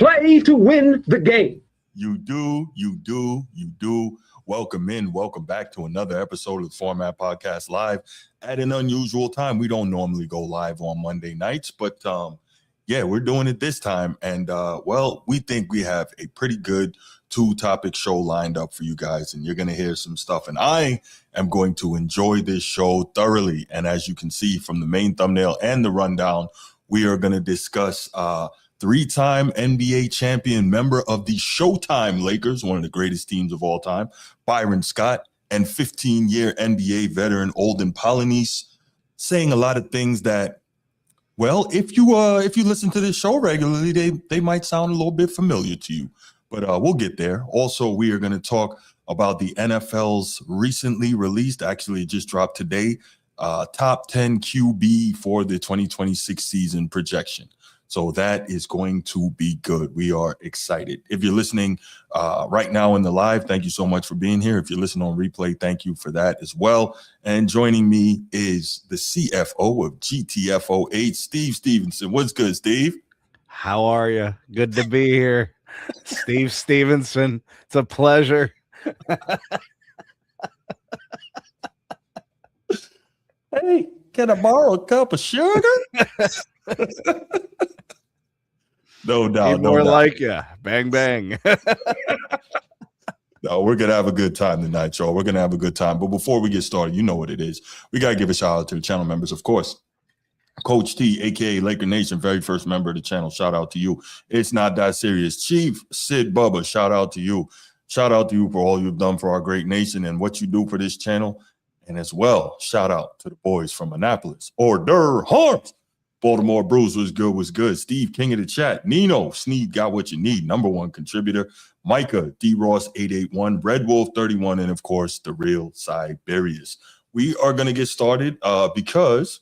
play to win the game. You do. Welcome in. Welcome back to another episode of the Format Podcast Live at an unusual time. We don't normally go live on Monday nights, but yeah, we're doing it this time. And well, we think we have a pretty good two-topic show lined up for you guys, and you're going to hear some stuff. And I am going to enjoy this show thoroughly. And as you can see from the main thumbnail and the rundown, we are going to discuss three-time NBA champion, member of the Showtime Lakers, one of the greatest teams of all time, Byron Scott, and 15-year NBA veteran Olden Polynice, saying a lot of things that, well, if you listen to this show regularly, they might sound a little bit familiar to you, but we'll get there. Also, we are going to talk about the NFL's recently released, actually it just dropped today, top 10 QB for the 2026 season projection. So that is going to be good. We are excited. If you're listening right now in the live, thank you so much for being here. If you're listening on replay, thank you for that as well. And joining me is the CFO of GTFO8, Steve Stevenson. What's good, Steve? How are you? Good to be here. Steve Stevenson. It's a pleasure. Hey, can I borrow a cup of sugar? No doubt. More like you. Bang, bang. No, we're going to have a good time tonight, y'all. We're going to have a good time. But before we get started, you know what it is. We got to give a shout out to the channel members, of course. Coach T, a.k.a. Laker Nation, very first member of the channel. Shout out to you. It's not that serious. Chief Sid Bubba, shout out to you. Shout out to you for all you've done for our great nation and what you do for this channel. And as well, shout out to the boys from Annapolis. Order Harms. Baltimore Brews was good. Steve, king of the chat. Nino, Sneed got what you need. Number one contributor. Micah, D-Ross 881, Red Wolf 31, and of course, the real Siberius. We are going to get started because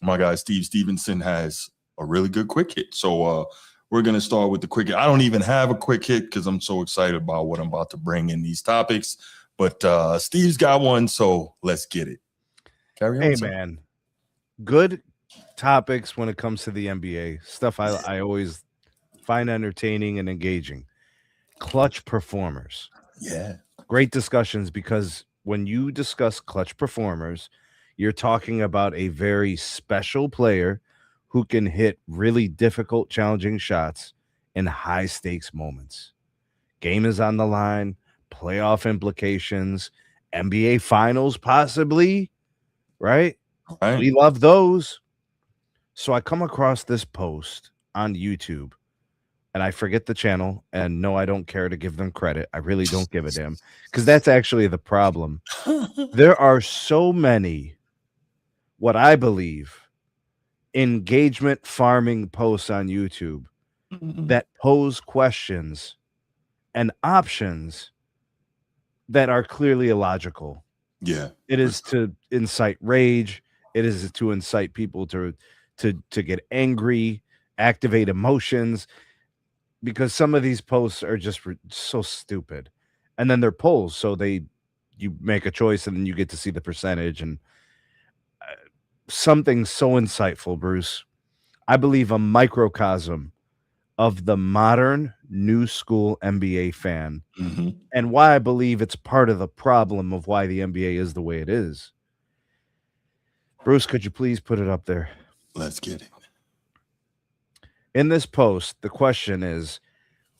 my guy Steve Stevenson has a really good quick hit. So we're going to start with the quick hit. I don't even have a quick hit because I'm so excited about what I'm about to bring in these topics. But Steve's got one, so let's get it. Carry on. Hey, man. Good topics when it comes to the NBA. Stuff I always find entertaining and engaging. Clutch performers. Yeah. Great discussions, because when you discuss clutch performers, you're talking about a very special player who can hit really difficult, challenging shots in high-stakes moments. Game is on the line, playoff implications, NBA Finals possibly, right? Right. We love those. So I come across this post on YouTube, and I forget the channel, and no, I don't care to give them credit. I really don't give a damn, because that's actually the problem. There are so many, what I believe, engagement farming posts on YouTube that pose questions and options that are clearly illogical. Yeah. It is to incite rage. It is to incite people to get angry, activate emotions, because some of these posts are just so stupid. And then they're polls, so you make a choice and then you get to see the percentage. And something so insightful, Bruce. I believe a microcosm of the modern new school NBA fan, and why I believe it's part of the problem of why the NBA is the way it is. Bruce, could you please put it up there? Let's get it. In this post, the question is,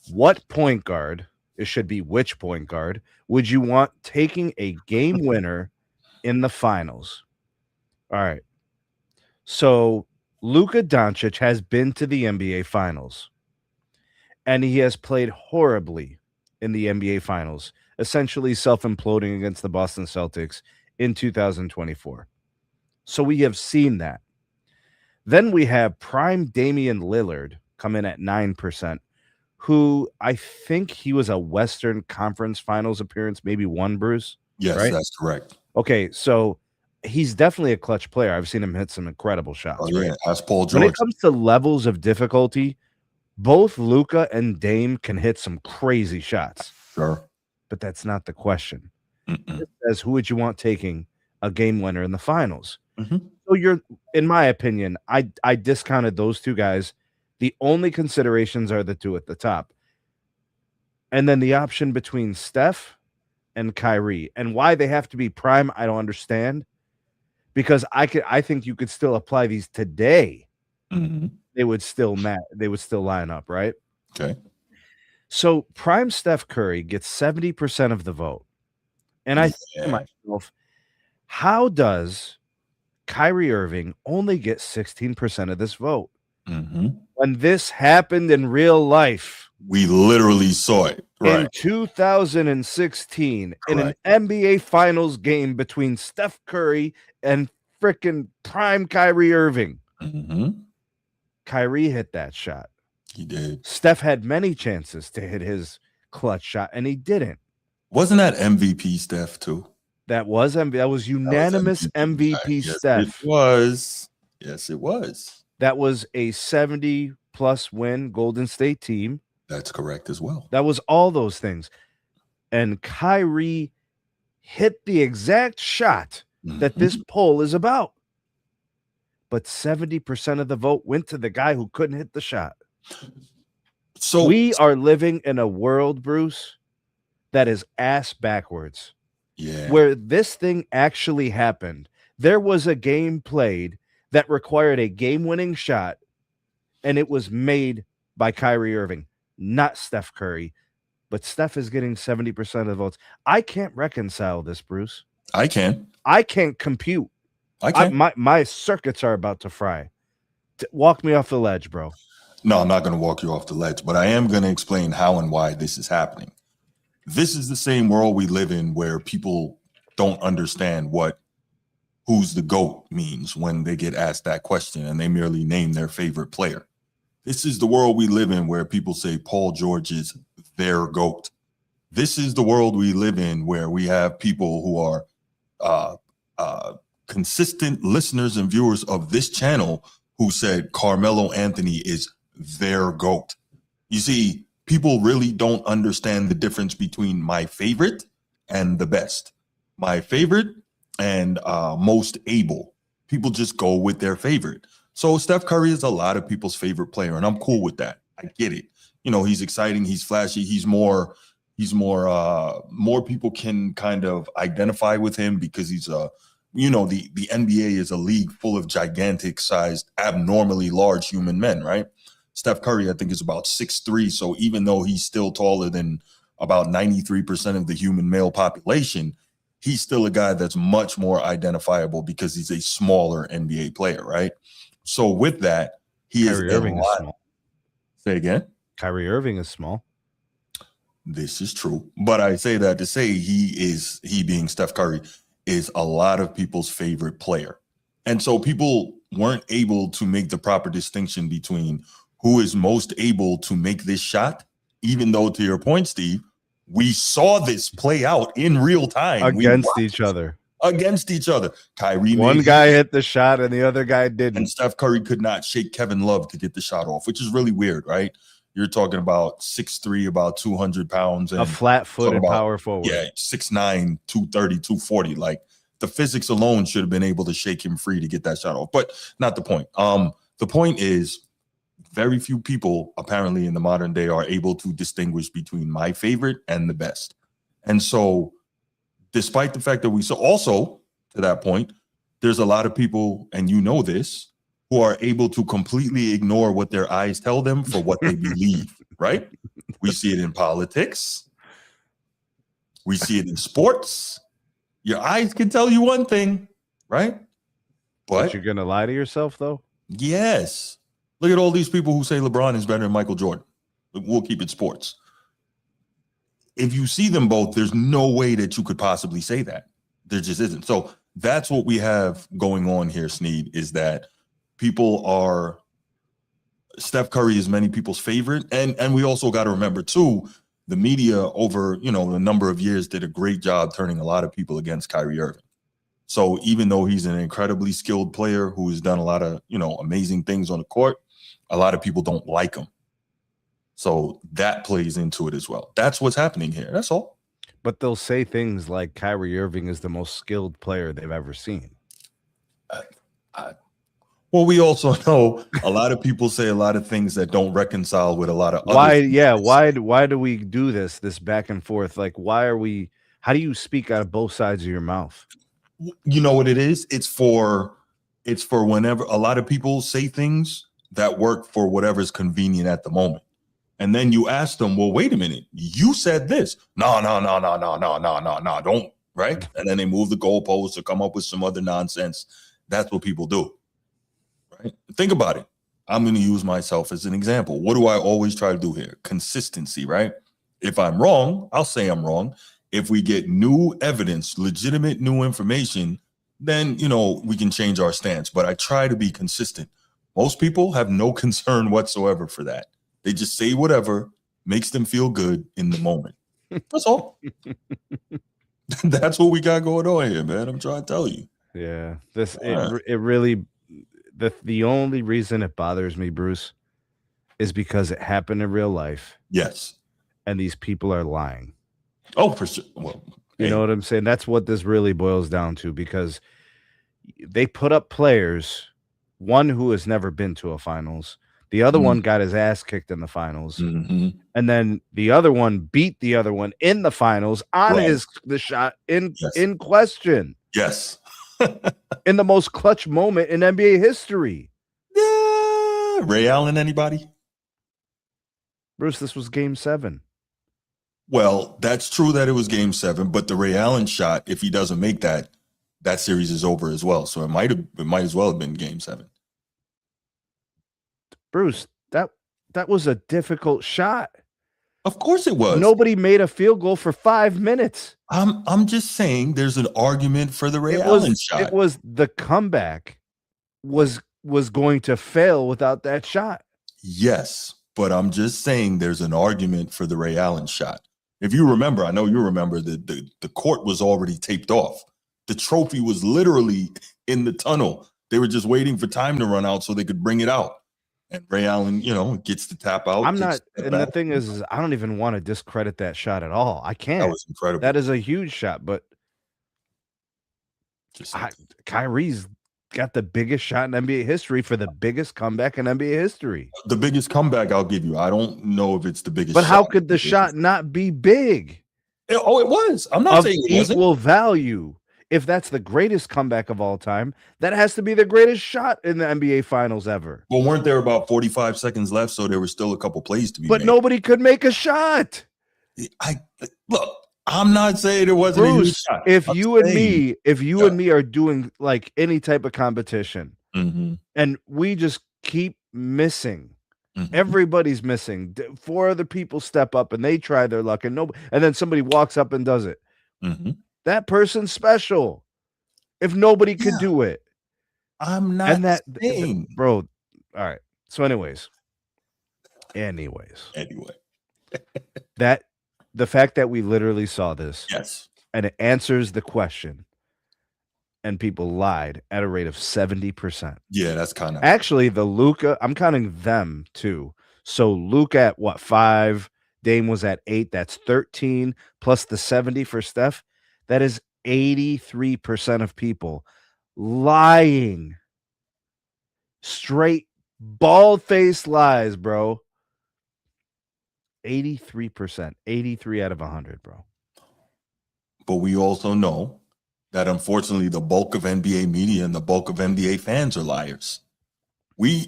what point guard, it should be which point guard, would you want taking a game winner in the finals? All right. So Luka Doncic has been to the NBA Finals, and he has played horribly in the NBA Finals, essentially self-imploding against the Boston Celtics in 2024. So we have seen that. Then we have prime Damian Lillard come in at 9%, who I think he was a Western Conference Finals appearance, maybe one, Bruce? Yes, right? That's correct. Okay, so he's definitely a clutch player. I've seen him hit some incredible shots. Oh, yeah, that's Paul George. When it comes to levels of difficulty, both Luka and Dame can hit some crazy shots. Sure. But that's not the question. It says, who would you want taking a game winner in the finals? So you're, in my opinion, I discounted those two guys. The only considerations are the two at the top. And then the option between Steph and Kyrie. And why they have to be prime, I don't understand. Because I think you could still apply these today. Mm-hmm. They would still line up, right? Okay. So prime Steph Curry gets 70% of the vote. And I think to myself, how does Kyrie Irving only get 16% of this vote? Mm-hmm. When this happened in real life. We literally saw it. Right. In 2016, in an NBA Finals game between Steph Curry and freaking prime Kyrie Irving. Mm-hmm. Kyrie hit that shot. He did. Steph had many chances to hit his clutch shot, and he didn't. Wasn't that MVP Steph too? That was unanimous MVP Steph. It was. Yes, it was. That was a 70-plus win Golden State team. That's correct as well. That was all those things. And Kyrie hit the exact shot that this poll is about. But 70% of the vote went to the guy who couldn't hit the shot. So we are living in a world, Bruce, that is ass backwards. Yeah. Where this thing actually happened. There was a game played that required a game-winning shot, and it was made by Kyrie Irving, not Steph Curry. But Steph is getting 70% of the votes. I can't reconcile this, Bruce. I can. I can't compute. I can. My circuits are about to fry. Walk me off the ledge, bro. No, I'm not going to walk you off the ledge, but I am going to explain how and why this is happening. This is the same world we live in where people don't understand what who's the GOAT means when they get asked that question and they merely name their favorite player. This is the world we live in where people say Paul George is their GOAT. This is the world we live in where we have people who are consistent listeners and viewers of this channel who said Carmelo Anthony is their GOAT. You see, people really don't understand the difference between my favorite and the best. My favorite and most able. People just go with their favorite. So Steph Curry is a lot of people's favorite player, and I'm cool with that. I get it. You know, he's exciting, he's flashy, more people can kind of identify with him because he's the NBA is a league full of gigantic sized, abnormally large human men, right? Steph Curry, I think, is about 6'3". So even though he's still taller than about 93% of the human male population, he's still a guy that's much more identifiable because he's a smaller NBA player, right? So with that, Kyrie Irving is small. Say again? Kyrie Irving is small. This is true. But I say that to say he being Steph Curry is a lot of people's favorite player. And so people weren't able to make the proper distinction between who is most able to make this shot, even though, to your point, Steve, we saw this play out in real time. Against each other. Kyrie One guy hit the shot and the other guy didn't. And Steph Curry could not shake Kevin Love to get the shot off, which is really weird, right? You're talking about 6'3", about 200 pounds. And a flat-footed power forward. Yeah, 6'9", 230, 240. Like, the physics alone should have been able to shake him free to get that shot off. But not the point. The point is, very few people, apparently, in the modern day are able to distinguish between my favorite and the best. And so, despite the fact that we saw also, to that point, there's a lot of people, and you know this, who are able to completely ignore what their eyes tell them for what they believe, right? We see it in politics. We see it in sports. Your eyes can tell you one thing, right? But you're going to lie to yourself, though? Yes. Look at all these people who say LeBron is better than Michael Jordan. We'll keep it sports. If you see them both, there's no way that you could possibly say that. There just isn't. So that's what we have going on here, Sneed, is that Steph Curry is many people's favorite. And we also got to remember, too, the media over, a number of years did a great job turning a lot of people against Kyrie Irving. So even though he's an incredibly skilled player who has done a lot of, amazing things on the court, a lot of people don't like him. So that plays into it as well. That's what's happening here. That's all. But they'll say things like Kyrie Irving is the most skilled player they've ever seen. Well, we also know a lot of people say a lot of things that don't reconcile with a lot of Why? other things Yeah. they say. Why do we do this back and forth? Like, why are we? How do you speak out of both sides of your mouth? You know what it is? It's for whenever a lot of people say things that work for whatever's convenient at the moment. And then you ask them, well, wait a minute, you said this. No, don't, right? And then they move the goalposts or come up with some other nonsense. That's what people do, right? Think about it. I'm going to use myself as an example. What do I always try to do here? Consistency, right? If I'm wrong, I'll say I'm wrong. If we get new evidence, legitimate new information, then, we can change our stance. But I try to be consistent. Most people have no concern whatsoever for that. They just say whatever makes them feel good in the moment. That's all. That's what we got going on here, man. I'm trying to tell you. Yeah. It really, the only reason it bothers me, Bruce, is because it happened in real life. Yes. And these people are lying. Oh, for sure. Well, you know what I'm saying? That's what this really boils down to, because they put up players, one who has never been to a finals. The other one got his ass kicked in the finals. Mm-hmm. And then the other one beat the other one in the finals on the shot in question. Yes. In the most clutch moment in NBA history. Yeah. Ray Allen, anybody? Bruce, this was game 7. Well, that's true that it was game 7, but the Ray Allen shot, if he doesn't make that series is over as well. So it might as well have been game 7. Bruce, that was a difficult shot. Of course it was. Nobody made a field goal for 5 minutes. I'm just saying there's an argument for the Ray Allen shot. It was the comeback was going to fail without that shot. Yes, but I'm just saying there's an argument for the Ray Allen shot. If you remember, I know you remember that the court was already taped off. The trophy was literally in the tunnel. They were just waiting for time to run out so they could bring it out. And Ray Allen, gets the tap out. I'm not, and the thing is I don't even want to discredit that shot at all. I can't. That was incredible. That is a huge shot, but Kyrie's got the biggest shot in NBA history for the biggest comeback in NBA history. The biggest comeback I'll give you. I don't know if it's the biggest. But how could the shot not be big? It was. I'm not saying it wasn't. Equal value. If that's the greatest comeback of all time, that has to be the greatest shot in the NBA Finals ever. Well, weren't there about 45 seconds left, so there were still a couple plays to be made. But nobody could make a shot. Look, I'm not saying it wasn't Bruce, a huge shot. If you and me are doing like any type of competition, and we just keep missing, everybody's missing. 4 other people step up and they try their luck, and then somebody walks up and does it. That person's special. If nobody could do it, I'm not saying, bro. All right. So, anyways, that the fact that we literally saw this, yes, and it answers the question, and people lied at a rate of 70%. Yeah, that's kind of actually the Luka. I'm counting them too. So Luka at what 5? Dame was at 8. That's 13 plus the 70 for Steph. That is 83% of people lying. Straight bald-faced lies, bro. 83%. 83 out of 100, bro. But we also know that unfortunately the bulk of NBA media and the bulk of NBA fans are liars. We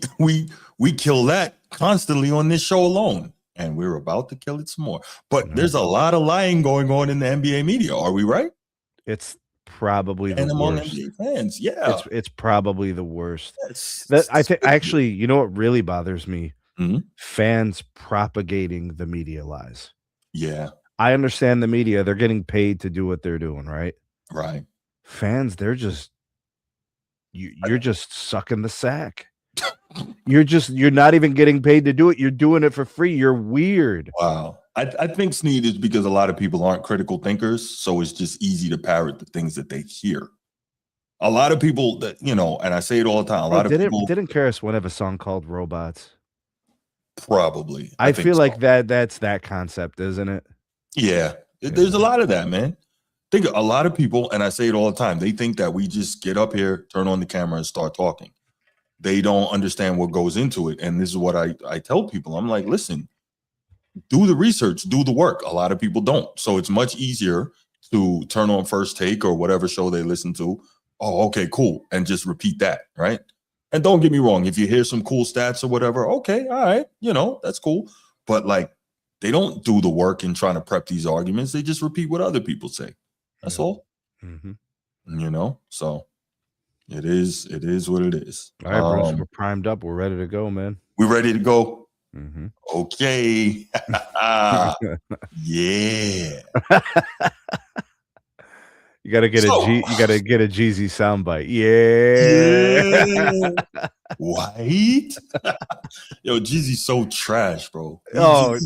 kill that constantly on this show alone. And we're about to kill it some more. But there's a lot of lying going on in the NBA media. Are we right? It's probably the among worst. NBA fans, yeah. It's probably the worst. I think actually, you know what really bothers me? Fans propagating the media lies. Yeah. I understand the media. They're getting paid to do what they're doing, right? Right. Fans, they're just you're just sucking the sack. You're not even getting paid to do it. You're doing it for free. You're weird. Wow. I think Sneed is because a lot of people aren't critical thinkers, so it's just easy to parrot the things that they hear. A lot of people that, and I say it all the time, a lot of people didn't Karis One have a song called Robots? Probably. I feel like that's that concept, isn't it? Yeah. There's a lot of that, man. Think a lot of people, and I say it all the time, they think that we just get up here, turn on the camera, and start talking. they don't understand what goes into it. And this is what I tell people. I'm like, listen, do the research, do the work. A lot of people don't. So it's much easier to turn on First Take or whatever show they listen to. Oh, okay, cool. And just repeat that, right? And don't get me wrong. If you hear some cool stats or whatever, okay, all right, that's cool. But like, they don't do the work in trying to prep these arguments. They just repeat what other people say. That's all. So it is what it is. All right, Bruce, we're primed up. We're ready to go, man. We're ready to go. Okay. Yeah. You gotta get a Jeezy soundbite. Yeah. White. Yo, Jeezy's so trash, bro. Don't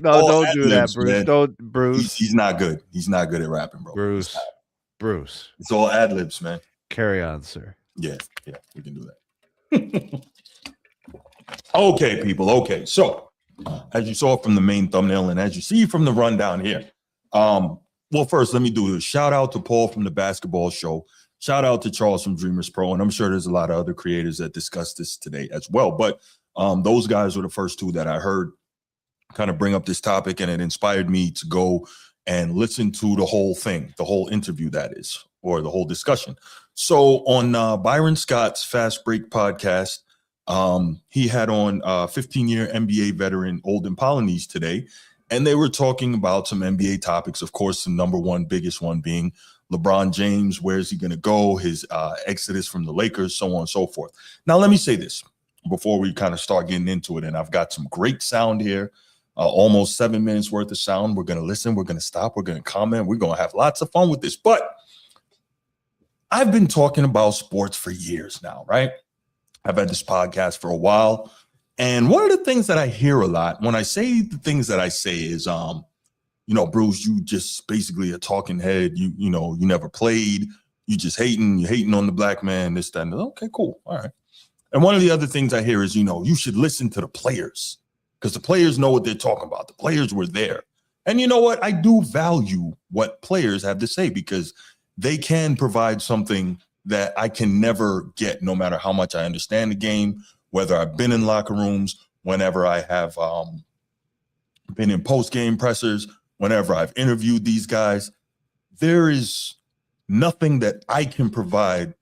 do that, Bruce. Man. Don't, Bruce. He's not good. He's not good at rapping, bro. Bruce. It's all ad libs, man. Carry on, sir. Yeah, we can do that. Okay, people. Okay, so as you saw from the main thumbnail and as you see from the rundown here, well, first, let me do a shout out to Paul from the Basketball Show. Shout out to Charles from Dreamers Pro. And I'm sure there's a lot of other creators that discussed this today as well. But those guys were the first two that I heard kind of bring up this topic. And it inspired me to go and listen to the whole thing, the whole interview that is, or the whole discussion. So on Byron Scott's Fast Break podcast, he had on 15-year NBA veteran Olden Polynice today. And they were talking about some NBA topics. Of course, the number one biggest one being LeBron James. Where's he going to go? His exodus from the Lakers, so on and so forth. Now, let me say this before we kind of start getting into it. And I've got some great sound here, almost 7 minutes worth of sound. We're going to listen. We're going to stop. We're going to comment. We're going to have lots of fun with this. But I've been talking about sports for years now, right? I've had this podcast for a while. And one of the things that I hear a lot when I say the things that I say is, Bruce, you just basically a talking head. You never played. You just hating on the black man, this, that, and that. Okay, cool. All right. And one of the other things I hear is, you should listen to the players because the players know what they're talking about. The players were there. And you know what? I do value what players have to say because they can provide something that I can never get, no matter how much I understand the game, whether I've been in locker rooms, whenever I have been in post-game pressers, whenever I've interviewed these guys. There is nothing that I can provide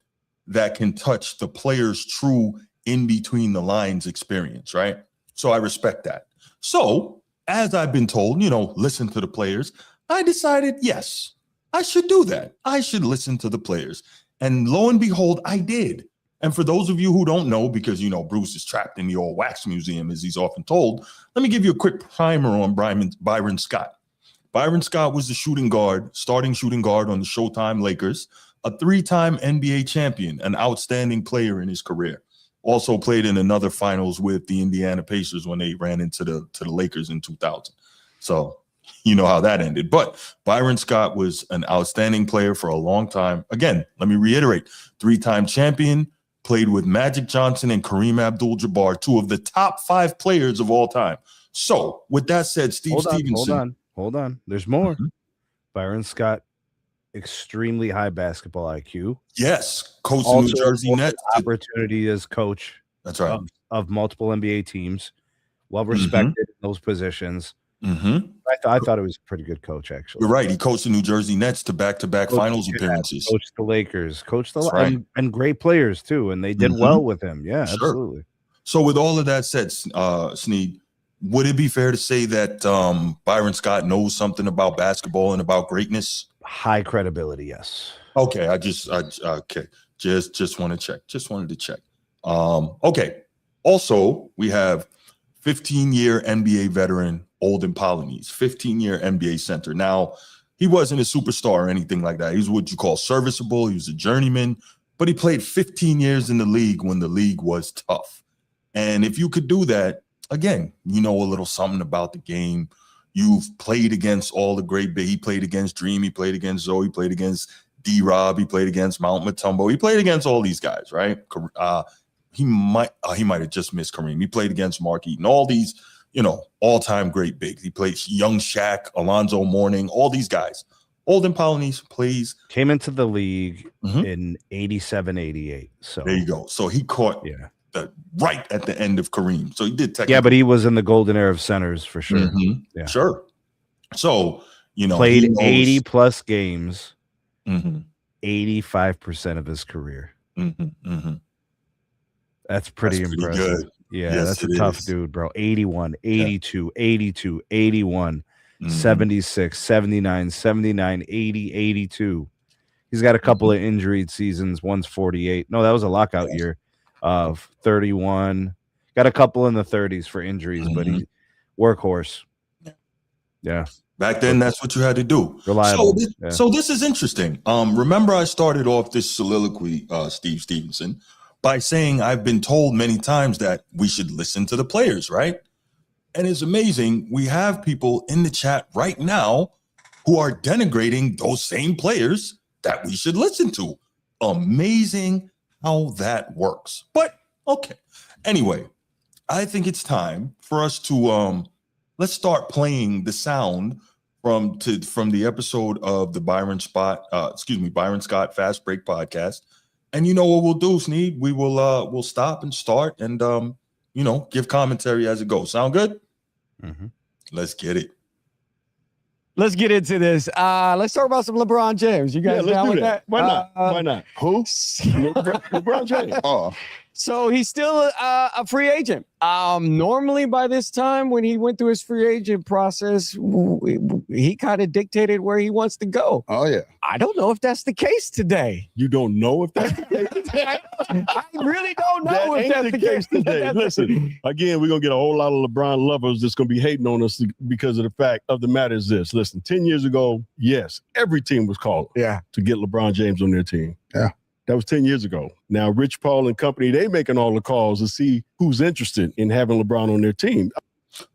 that can touch the player's true in-between-the-lines experience, right? So I respect that. So as I've been told, listen to the players, I decided, yes, I should do that. I should listen to the players. And lo and behold, I did. And for those of you who don't know, because, Bruce is trapped in the old wax museum, as he's often told, let me give you a quick primer on Byron Scott. Byron Scott was the starting shooting guard on the Showtime Lakers, a 3-time NBA champion, an outstanding player in his career. Also played in another finals with the Indiana Pacers when they ran into the Lakers in 2000. So you know how that ended. But Byron Scott was an outstanding player for a long time. Again, let me reiterate, 3-time champion, played with Magic Johnson and Kareem Abdul-Jabbar, 2 of the top 5 players of all time. So with that said, Stevenson. Hold on. There's more. Byron Scott, extremely high basketball IQ. Yes. Coaching New Jersey Nets. Opportunity as coach. That's right. Of multiple NBA teams. Well respected in those positions. I thought it was a pretty good coach, actually. You're right. He coached the New Jersey Nets to back-to-back finals appearances. Coached the Lakers. And great players, too. And they did well with him. Yeah, sure. Absolutely. So with all of that said, Sneed, would it be fair to say that Byron Scott knows something about basketball and about greatness? High credibility, yes. Okay, just want to check. Just wanted to check. Okay. Also, we have 15-year NBA veteran Olden Polynice, 15-year NBA center. Now, he wasn't a superstar or anything like that. He was what you call serviceable. He was a journeyman, but he played 15 years in the league when the league was tough. And if you could do that, again, a little something about the game. You've played against all the great big. He played against Dream. He played against Zoe. He played against D-Rob. He played against Mount Mutombo. He played against all these guys, right? He might have just missed Kareem. He played against Mark Eaton. All these, all-time great bigs. He played young Shaq, Alonzo Mourning, all these guys. Olden Polynice came into the league in 87, 88. So there you go. So he caught right at the end of Kareem. So he did technically. Yeah, but he was in the golden era of centers for sure. Mhm. Yeah. Sure. So, played 80 plus games, Mhm. 85% of his career. Mhm. Mhm. That's pretty That's pretty impressive. good. Yeah, Yes, that's a it tough is. dude, bro. 81, 82, 82, 81, Mhm. 76, 79, 79, 80, 82. He's got a couple of injured seasons. One's 48. No, that was a lockout year of 31. Got a couple in the 30s for injuries, but he workhorse. Yeah. Back then, that's what you had to do. Reliable. So this is interesting. Remember, I started off this soliloquy, Steve Stevenson, by saying I've been told many times that we should listen to the players, right? And it's amazing. We have people in the chat right now who are denigrating those same players that we should listen to. Amazing how that works. But okay. Anyway, I think it's time for us to let's start playing the sound from the episode of the Byron Scott Fast Break podcast. And you know what we'll do, Sneed? We'll stop and start and give commentary as it goes. Sound good? Mm-hmm. Let's get it. Let's get into this. Let's talk about some LeBron James. You guys down with that? Why not? Why not? Who? LeBron James. Oh. So he's still a free agent. Normally by this time when he went through his free agent process, he kind of dictated where he wants to go. Oh, yeah. I don't know if that's the case today. You don't know if that's the case? I really don't know if that's the case today. Listen, again, we're going to get a whole lot of LeBron lovers that's going to be hating on us because of the fact of the matter is this. Listen, 10 years ago, yes, every team was calling to get LeBron James on their team. Yeah. That was 10 years ago. Now, Rich Paul and company, they making all the calls to see who's interested in having LeBron on their team.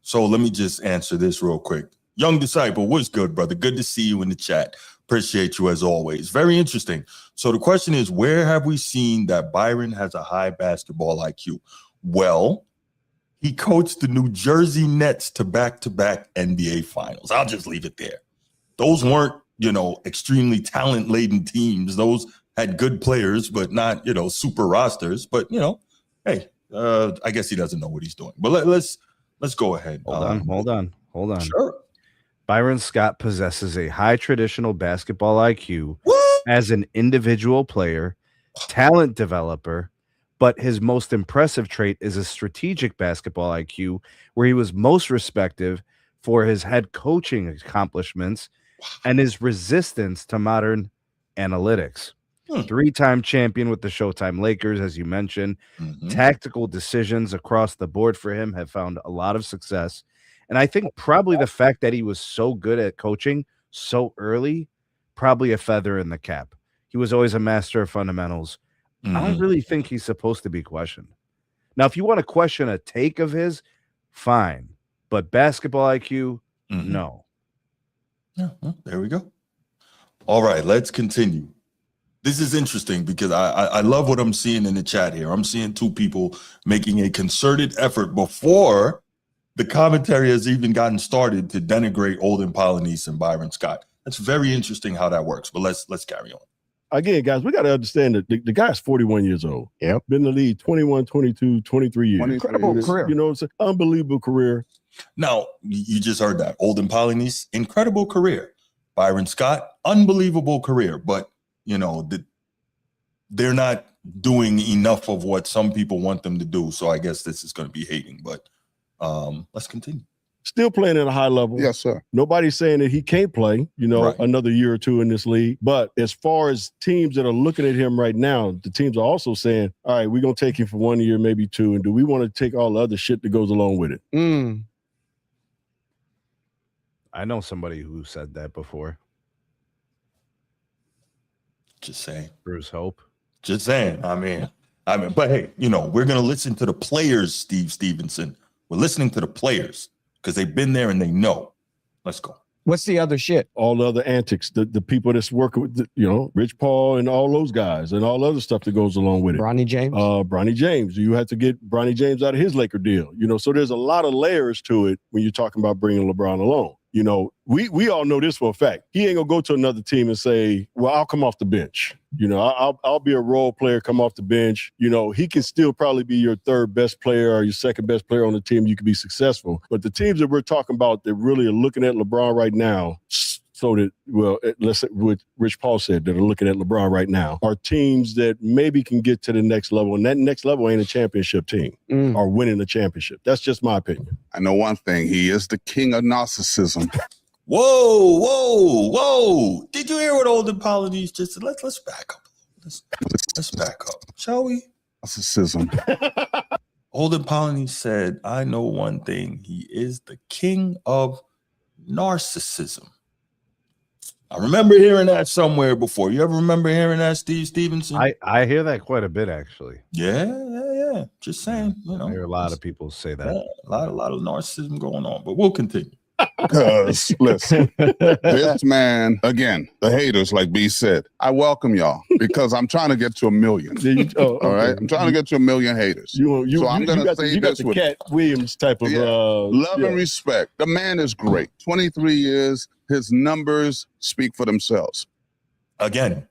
So let me just answer this real quick. Young Disciple, what's good, brother? Good to see you in the chat. Appreciate you as always. Very interesting. So the question is, where have we seen that Byron has a high basketball IQ? Well, he coached the New Jersey Nets to back-to-back NBA finals. I'll just leave it there. Those weren't, extremely talent-laden teams. Those had good players, but not, super rosters. But, hey, I guess he doesn't know what he's doing. But let's go ahead. Hold on. Sure. Byron Scott possesses a high traditional basketball IQ as an individual player, talent developer, but his most impressive trait is a strategic basketball IQ, where he was most respected for his head coaching accomplishments and his resistance to modern analytics. 3-time champion with the Showtime Lakers, as you mentioned. Tactical decisions across the board for him have found a lot of success. And I think probably the fact that he was so good at coaching so early, probably a feather in the cap. He was always a master of fundamentals. I don't really think he's supposed to be questioned. Now, if you want to question a take of his, fine. But basketball IQ, no. Yeah, well, there we go. All right, let's continue. This is interesting because I love what I'm seeing in the chat here. I'm seeing two people making a concerted effort before the commentary has even gotten started to denigrate Olden Polynice and Byron Scott. That's very interesting how that works, but let's carry on. Again, guys, we got to understand that the guy's 41 years old. Yep. Been in the league 21, 22, 23 years. Incredible career. It's an unbelievable career. Now, you just heard that. Olden Polynice, incredible career. Byron Scott, unbelievable career. But, they're not doing enough of what some people want them to do. So I guess this is going to be hating. But let's continue. Still playing at a high level. Yes, sir. Nobody's saying that he can't play, Right. another year or two in this league. But as far as teams that are looking at him right now, the teams are also saying, all right, we're going to take him for 1 year, maybe 2. And do we want to take all the other shit that goes along with it? I know somebody who said that before. Just saying. Bruce Hope. Just saying. I mean, but hey, we're going to listen to the players, Steve Stevenson. We're listening to the players because they've been there and they know. Let's go. What's the other shit? All the other antics, the people that's working with, Rich Paul and all those guys and all the other stuff that goes along with it. Bronny James? Bronny James. You have to get Bronny James out of his Laker deal. So there's a lot of layers to it when you're talking about bringing LeBron along. You know, we all know this for a fact. He ain't gonna go to another team and say, well, I'll come off the bench. You know, I'll be a role player, come off the bench. You know, he can still probably be your third best player or your second best player on the team. You can be successful. But the teams that we're talking about that really are looking at LeBron right now, so that, well, let's say what Rich Paul said, that are looking at LeBron right now, are teams that maybe can get to the next level. And that next level ain't a championship team or winning a championship. That's just my opinion. I know one thing. He is the king of narcissism. Whoa. Did you hear what Olden Polynese just said? Let's back up. Let's back up, shall we? Narcissism. Olden Polynese said, I know one thing. He is the king of narcissism. I remember hearing that somewhere before. You ever remember hearing that, Steve Stevenson? I hear that quite a bit, actually. Yeah. Just saying, you know. I hear a lot of people say that. Yeah, a lot of narcissism going on, but we'll continue. Because, listen, this man, again, the haters, like B said, I welcome y'all because I'm trying to get to 1 million. All right? I'm trying to get to 1 million haters. So I'm going to say this with Cat Williams type of love and respect. The man is great. 23 years. His numbers speak for themselves. Again,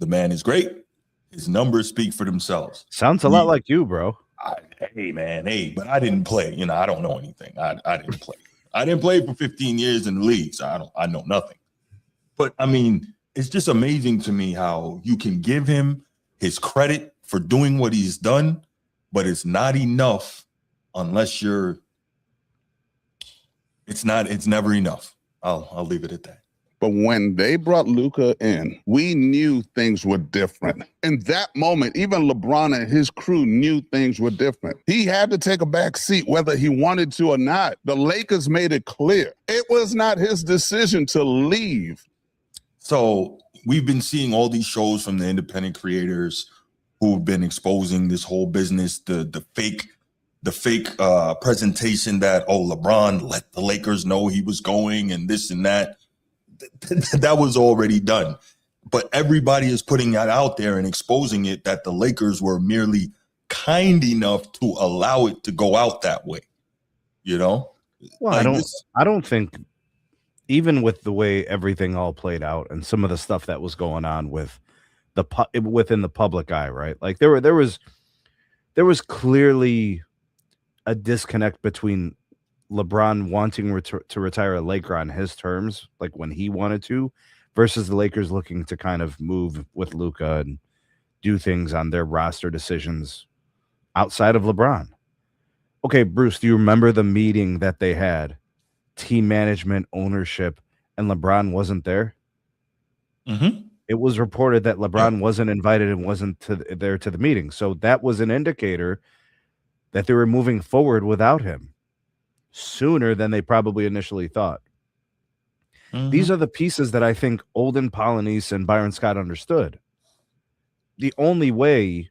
the man is great. His numbers speak for themselves. Sounds a lot like you, bro. But I didn't play. You know, I don't know anything. I didn't play. I didn't play for 15 years in the league, so I know nothing. But I mean, it's just amazing to me how you can give him his credit for doing what he's done, but it's not enough unless it's never enough. I'll leave it at that. But when they brought Luka in, we knew things were different. In that moment, even LeBron and his crew knew things were different. He had to take a back seat whether he wanted to or not. The Lakers made it clear. It was not his decision to leave. So we've been seeing all these shows from the independent creators who've been exposing this whole business, the fake presentation that, LeBron let the Lakers know he was going and this and that. That was already done. But everybody is putting that out there and exposing it that the Lakers were merely kind enough to allow it to go out that way. You know? Well, I don't think, even with the way everything all played out and some of the stuff that was going on with within the public eye, right? Like there was clearly a disconnect between LeBron wanting to retire a Laker on his terms, like when he wanted to, versus the Lakers looking to kind of move with Luka and do things on their roster decisions outside of LeBron. Okay, Bruce, do you remember the meeting that they had? Team management, ownership, and LeBron wasn't there? Mm-hmm. It was reported that LeBron wasn't invited and wasn't there to the meeting. So that was an indicator that they were moving forward without him sooner than they probably initially thought. Mm-hmm. These are the pieces that I think Olden Polynese and Byron Scott understood. The only way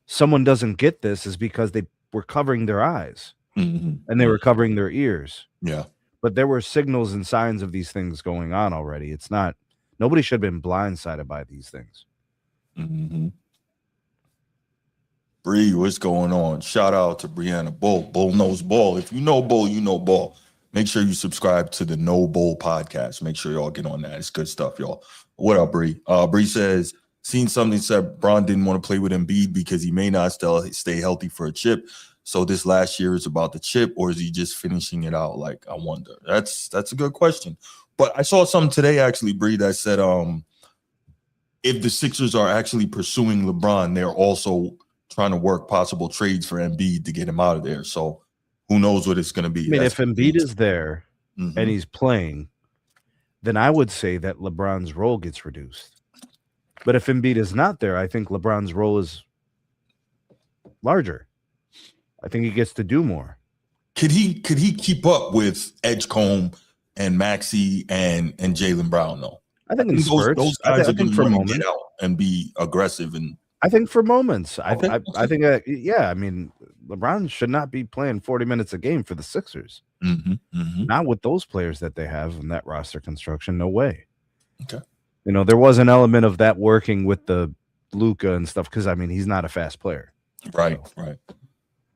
someone doesn't get this is because they were covering their eyes and they were covering their ears. Yeah. But there were signals and signs of these things going on already. It's not, nobody should have been blindsided by these things. Mm-hmm. Bree, what's going on? Shout out to Brianna Bull. Bull knows ball. If you know Bull, you know ball. Make sure you subscribe to the No Bull podcast. Make sure y'all get on that. It's good stuff, y'all. What up, Bree? Bree says, seen something said Bron didn't want to play with Embiid because he may not stay healthy for a chip. So this last year is about the chip, or is he just finishing it out? Like, I wonder. That's a good question. But I saw something today, actually, Bree, that said if the Sixers are actually pursuing LeBron, they're also trying to work possible trades for Embiid to get him out of there. So who knows what it's going to be. I mean, if Embiid is there and he's playing, then I would say that LeBron's role gets reduced. But if Embiid is not there, I think LeBron's role is larger. I think he gets to do more. Could he keep up with Edgecombe and Maxey and Jaylen Brown, though? I think in spurts. Those guys are going to really get out and be aggressive. And I think for moments. I think, I mean, LeBron should not be playing 40 minutes a game for the Sixers. Not with those players that they have in that roster construction. No way. Okay. You know, there was an element of that working with the Luka and stuff because, I mean, he's not a fast player. Right, right.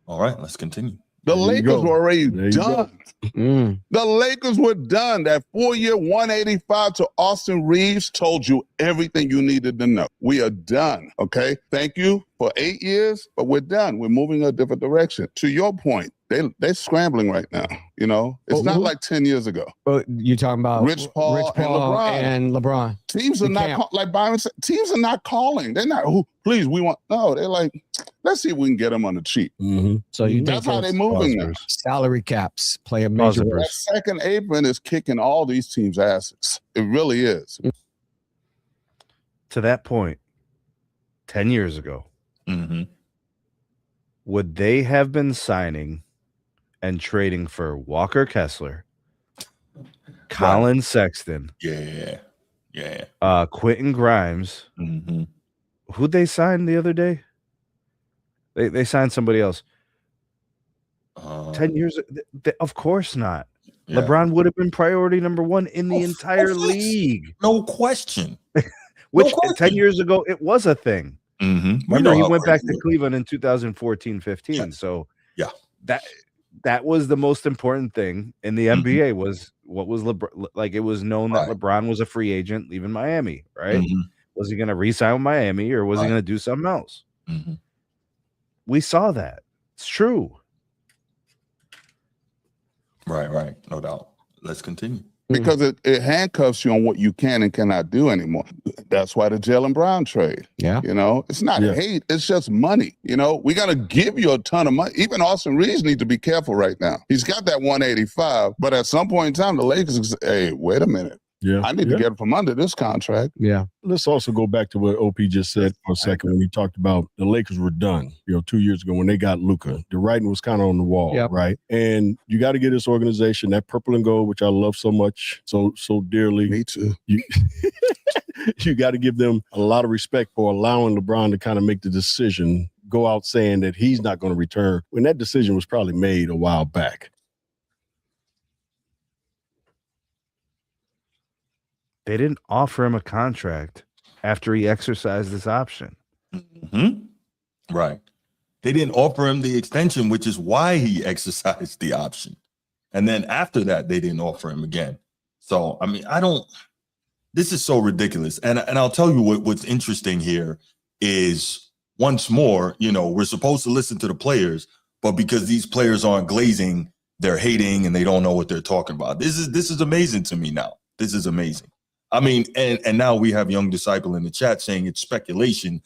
All right, let's continue. The There you Lakers go. were already There you go. done. Mm. The Lakers were done. That 4-year 185 to Austin Reeves told you everything you needed to know. We are done. Okay. Thank you for 8 years, but we're done. We're moving a different direction. To your point, they're scrambling right now. You know, it's not like 10 years ago. But you're talking about Rich Paul and LeBron. Teams are The not camp. like Byron said. Teams are not calling. They're not. Oh, please, we want. No, they're like, let's see if we can get them on the cheap. Mm-hmm. So you That's think how they're those moving now. salary caps play a major role? That second apron is kicking all these teams' asses. It really is. To that point, 10 years ago, Mm-hmm. would they have been signing and trading for Walker Kessler, Colin Sexton, Yeah. Quentin Grimes? Mm-hmm. Who'd they sign the other day? They signed somebody else. 10 years, of course not. Yeah. LeBron would have been priority number one in the Of entire course. league. No question. Which No question. 10 years ago, it was a thing. Mm-hmm. Remember, he went back to Cleveland in 2014-15. Yeah. So Yeah. that was the most important thing in the NBA was what was LeBron. Like, it was known that LeBron was a free agent leaving Miami, right? Mm-hmm. Was he going to re-sign with Miami or was he going to do something else? Mm-hmm. We saw that. It's true. Right. No doubt. Let's continue. Because it handcuffs you on what you can and cannot do anymore. That's why the Jaylen Brown trade. Yeah. You know, it's not hate, it's just money. You know, we got to give you a ton of money. Even Austin Reeves needs to be careful right now. He's got that 185, but at some point in time, the Lakers, hey, wait a minute. Yeah. I need to get him from under this contract. Yeah. Let's also go back to what OP just said for a second when he talked about the Lakers were done, 2 years ago when they got Luka. The writing was kind of on the wall, right? And you got to get this organization, that purple and gold, which I love so much, so dearly. Me too. You got to give them a lot of respect for allowing LeBron to kind of make the decision, go out saying that he's not going to return when that decision was probably made a while back. They didn't offer him a contract after he exercised this option. Mm-hmm. Right. They didn't offer him the extension, which is why he exercised the option. And then after that, they didn't offer him again. So, I mean, this is so ridiculous. And I'll tell you what's interesting here is, once more, we're supposed to listen to the players, but because these players aren't glazing, they're hating and they don't know what they're talking about. This is amazing to me now. This is amazing. I mean, and now we have Young Disciple in the chat saying it's speculation,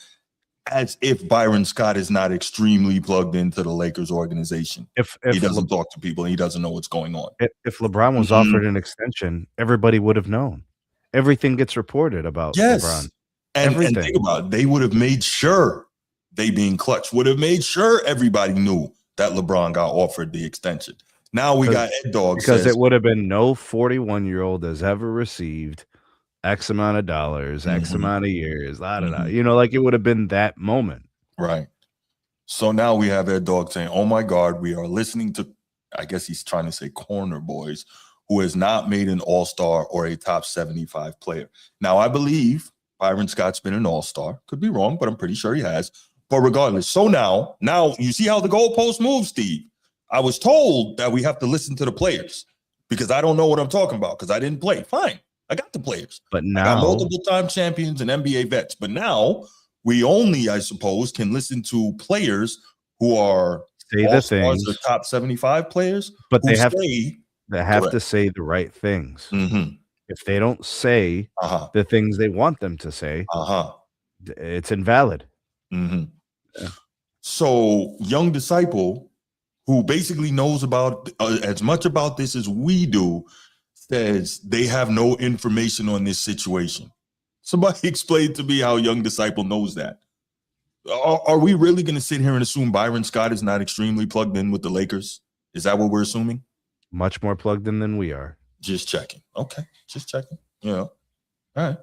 as if Byron Scott is not extremely plugged into the Lakers organization. If he doesn't talk to people and he doesn't know what's going on. If LeBron was offered an extension, everybody would have known. Everything gets reported about LeBron. And think about it, they would have made sure, they being Clutch, would have made sure everybody knew that LeBron got offered the extension. Now we got Ed Dog because it would have been no 41-year-old has ever received X amount of dollars, X amount of years, like it would have been that moment. Right. So now we have Ed Dog saying, oh my God, we are listening to, I guess he's trying to say corner boys, who has not made an all-star or a top 75 player. Now, I believe Byron Scott's been an all-star. Could be wrong, but I'm pretty sure he has. But regardless, so now you see how the goalpost moves, Steve. I was told that we have to listen to the players because I don't know what I'm talking about because I didn't play. Fine. I got the players. But now, I got multiple time champions and NBA vets. But now we only, I suppose, can listen to players who are say the things, or top 75 players. But they have to say the right things. Mm-hmm. If they don't say the things they want them to say, it's invalid. Mm-hmm. Yeah. So Young Disciple, who basically knows about as much about this as we do, says they have no information on this situation. Somebody explain to me how Young Disciple knows that. Are we really going to sit here and assume Byron Scott is not extremely plugged in with the Lakers? Is that what we're assuming? Much more plugged in than we are. Just checking. Okay, just checking. All right.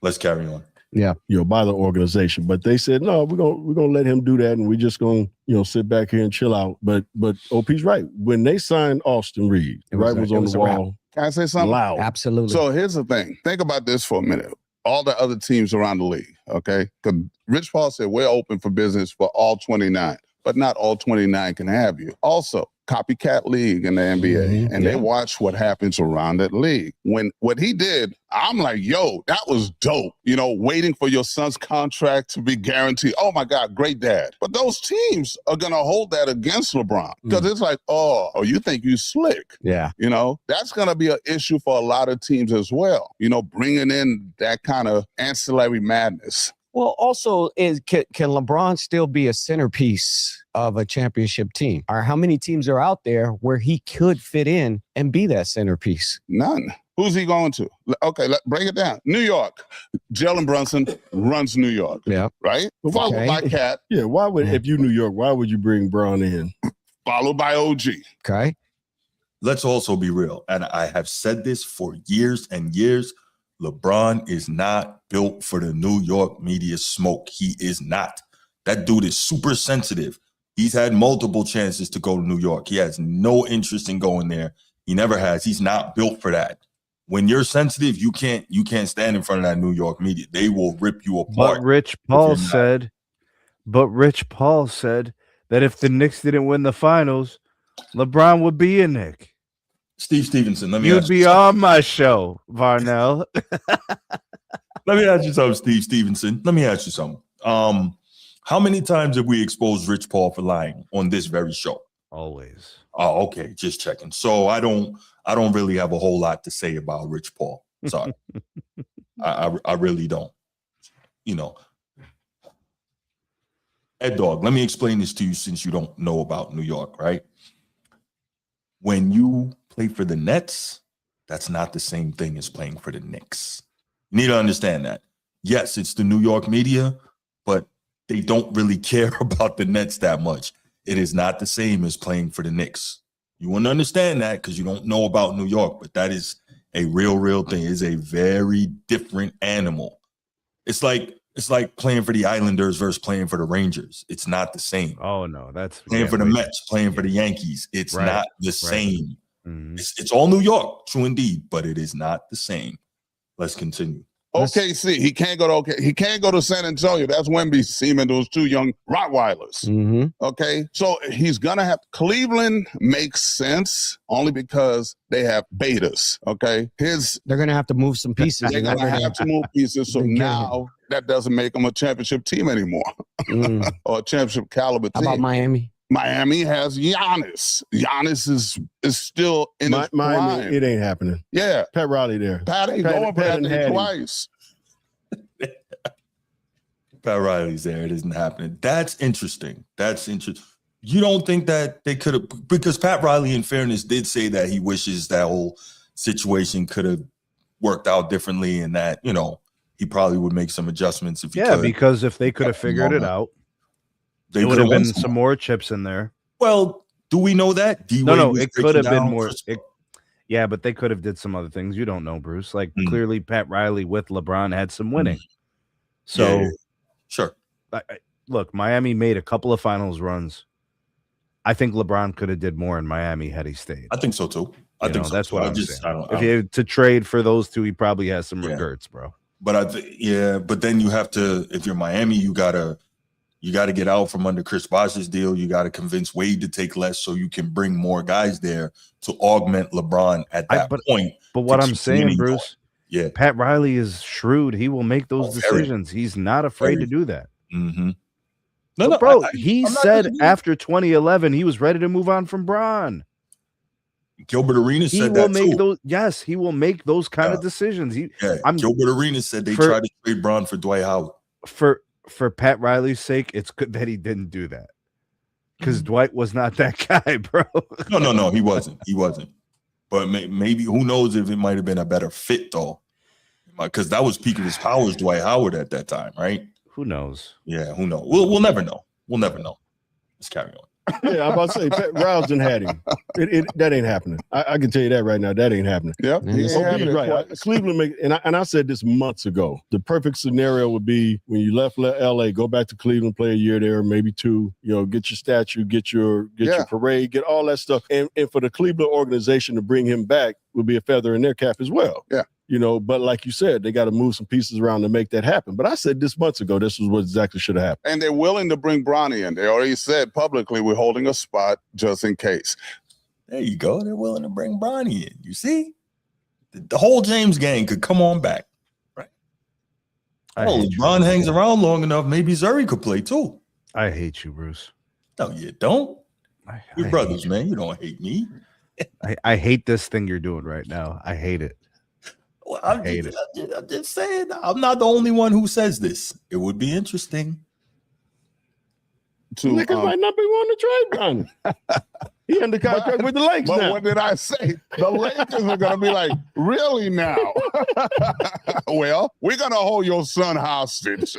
Let's carry on. Yeah, by the organization, but they said no. We're gonna let him do that, and we're just gonna sit back here and chill out. But OP's right. When they signed Austin Reeves, was on the wall. Can I say something? Loud. Absolutely. So here's the thing. Think about this for a minute. All the other teams around the league, okay? Because Rich Paul said we're open for business for all 29, but not all 29 can have you. Also, copycat league in the NBA, and Yeah. they watch what happens around that league. When what he did, I'm like, yo, that was dope. You know, waiting for your son's contract to be guaranteed. Oh my God, great dad. But those teams are gonna hold that against LeBron because it's like, oh, you think you slick? Yeah. You know, that's gonna be an issue for a lot of teams as well. You know, bringing in that kind of ancillary madness. Well, also, can LeBron still be a centerpiece of a championship team? Or how many teams are out there where he could fit in and be that centerpiece? None. Who's he going to? Okay, let's break it down. New York. Jalen Brunson runs New York. Yeah. Right? Followed by Cat. Yeah, why would, if you New York, why would you bring Braun in? Followed by OG. Okay. Let's also be real. And I have said this for years and years. LeBron is not built for the New York media smoke. He is not. That dude is super sensitive. He's had multiple chances to go to New York. He has no interest in going there. He never has. He's not built for that. When you're sensitive, you can't stand in front of that New York media. They will rip you apart. But Rich Paul said that if the Knicks didn't win the finals, LeBron would be a Knick. Steve Stevenson, let me You'd ask be you on my show, Varnell. Let me ask you something, Steve Stevenson. Let me ask you something. How many times have we exposed Rich Paul for lying on this very show? Always. Oh, okay, just checking. So I don't really have a whole lot to say about Rich Paul. Sorry. I really don't. You know. Ed Dog, let me explain this to you since you don't know about New York, right? When you play for the Nets, that's not the same thing as playing for the Knicks. You need to understand that. Yes, it's the New York media, but they don't really care about the Nets that much. It is not the same as playing for the Knicks. You wouldn't understand that because you don't know about New York, but that is a real thing. It's a very different animal. It's like playing for the Islanders versus playing for the Rangers. It's not the same. Oh no, that's playing for the Mets, playing for the Yankees. It's not the same. Mm-hmm. It's all New York, true indeed, but it is not the same. Let's continue. OKC, he can't go to OK. He can't go to San Antonio. That's Wemby, Seaman, those two young Rottweilers. Mm-hmm. Okay, so he's gonna have Cleveland makes sense only because they have betas. Okay, They're gonna have to move some pieces. they're gonna have to move pieces. So now that doesn't make them a championship team anymore, or a championship caliber team. How about Miami? Miami has Giannis. Giannis is still in his Miami. prime. It ain't happening. Yeah, Pat Riley there. Pat ain't going for that and Hattie. twice. Pat Riley's there. It isn't happening. That's interesting. You don't think that they could have, because Pat Riley, in fairness, did say that he wishes that whole situation could have worked out differently and that, you know, he probably would make some adjustments if he could. Because if they could have figured it out, there would have been some more chips in there. Well, do we know that? No, it could have been more. Yeah, but they could have did some other things. You don't know, Bruce. Like clearly Pat Riley with LeBron had some winning. So sure. Look, Miami made a couple of finals runs. I think LeBron could have did more in Miami had he stayed. I think so too. I think so that's too. what I'm saying. If he had to trade for those two, he probably has some regrets, bro. But but then you have to, if you're Miami, you gotta get out from under Chris Bosh's deal. You gotta convince Wade to take less so you can bring more guys there to augment LeBron at that point. But what I'm saying, Bruce, yeah, Pat Riley is shrewd. He will make those decisions. He's not afraid to do that. Mm-hmm. No, bro, he said after 2011 he was ready to move on from Bron. Gilbert Arenas said that too. Yes, he will make those kind of decisions. Gilbert Arenas said they tried to trade Bron for Dwight Howard. For Pat Riley's sake, it's good that he didn't do that because Dwight was not that guy, bro. No, he wasn't. But maybe who knows if it might have been a better fit though, because that was peak of his powers, Dwight Howard at that time, right? Who knows? Yeah, who knows? We'll never know. We'll never know. Let's carry on. Yeah, I'm about to say Pat Riley had him. That ain't happening. I can tell you that right now. That ain't happening. Yep, he's right. Cleveland and I said this months ago. The perfect scenario would be when you left LA, go back to Cleveland, play a year there, maybe two. You know, get your statue, get your parade, get all that stuff, and for the Cleveland organization to bring him back would be a feather in their cap as well. Yeah. But like you said, they got to move some pieces around to make that happen. But I said this months ago, this was what exactly should have happened. And they're willing to bring Bronny in. They already said publicly, we're holding a spot just in case. There you go. They're willing to bring Bronny in. You see? The whole James gang could come on back, right? LeBron hangs around long enough. Maybe Zuri could play too. I hate you, Bruce. No, you don't. We're brothers, man. You don't hate me. I hate this thing you're doing right now. I hate it. Well, I'm just saying, I'm not the only one who says this. It would be interesting. Lakers might not be wanting to trade Bronny. He under contract with the Lakers now. But what did I say? The Lakers are going to be like, really now? Well, we're going to hold your son hostage.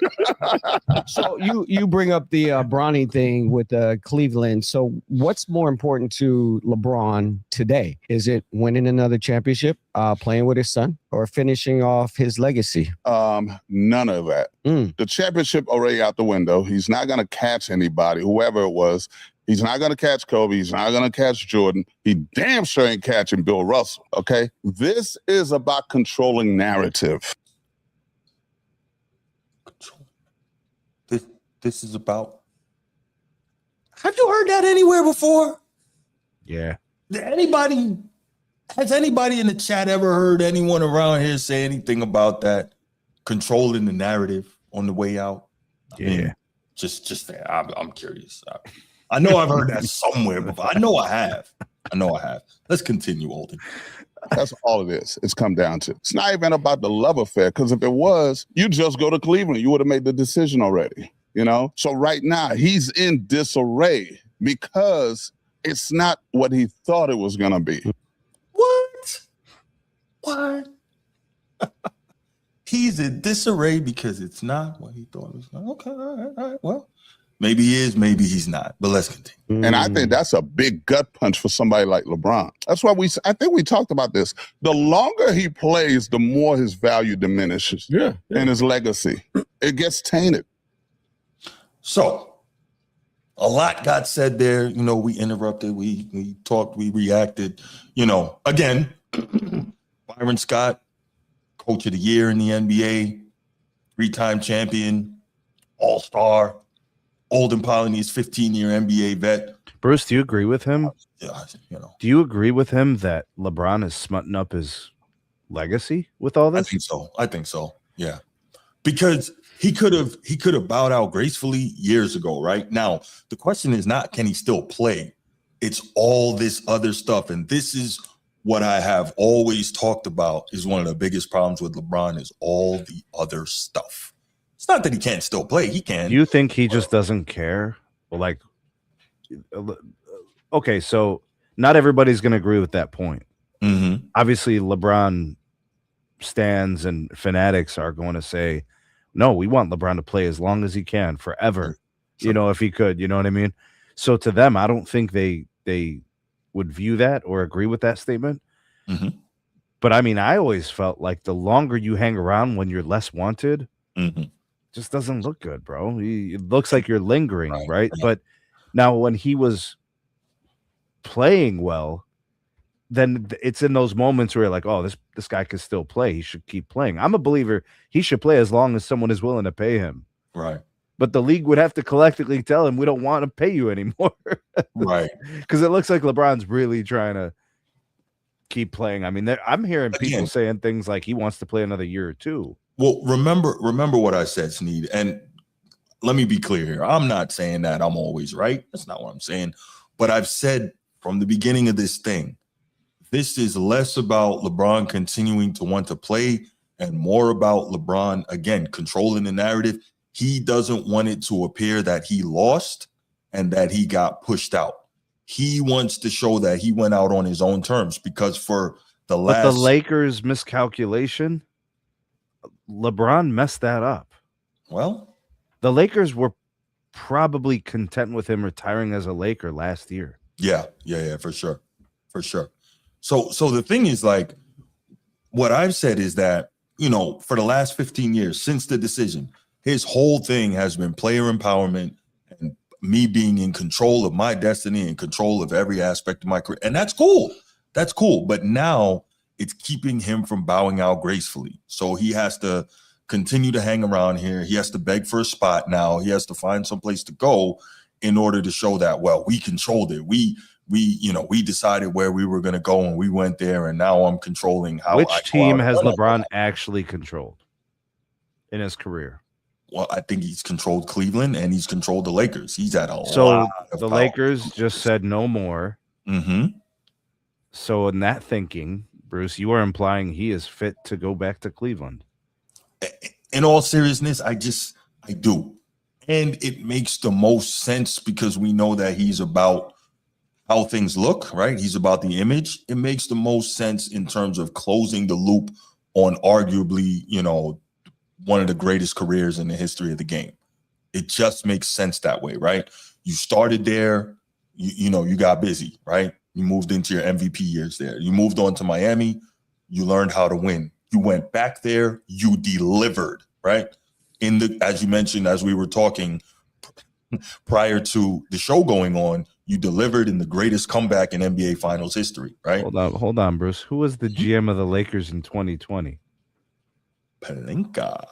So you bring up the Bronny thing with Cleveland. So what's more important to LeBron today? Is it winning another championship, playing with his son, or finishing off his legacy? None of that. The championship already out the window. He's not going to catch anybody, whoever it was. He's not going to catch Kobe. He's not going to catch Jordan. He damn sure ain't catching Bill Russell, okay? This is about controlling narrative. This is about... Have you heard that anywhere before? Yeah. Has anybody in the chat ever heard anyone around here say anything about that? Controlling the narrative on the way out? I mean, just I'm curious. I know I've heard that somewhere before. I know I have. Let's continue, Alden. That's all it is. It's come down to. It's not even about the love affair, because if it was, you just go to Cleveland. You would have made the decision already, So right now, he's in disarray because it's not what he thought it was going to be. What? He's in disarray because it's not what he thought it was going to be. Okay, all right. Well, maybe he is, maybe he's not. But let's continue. And I think that's a big gut punch for somebody like LeBron. That's why I think we talked about this. The longer he plays, the more his value diminishes. Yeah. And his legacy. It gets tainted. So, a lot got said there. We interrupted, we talked, we reacted. Again, Byron Scott, Coach of the Year in the NBA, 3-time champion, All-Star. Olden Polynice, 15-year NBA vet. Bruce, do you agree with him? Yeah, Do you agree with him that LeBron is smutting up his legacy with all this? I think so. Yeah. Because he could have bowed out gracefully years ago, right? Now, the question is not can he still play? It's all this other stuff. And this is what I have always talked about is one of the biggest problems with LeBron is all the other stuff. It's not that he can't still play. He can. Do you think he just doesn't care? Well, okay, so not everybody's going to agree with that point. Mm-hmm. Obviously, LeBron stans and fanatics are going to say, no, we want LeBron to play as long as he can, forever, Sure. If he could, you know what I mean? So to them, I don't think they would view that or agree with that statement. Mm-hmm. But I mean, I always felt like the longer you hang around when you're less wanted, just doesn't look good, bro. It looks like you're lingering, right? But now when he was playing well, then it's in those moments where you're like, oh, this guy can still play. He should keep playing. I'm a believer he should play as long as someone is willing to pay him. Right. But the league would have to collectively tell him we don't want to pay you anymore. Right. Because it looks like LeBron's really trying to keep playing. I mean, I'm hearing people saying things like he wants to play another year or two. Well, remember what I said, Sneed. And let me be clear here. I'm not saying that I'm always right. That's not what I'm saying. But I've said from the beginning of this thing, this is less about LeBron continuing to want to play and more about LeBron, again, controlling the narrative. He doesn't want it to appear that he lost and that he got pushed out. He wants to show that he went out on his own terms because for the last... But the Lakers' miscalculation, LeBron messed that up. Well, the Lakers were probably content with him retiring as a Laker last year. Yeah, for sure. So the thing is, like, what I've said is that, for the last 15 years since the decision, his whole thing has been player empowerment and me being in control of my destiny and control of every aspect of my career. And that's cool. But now it's keeping him from bowing out gracefully. So he has to continue to hang around here. He has to beg for a spot now. He has to find some place to go in order to show that, well, we controlled it. We decided where we were going to go and we went there, and now I'm controlling how. Which team has LeBron actually controlled in his career? Well, I think he's controlled Cleveland and he's controlled the Lakers. He's at a lot of the power. Lakers just said no more. Mm-hmm. So in that thinking, Bruce, you are implying he is fit to go back to Cleveland. In all seriousness, I do. And it makes the most sense because we know that he's about how things look, right? He's about the image. It makes the most sense in terms of closing the loop on arguably, one of the greatest careers in the history of the game. It just makes sense that way, right? You started there, you got busy, right? You moved into your MVP years there. You moved on to Miami. You learned how to win. You went back there. You delivered, right? As you mentioned, as we were talking prior to the show going on, you delivered in the greatest comeback in NBA Finals history, right? Hold on, Bruce. Who was the GM of the Lakers in 2020? Pelinka.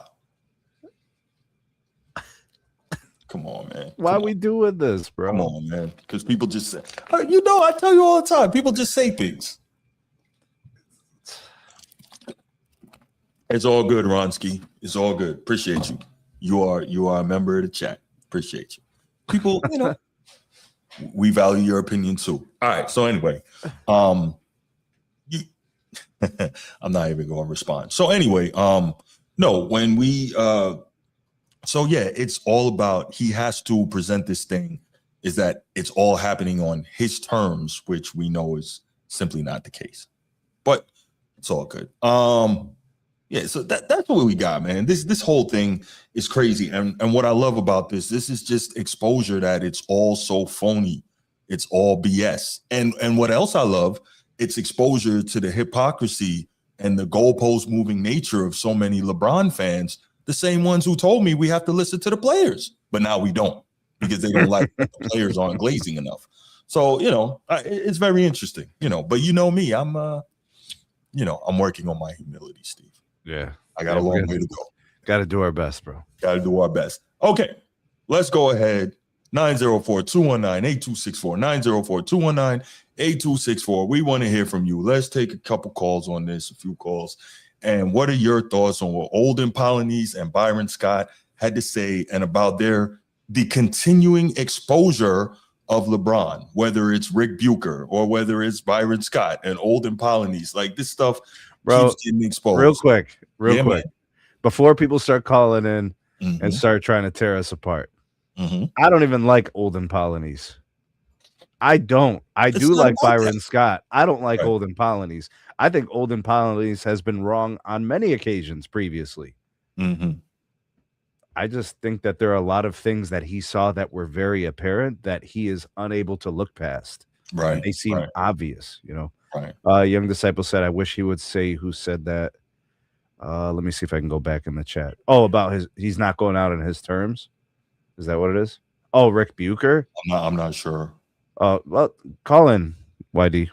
Come on, man. Why are we doing this, bro? Come on, man. Because people just say, I tell you all the time, people just say things. It's all good, Ronsky. It's all good. Appreciate you. You are a member of the chat. Appreciate you. People, we value your opinion too. All right. So anyway, I'm not even going to respond. So anyway, no, when we it's all about, he has to present this thing is that it's all happening on his terms, which we know is simply not the case. But it's all good. So that's what we got, man. This whole thing is crazy. And what I love about this is just exposure that it's all so phony. It's all BS. And what else I love, it's exposure to the hypocrisy and the goalpost moving nature of so many LeBron fans, the same ones who told me we have to listen to the players, but now we don't because they don't like the players aren't glazing enough. So, it's very interesting, but me, I'm working on my humility, Steve. Yeah. I got a long way to go. Got to do our best, bro. Got to do our best. Okay. Let's go ahead. 904-219-8264. 904-219-8264. We want to hear from you. Let's take a couple calls on this, a few calls. And what are your thoughts on what Olden Polynice and Byron Scott had to say and about the continuing exposure of LeBron, whether it's Rick Bucher or whether it's Byron Scott and Olden Polynice, like this stuff keeps getting exposed. Real quick, man. Before people start calling in and start trying to tear us apart. I don't even like Olden Polynice. I don't. I do like Byron Scott. I don't like Olden Polynice. I think Olden Polynice has been wrong on many occasions previously. I just think that there are a lot of things that he saw that were very apparent that he is unable to look past. Right. They seem obvious, Right. Young Disciple said, I wish he would say who said that. Let me see if I can go back in the chat. Oh, about he's not going out on his terms. Is that what it is? Oh, Rick Bucher. I'm not sure. Well, call in, YD.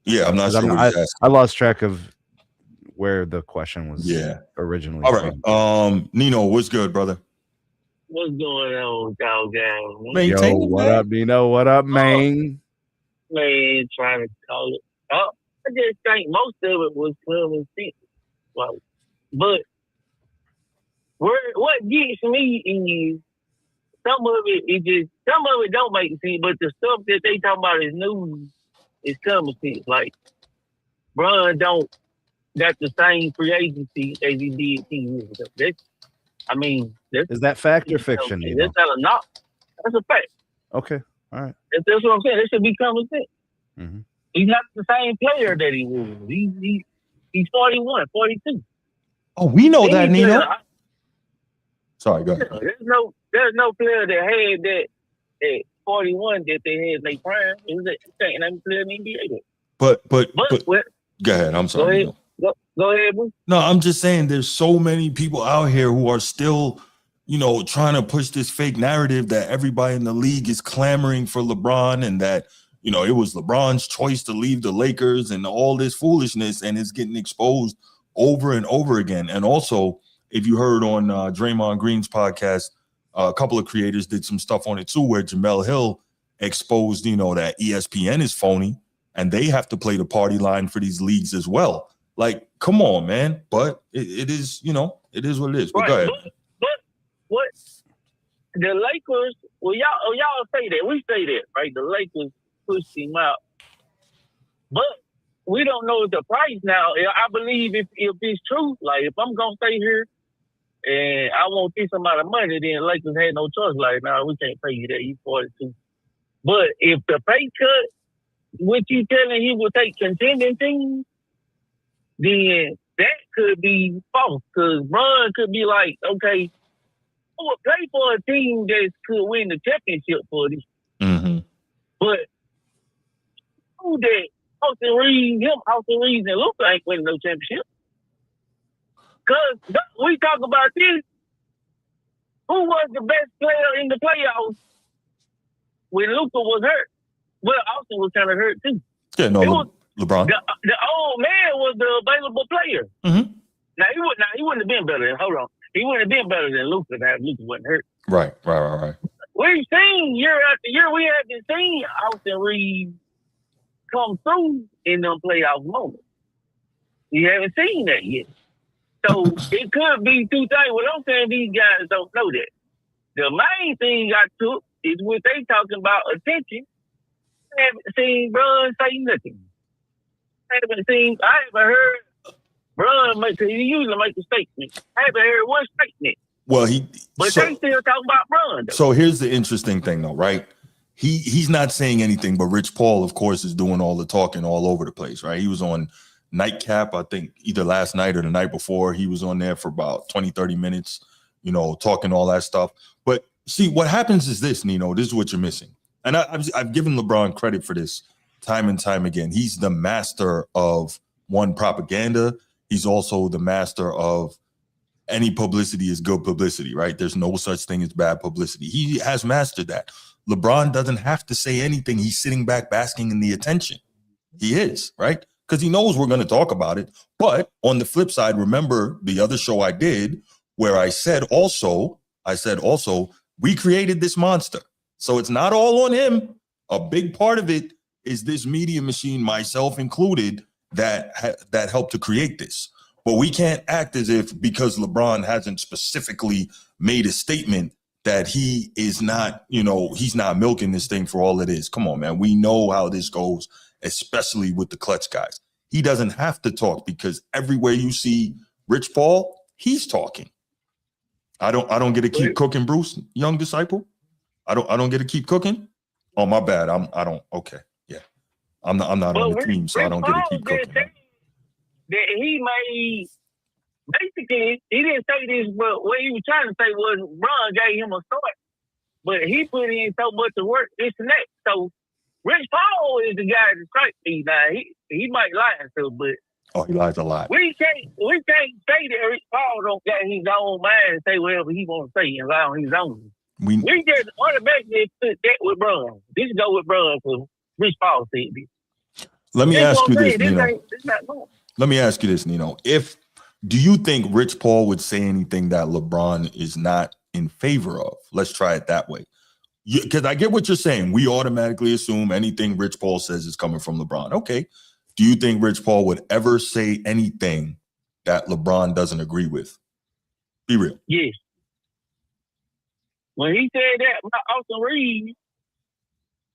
Yeah, I'm not sure. I lost track of where the question was. Originally. All right. Nino, what's good, brother? What's going on, y'all gang? Yo, what up, Nino? What up, man? Man, trying to call it. I just think most of it was common sense. Like, but what gets me is some of it don't make sense, but the stuff that they talk about is news is common sense. Like, Bron don't got the same free agency as he did 10 years ago. Is that fact or fiction? That's not a knock. That's a fact. Okay. All right. That's what I'm saying. It should be common sense. He's not the same player that he was. He's 41, 42. Oh, we know that, Nino. Sorry, go ahead. There's no player that had that at 41 that they had in their prime. It was a second player in the NBA. But go ahead. I'm sorry. Go ahead, bro. No, I'm just saying there's so many people out here who are still, trying to push this fake narrative that everybody in the league is clamoring for LeBron and that, it was LeBron's choice to leave the Lakers and all this foolishness, and it's getting exposed over and over again. And also, if you heard on Draymond Green's podcast, a couple of creators did some stuff on it too, where Jamel Hill exposed, that ESPN is phony and they have to play the party line for these leagues as well. Like, come on, man. But it is, it is what it is. But Right. go ahead. But what the Lakers? Well, y'all say that. We say that, right? The Lakers pushed him out, but we don't know the price now. I believe if it's true, like if I'm gonna stay here and I want this amount of money, then Lakers had no choice. Like, nah, we can't pay you that. You 42. But if the pay cut, what you telling he will take contending teams, then that could be false. Because Bron could be like, okay, I would play for a team that could win the championship for this. Mm-hmm. But who that Austin Reeves and Luka ain't winning no championship. Because we talk about this. Who was the best player in the playoffs when Luka was hurt? Well, Austin was kind of hurt too. Yeah, no, LeBron. The old man was the available player. Mm-hmm. Now he wouldn't have been better than. Hold on, he wouldn't have been better than Luka if Luka wasn't hurt. Right. We've seen year after year. We haven't seen Austin Reeves come through in them playoff moments. We haven't seen that yet. So it could be two things. What I'm saying, these guys don't know that. The main thing I took is what they talking about attention. I haven't seen Bron say nothing. I haven't heard Bron make, because he usually make a statement. I haven't heard one statement. Well, they still talking about Bron, though. So here's the interesting thing, though, right? He's not saying anything, but Rich Paul, of course, is doing all the talking all over the place, right? He was on Nightcap, I think either last night or the night before. He was on there for about 20, 30 minutes, talking all that stuff. But see, what happens is this, Nino, this is what you're missing. And I've given LeBron credit for this time and time again. He's the master of propaganda. He's also the master of any publicity is good publicity, right? There's no such thing as bad publicity. He has mastered that. LeBron doesn't have to say anything. He's sitting back basking in the attention. He is, right? Because he knows we're going to talk about it. But on the flip side, remember the other show I did where I said also, we created this monster. So it's not all on him. A big part of it is this media machine, myself included, that helped to create this. But we can't act as if because LeBron hasn't specifically made a statement that he is not, he's not milking this thing for all it is. Come on, man. We know how this goes, especially with the clutch guys. He doesn't have to talk because everywhere you see Rich Paul, he's talking. I don't get to keep cooking, Bruce, young disciple. I don't get to keep cooking. Oh, my bad. Okay. Yeah. I'm not on the team, so I don't get to keep cooking. That he made, basically, he didn't say this, but what he was trying to say was Bron gave him a start. But he put in so much of work, this and that. So Rich Paul is the guy that strikes me now. He might lie and stuff, but he lies a lot. We can't say that Rich Paul don't got his own mind and say whatever he wants to say and lie on his own. We just automatically put that with Bron. This go with Bron because Rich Paul said this. Let me ask you this, Nino. Let me ask you this, Nino. Do you think Rich Paul would say anything that LeBron is not in favor of? Let's try it that way. Because I get what you're saying. We automatically assume anything Rich Paul says is coming from LeBron. Okay. Do you think Rich Paul would ever say anything that LeBron doesn't agree with? Be real. Yes. When he said that about Austin Reeves,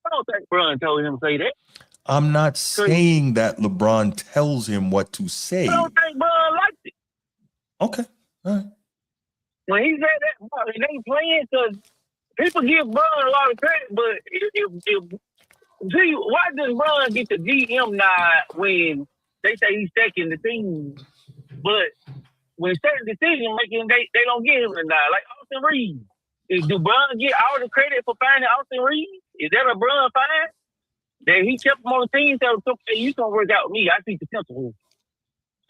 I don't think LeBron told him to say that. I'm not saying that LeBron tells him what to say. I don't think LeBron liked it. Okay. All right. When he said that, it ain't playing because people give LeBron a lot of credit, but see, why does LeBron get the GM nod when they say he's second the team? But when certain decision making, they don't give him a nod. Like Austin Reeves. Do LeBron get all the credit for finding Austin Reeves? Is that a LeBron find? That he kept him on the team, so hey, you gonna work out with me. I see potential.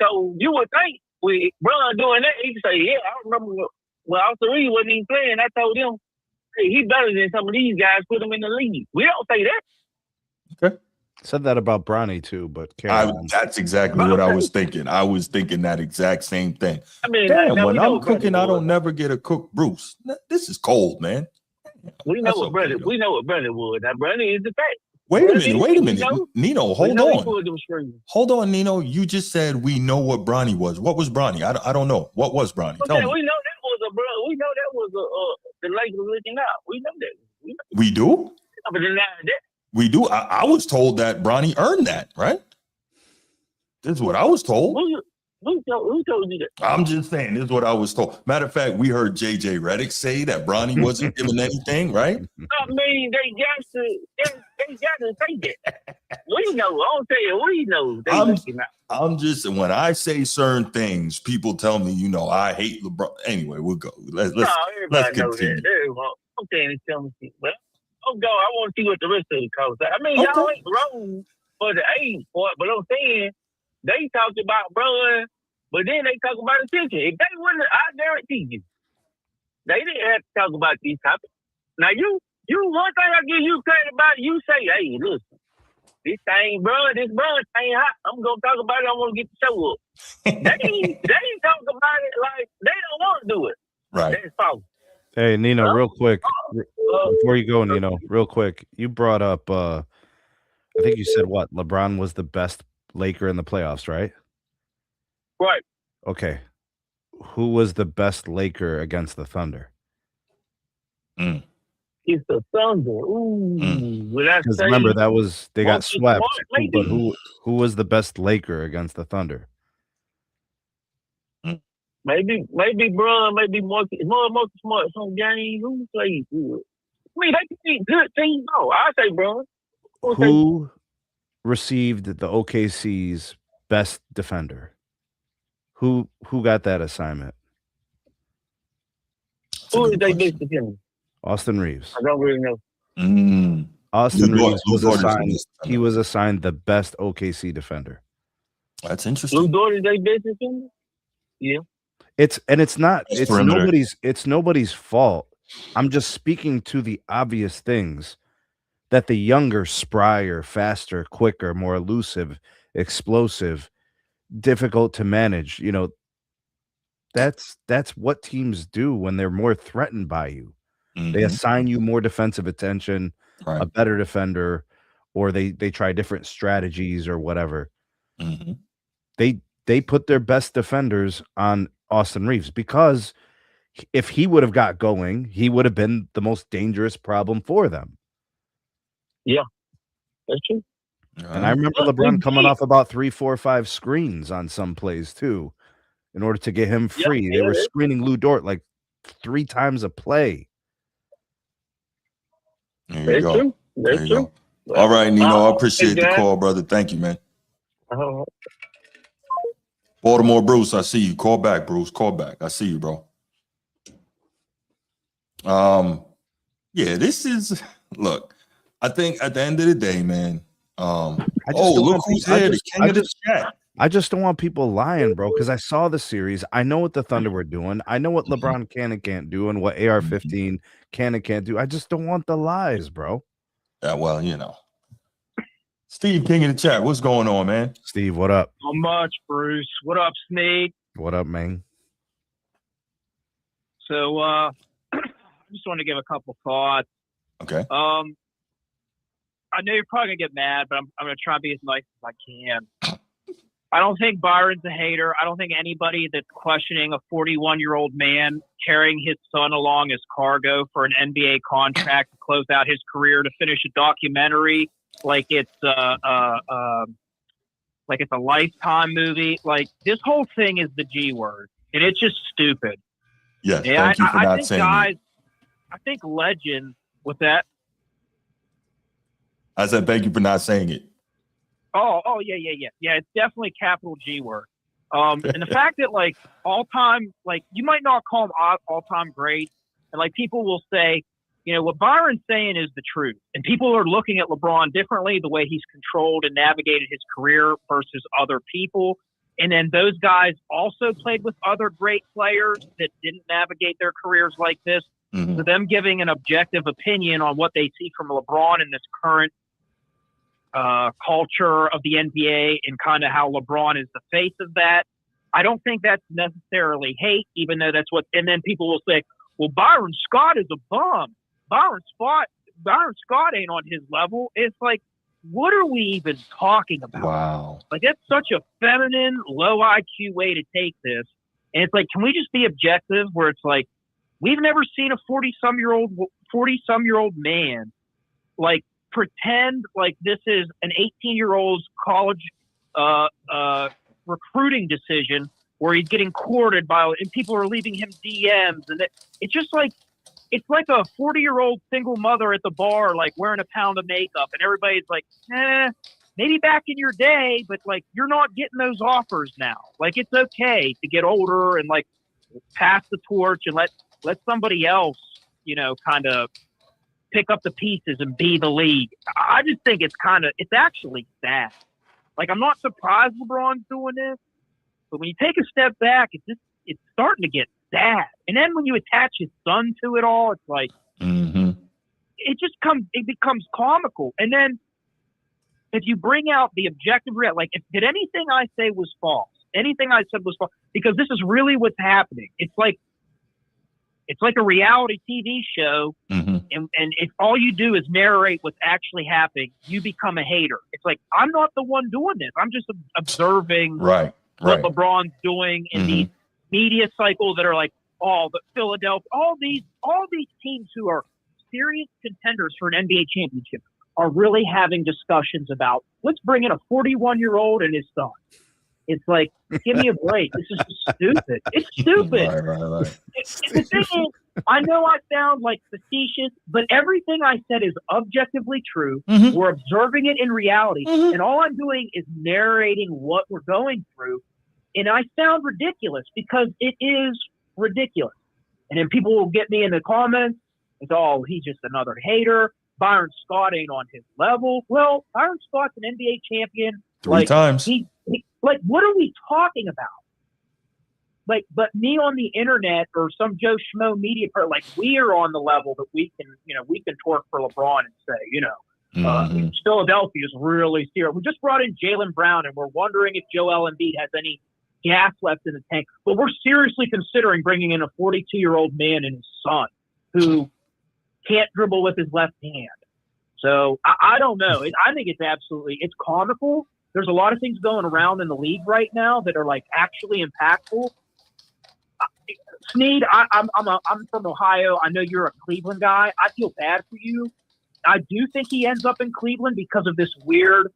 So you would think with LeBron doing that, he could say, yeah, I remember when Austin Reeves wasn't even playing, I told him, hey, he better than some of these guys, put him in the league. We don't say that. Said that about Bronny too, but carry on. That's exactly what I was thinking. I was thinking that exact same thing. I mean, Damn, now when we know I'm what Brother cooking, I was. don't never get a cooked Bruce. This is cold, man. We know That's what okay, brother. though. We know what brother was. Now, brother is the fact. Wait a Brother minute, is, wait a we minute. know. Nino, We hold know he on. pulled them strings. Hold on, Nino. You just said we know what Bronny was. What was Bronny? I don't know. What was Bronny? Tell Okay, me. we know that was a brother. We know that was the Lakers looking out. We know that. We do? But then that. We do. I was told that Bronny earned that, right? This is what I was told. Who told you that? I'm just saying, this is what I was told. Matter of fact, we heard JJ Redick say that Bronny wasn't given anything, right? I mean, they got to say that. We know. I'll tell you, we know. They looking out. I'm just, when I say certain things, people tell me, I hate LeBron. Anyway, we'll go. Let's Everybody knows continue. that. I'm saying it's telling me. Well, I want to see what the rest of the calls say. I mean, Okay. y'all ain't wrong for the age part, but I'm saying they talked about Bron, but then they talk about attention. If they wouldn't, I guarantee you, they didn't have to talk about these topics. Now, you one thing I give you credit about, you say, hey, listen, this Bron ain't hot. I'm going to talk about it. I want to get the show up. They ain't talk about it like they don't want to do it. Right. That's false. Hey, Nino, real quick, before you go, Nino, real quick, you brought up, I think you said what? LeBron was the best Laker in the playoffs, right? Right. Okay. Who was the best Laker against the Thunder? It's the Thunder. Ooh. Because remember, they got swept. Maybe. But who was the best Laker against the Thunder? Maybe Bron, maybe more smart some game. Who plays good? I mean, they can beat good teams. No, I say Bron. Who received the OKC's best defender? Who got that assignment? Who is they best defender? Austin Reeves. I don't really know. Austin Reeves was Lou Dort is assigned. the best He was assigned the best OKC defender. That's interesting. Lou Dort is they best defender? Yeah. It's perimeter. it's nobody's fault. I'm just speaking to the obvious things that the younger, sprier, faster, quicker, more elusive, explosive, difficult to manage, that's what teams do when they're more threatened by you. They assign you more defensive attention, Right. a better defender, or they try different strategies or whatever. They put their best defenders on Austin Reeves because if he would have got going, he would have been the most dangerous problem for them. Yeah, that's true. And I remember LeBron coming off about 3, 4, 5 screens on some plays too, in order to get him free. They were screening Lou Dort like 3 times a play. There you go. True. That's true. Go. All right, Nino. I appreciate the call, brother. Thank you, man. Baltimore Bruce, I see you. Call back, Bruce. Call back. I see you, bro. Yeah, this is look. I think at the end of the day, man. Look who's here, the king of the chat. I just don't want people lying, bro, because I saw the series. I know what the Thunder were doing. I know what LeBron can and can't do and what AR-15 can and can't do. I just don't want the lies, bro. Yeah, well, Steve, king of the chat. What's going on, man? Steve, what up? Not much, Bruce. What up, Sneed? What up, man? So, I just want to give a couple thoughts. Okay. I know you're probably gonna get mad, but I'm gonna try and be as nice as I can. I don't think Byron's a hater. I don't think anybody that's questioning a 41-year-old man carrying his son along as cargo for an NBA contract to close out his career to finish a documentary like it's a Lifetime movie. Like, this whole thing is the G word, and it's just stupid. Yes, thank you for not saying it. I think legends with that. I said thank you for not saying it. Oh, yeah. Yeah, it's definitely capital G word. And the fact that, like, all-time, like, you might not call them all-time great, and, like, people will say, what Byron's saying is the truth. And people are looking at LeBron differently, the way he's controlled and navigated his career versus other people. And then those guys also played with other great players that didn't navigate their careers like this. So them giving an objective opinion on what they see from LeBron in this current culture of the NBA and kind of how LeBron is the face of that. I don't think that's necessarily hate, even though that's what. And then people will say, "Well, Byron Scott is a bum. Byron Scott ain't on his level." It's like, what are we even talking about? Wow. Like, that's such a feminine, low IQ way to take this. And it's like, can we just be objective? Where it's like, we've never seen a 40-some-year-old man like pretend like this is an 18-year-old's college recruiting decision where he's getting courted by, and people are leaving him DMs, and it's just like, it's like a 40-year-old single mother at the bar, like wearing a pound of makeup, and everybody's like, maybe back in your day, but like, you're not getting those offers now. Like, it's okay to get older and like pass the torch and let somebody else, kind of pick up the pieces and be the league. I just think it's actually sad. Like, I'm not surprised LeBron's doing this, but when you take a step back, it's starting to get sad. And then when you attach his son to it all, it's like, it becomes comical. And then if you bring out the objective reality, like, did anything I say was false? Anything I said was false? Because this is really what's happening. It's like a reality TV show, and if all you do is narrate what's actually happening, you become a hater. It's like, I'm not the one doing this. I'm just observing what LeBron's doing in these media cycles that are like, the Philadelphia, all these teams who are serious contenders for an NBA championship are really having discussions about, let's bring in a 41-year-old and his son. It's like, give me a break. This is stupid. It's stupid. Right. The thing is, I know I sound like facetious, but everything I said is objectively true. We're observing it in reality, and all I'm doing is narrating what we're going through. And I sound ridiculous because it is ridiculous. And then people will get me in the comments. It's he's just another hater. Byron Scott ain't on his level. Well, Byron Scott's an NBA champion. Three times. Like, what are we talking about? Like, but me on the internet or some Joe Schmo media part, like, we are on the level that we can twerk for LeBron and say, Philadelphia is really serious. We just brought in Jaylen Brown, and we're wondering if Joel Embiid has any gas left in the tank. But we're seriously considering bringing in a 42-year-old man and his son who can't dribble with his left hand. So I don't know. I think it's comical. There's a lot of things going around in the league right now that are like actually impactful. Sneed, I'm from Ohio. I know you're a Cleveland guy. I feel bad for you. I do think he ends up in Cleveland because of this weird,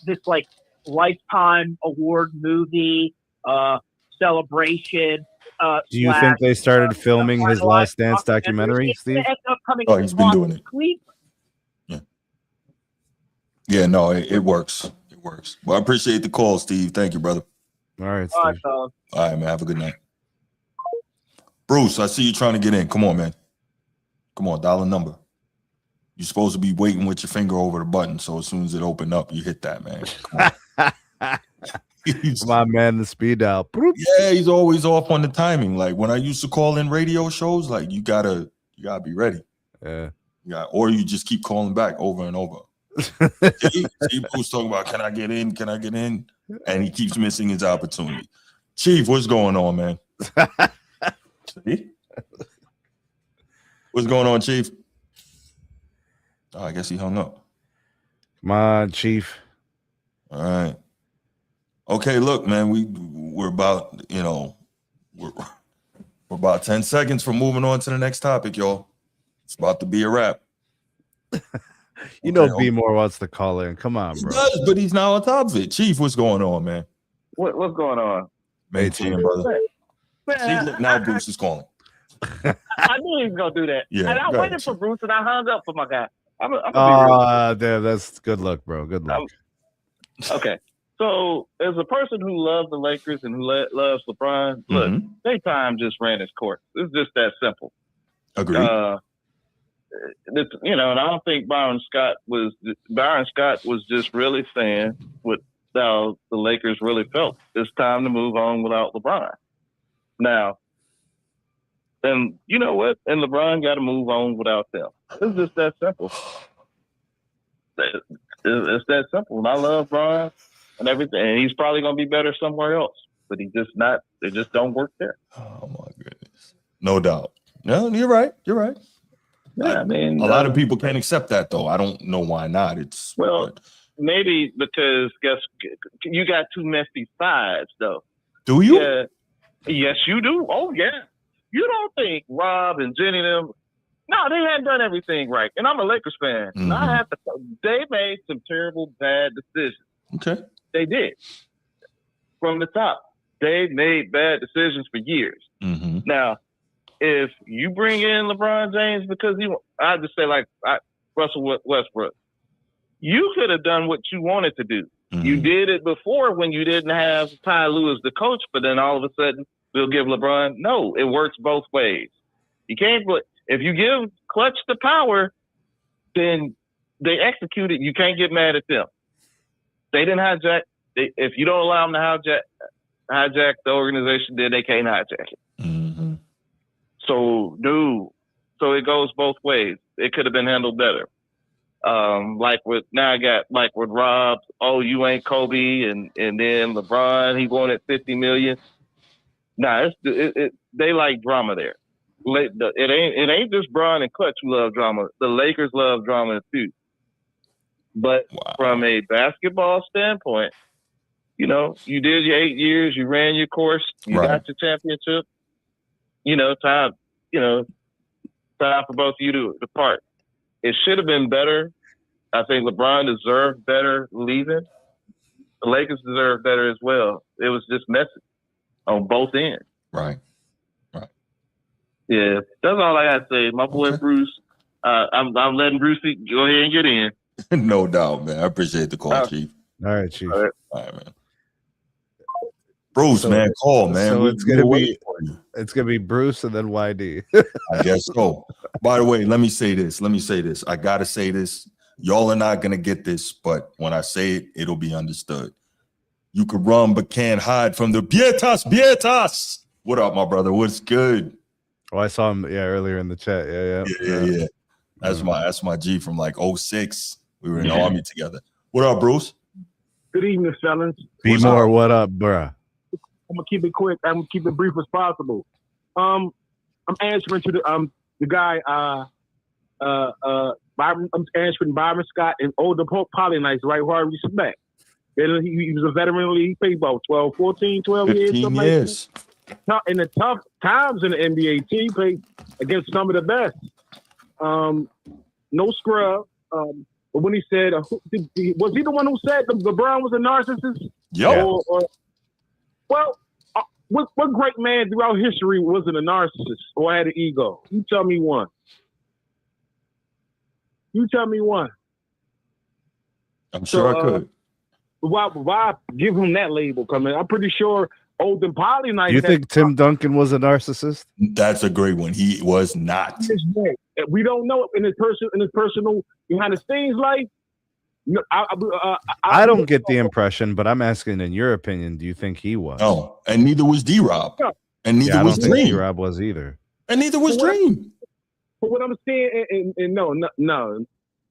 this like lifetime award movie celebration. Do you think they started filming his Last Dance documentary, Steve? He's been doing it. Cleveland. Yeah, no, it works. It works. Well, I appreciate the call, Steve. Thank you, brother. All right, Steve. All right, man. Have a good night. Bruce, I see you trying to get in. Come on, man. Come on, dial a number. You're supposed to be waiting with your finger over the button, so as soon as it opened up, you hit that, man. Come on. My man, the speed dial. Yeah, he's always off on the timing. Like when I used to call in radio shows, like you gotta be ready. Yeah. Or you just keep calling back over and over. See, Bruce talking about, can I get in? Can I get in? And he keeps missing his opportunity. Chief, what's going on, man? See? What's going on, Chief? Oh, I guess he hung up. Come on, Chief. All right. Okay, look, man, we're about, we're about 10 seconds from moving on to the next topic, y'all. It's about to be a wrap. B More wants to call in. Come on, bro. He does, but he's now on top of it. Chief, what's going on, man? What's going on? Maintain, brother. See, look, now Bruce is calling. I knew he was gonna do that. Yeah, and I waited for Bruce, and I hung up for my guy. I'm damn, that's good luck, bro. Good luck. Okay. So, as a person who loves the Lakers and who loves LeBron, look, daytime just ran its course. It's just that simple. Agreed. And I don't think Byron Scott was just really saying what how the Lakers really felt. It's time to move on without LeBron. Now, and you know what? And LeBron got to move on without them. It's just that simple. It's that simple. And I love Bron and everything. And he's probably going to be better somewhere else. But he's just not. They just don't work there. Oh, my goodness. No doubt. No, you're right. You're right. Yeah, I mean, a lot of people can't accept that, though. I don't know why not. Maybe because you got two messy sides, though. Do you? Yeah. Yes, you do. Oh, yeah. You don't think Rob and Jenny them? No, they hadn't done everything right. And I'm a Lakers fan. Mm-hmm. I have to. They made some terrible, bad decisions. Okay. They did. From the top, they made bad decisions for years. Mm-hmm. Now, if you bring in LeBron James because I just say Russell Westbrook, you could have done what you wanted to do. Mm-hmm. You did it before when you didn't have Ty Lue as the coach, but then all of a sudden we'll give LeBron. No, it works both ways. You can't. If you give Clutch the power, then they execute it. You can't get mad at them. They didn't hijack. If you don't allow them to hijack the organization, then they can't hijack it. Mm-hmm. So it goes both ways. It could have been handled better. Like with Rob, oh, you ain't Kobe, and then LeBron, he wanted $50 million. Nah, they like drama there. It ain't just Bron and Clutch who love drama. The Lakers love drama too. But from a basketball standpoint, you did your 8 years, you ran your course, you got your championship. Time for both of you to depart. It should have been better. I think LeBron deserved better leaving. The Lakers deserved better as well. It was just messy on both ends. Right. Yeah, that's all I got to say. My boy Bruce, I'm letting Brucey go ahead and get in. No doubt, man. I appreciate the call, Chief. All right, Chief. All right, man. Bruce, man, call, man. So it's gonna be Bruce and then YD. I guess so. By the way, let me say this. I gotta say this. Y'all are not gonna get this, but when I say it, it'll be understood. You could run, but can't hide from the Bietas. What up, my brother? What's good? Oh, I saw him earlier in the chat. Yeah. That's my G from like 06. We were in the army together. What up, Bruce? Good evening, fellas. Be more. What up, bruh? I'm gonna keep it quick. I'm gonna keep it brief as possible. I'm answering to the guy. I'm answering Byron Scott and older Polynice, right? Who I respect. He was a veteran league. He played about 12 years. 15 years. In the tough times in the NBA, he played against some of the best. No scrub. But when he said, was he the one who said LeBron was a narcissist? Yo. What great man throughout history wasn't a narcissist or had an ego? You tell me one. I'm sure I could. Why give him that label? I'm pretty sure Olden Polynice. Do you think Tim Duncan was a narcissist? That's a great one. He was not. We don't know in his personal behind the scenes life. I don't get the impression, but I'm asking in your opinion, do you think he was? No, and neither was D-Rob. No. And neither was Dream. D-Rob was either. And neither was Dream. But what I'm saying, and no.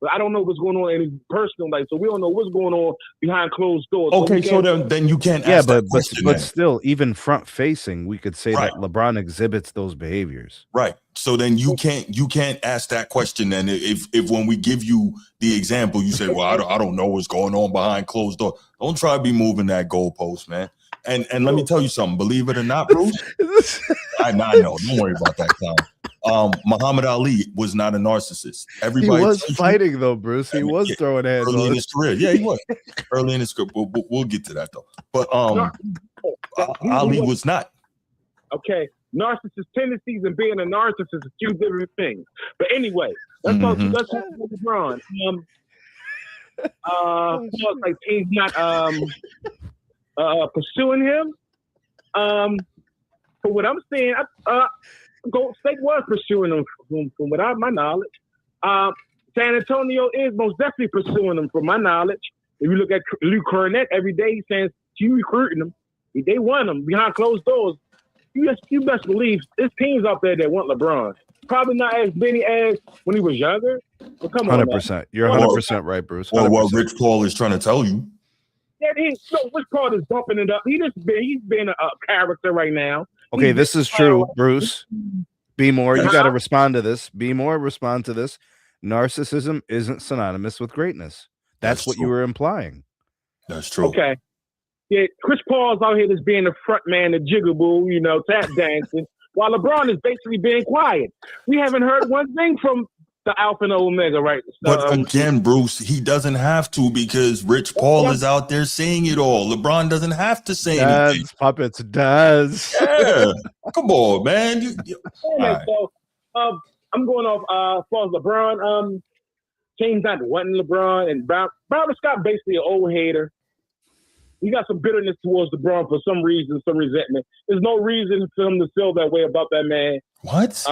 I don't know what's going on in his personal life, so we don't know what's going on behind closed doors. Okay, so then you can't ask that question. But still, even front facing, we could say that LeBron exhibits those behaviors. Right. So then you can't ask that question. Then if when we give you the example, you say, well, I don't know what's going on behind closed doors. Don't try to be moving that goalpost, man. And let me tell you something. Believe it or not, Bruce. I know. Don't worry about that, Tom. Muhammad Ali was not a narcissist. Everybody he was fighting though, Bruce. He was throwing hands early in his career. Yeah, he was early in his career. We'll get to that though. But Ali was not. Okay, narcissist tendencies and being a narcissist are two different things. But anyway, let's talk to LeBron. Like he's not pursuing him. For what I'm saying, Golden State was pursuing him from without my knowledge. San Antonio is most definitely pursuing him from my knowledge. If you look at Luke Cornett every day, he's saying you recruiting them. They want him behind closed doors. You best believe there's teams out there that want LeBron. Probably not as many as when he was younger. But come on, 100%. You're 100% right, Bruce. 100%. Or what Rich Paul is trying to tell you. Yeah, Rich Paul is bumping it up. He's been a character right now. Okay, this is true, Bruce. Be more. You got to respond to this. Be more. Respond to this. Narcissism isn't synonymous with greatness. That's what true. you were implying. That's true. Okay. Yeah, Chris Paul's out here just being the front man, the jigaboo, tap dancing, while LeBron is basically being quiet. We haven't heard one thing from the Alpha and Omega, right? But again, Bruce, he doesn't have to because Rich Paul is out there saying it all. LeBron doesn't have to say anything. Puppets does. Yeah. Come on, man. Right. So, I'm going off as far as LeBron. James not wanting LeBron, and Byron Scott basically an old hater. He got some bitterness towards LeBron for some reason, some resentment. There's no reason for him to feel that way about that man. What?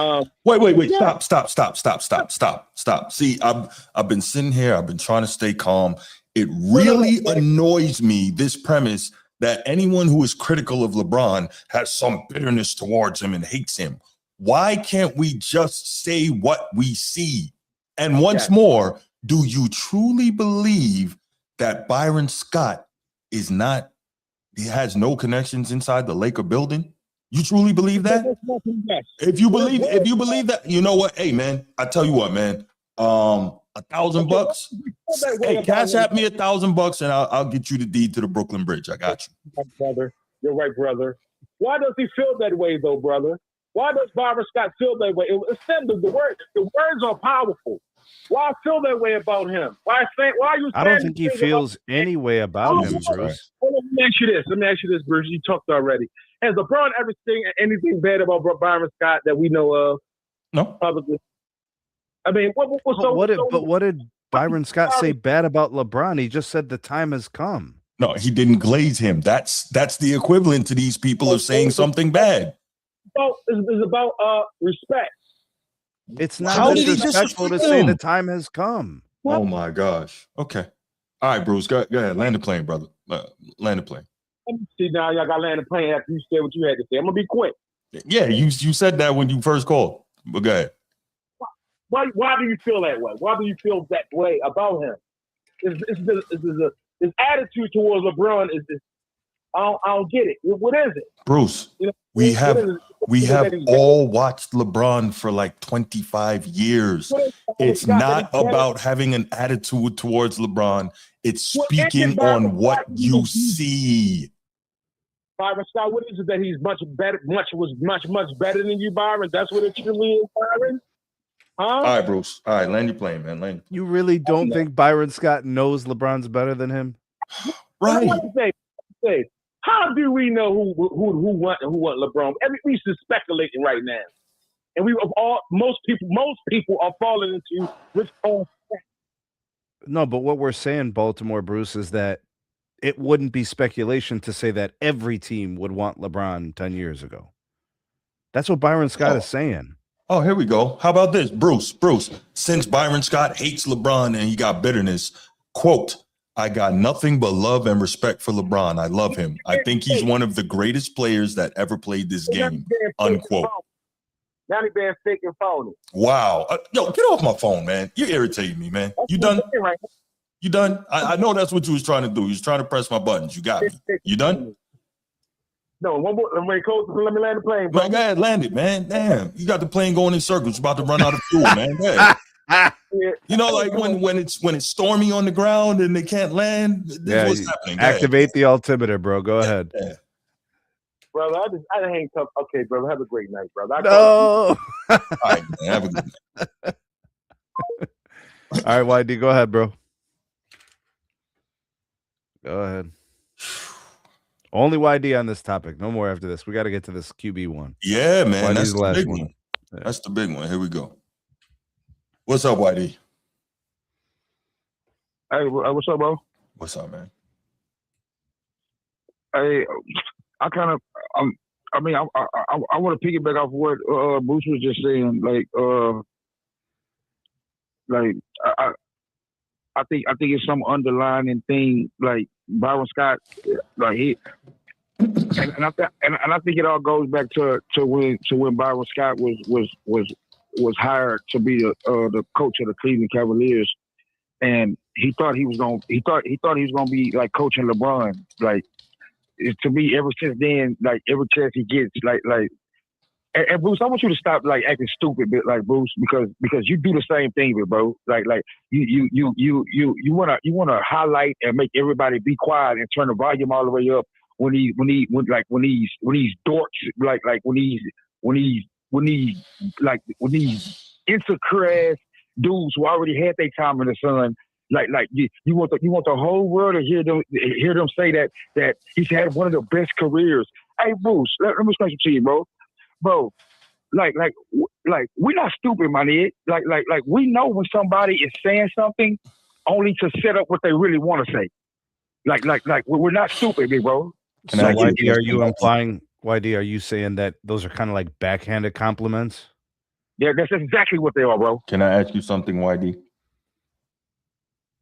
Wait. Yeah. Stop. See, I've been sitting here. I've been trying to stay calm. It really annoys me, this premise that anyone who is critical of LeBron has some bitterness towards him and hates him. Why can't we just say what we see? And once more, do you truly believe that Byron Scott he has no connections inside the Laker building? You truly believe that? If you believe that, you know what? Hey, man, I tell you what, man. $1,000. Hey, cash at me $1,000 and I'll get you the deed to the Brooklyn Bridge. I got you. Brother, you're right, brother. Why does he feel that way, though, brother? Why does Byron Scott feel that way? It's the words are powerful. Why feel that way about him? Why are you? I don't think he feels any way about him, Bruce. Let me ask you this, Bruce. You talked already. Has LeBron ever seen anything bad about Byron Scott that we know of? No. Probably. I mean, what did Byron Scott say bad about LeBron? He just said the time has come. No, he didn't glaze him. That's the equivalent to these people of saying something bad. It's about respect. It's not disrespectful to say the time has come. Oh my gosh. Okay. All right, Bruce. Go ahead. Land the plane, brother. Land the plane. Let me see now. Y'all got to land the plane after you said what you had to say. I'm gonna be quick. Yeah, you said that when you first called. But go ahead. Why do you feel that way? Why do you feel that way about him? His attitude towards LeBron is this. I don't get it. What is it? Bruce, we have all watched LeBron for like 25 years. It's not about having an attitude towards LeBron. It's speaking on what you see. Byron Scott, what is it that he's much better than you, Byron? That's what it truly is, Byron? Huh? All right, Bruce. All right, land your plane, man. Land. You really don't think Byron Scott knows LeBron's better than him? Right. How do we know who want LeBron? We just speculating right now, and most people are falling into Rich Paul. No, but what we're saying, Baltimore, Bruce, is that it wouldn't be speculation to say that every team would want LeBron 10 years ago. That's what Byron Scott is saying. Oh, here we go. How about this, Bruce? Since Byron Scott hates LeBron and he got bitterness, quote, I got nothing but love and respect for LeBron. I love him. I think he's one of the greatest players that ever played this game. Unquote. Now he being fake and phony. Wow. Yo, get off my phone, man. You're irritating me, man. You done? You done? I know that's what you was trying to do. You was trying to press my buttons. You got me. You done? No, one more. Let me land the plane. Bro, go ahead, land it, man. Damn. You got the plane going in circles. It's about to run out of fuel, man. Go ahead. You know, like when it's stormy on the ground and they can't land. This is what's happening. Activate the altimeter, bro. Go ahead. Yeah. Brother, I hang tough. Okay, brother, have a great night, brother. No. All right, man, have a good night. All right, YD, go ahead, bro. Go ahead. Only YD on this topic. No more after this. We got to get to this QB one. Yeah, man. YD's That's the big one. one. Yeah. That's the big one. Here we go. What's up, YD? Hey, what's up, bro? What's up, man? Hey, I want to piggyback off what Bruce was just saying. I think it's some underlying thing. Like Byron Scott, like he, and I think it all goes back to when Byron Scott was was hired to be the coach of the Cleveland Cavaliers, and he thought he was gonna be like coaching LeBron. Like, to me, ever since then, like every chance he gets, like. And Bruce, I want you to stop like acting stupid, like Bruce, because you do the same thing, bro. Like you wanna highlight and make everybody be quiet and turn the volume all the way up when these dorks when these insecure ass dudes who already had their time in the sun. Like you want the whole world to hear them say that he's had one of the best careers. Hey Bruce, let me explain to you, bro. Bro, like we're not stupid, my nigga. Like we know when somebody is saying something only to set up what they really want to say. Like we're not stupid, big bro. So YD, are you implying? YD, are you saying that those are kind of like backhanded compliments? Yeah, that's exactly what they are, bro. Can I ask you something, YD?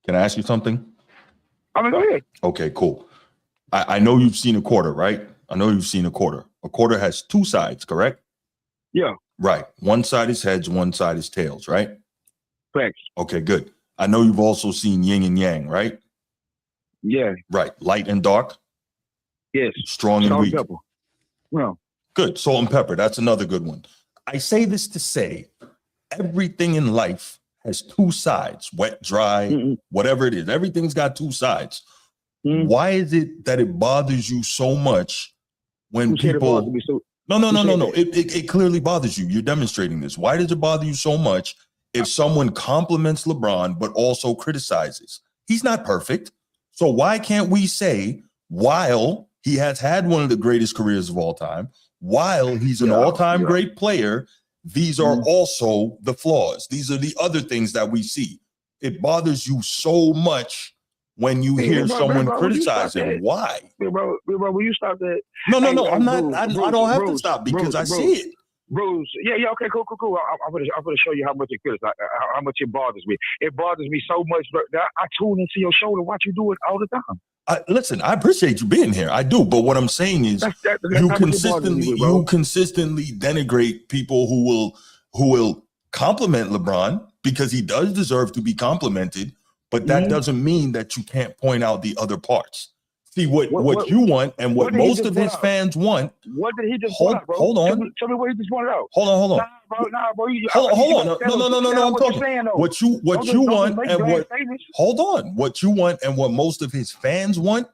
Can I ask you something? I mean, go ahead. Okay, cool. I know you've seen a quarter, right? I know you've seen a quarter. A quarter has two sides, correct? Yeah. Right. One side is heads, one side is tails, right? Thanks. Okay, good. I know you've also seen yin and yang, right? Yeah. Right. Light and dark? Yes. Strong and weak? Pepper. Well. Good. Salt and pepper. That's another good one. I say this to say everything in life has two sides, wet, dry, whatever it is. Everything's got two sides. Why is it that it bothers you so much when people... No. It clearly bothers you. You're demonstrating this. Why does it bother you so much if someone compliments LeBron but also criticizes? He's not perfect. So why can't we say, while he has had one of the greatest careers of all time, while he's an all-time great player, these are also the flaws. These are the other things that we see. It bothers you so much when you hear someone criticizing. Why? Bro, will you stop that? No, I'm not. I don't have to stop because I see it. Bruce, yeah, okay, cool. I'm gonna show you how much it feels, how much it bothers me. It bothers me so much, bro, that I tune into your show to watch you do it all the time. Listen, I appreciate you being here. I do, but what I'm saying is, you consistently denigrate people who will compliment LeBron because he does deserve to be complimented. But that doesn't mean that you can't point out the other parts. See what you want and what most of his fans want. What did he just point out, bro? Hold on. Tell me what he just pointed out. Hold on. Nah, bro. Hold on. No. I'm talking. What you want and what? Hold on. What you want and what most of his fans want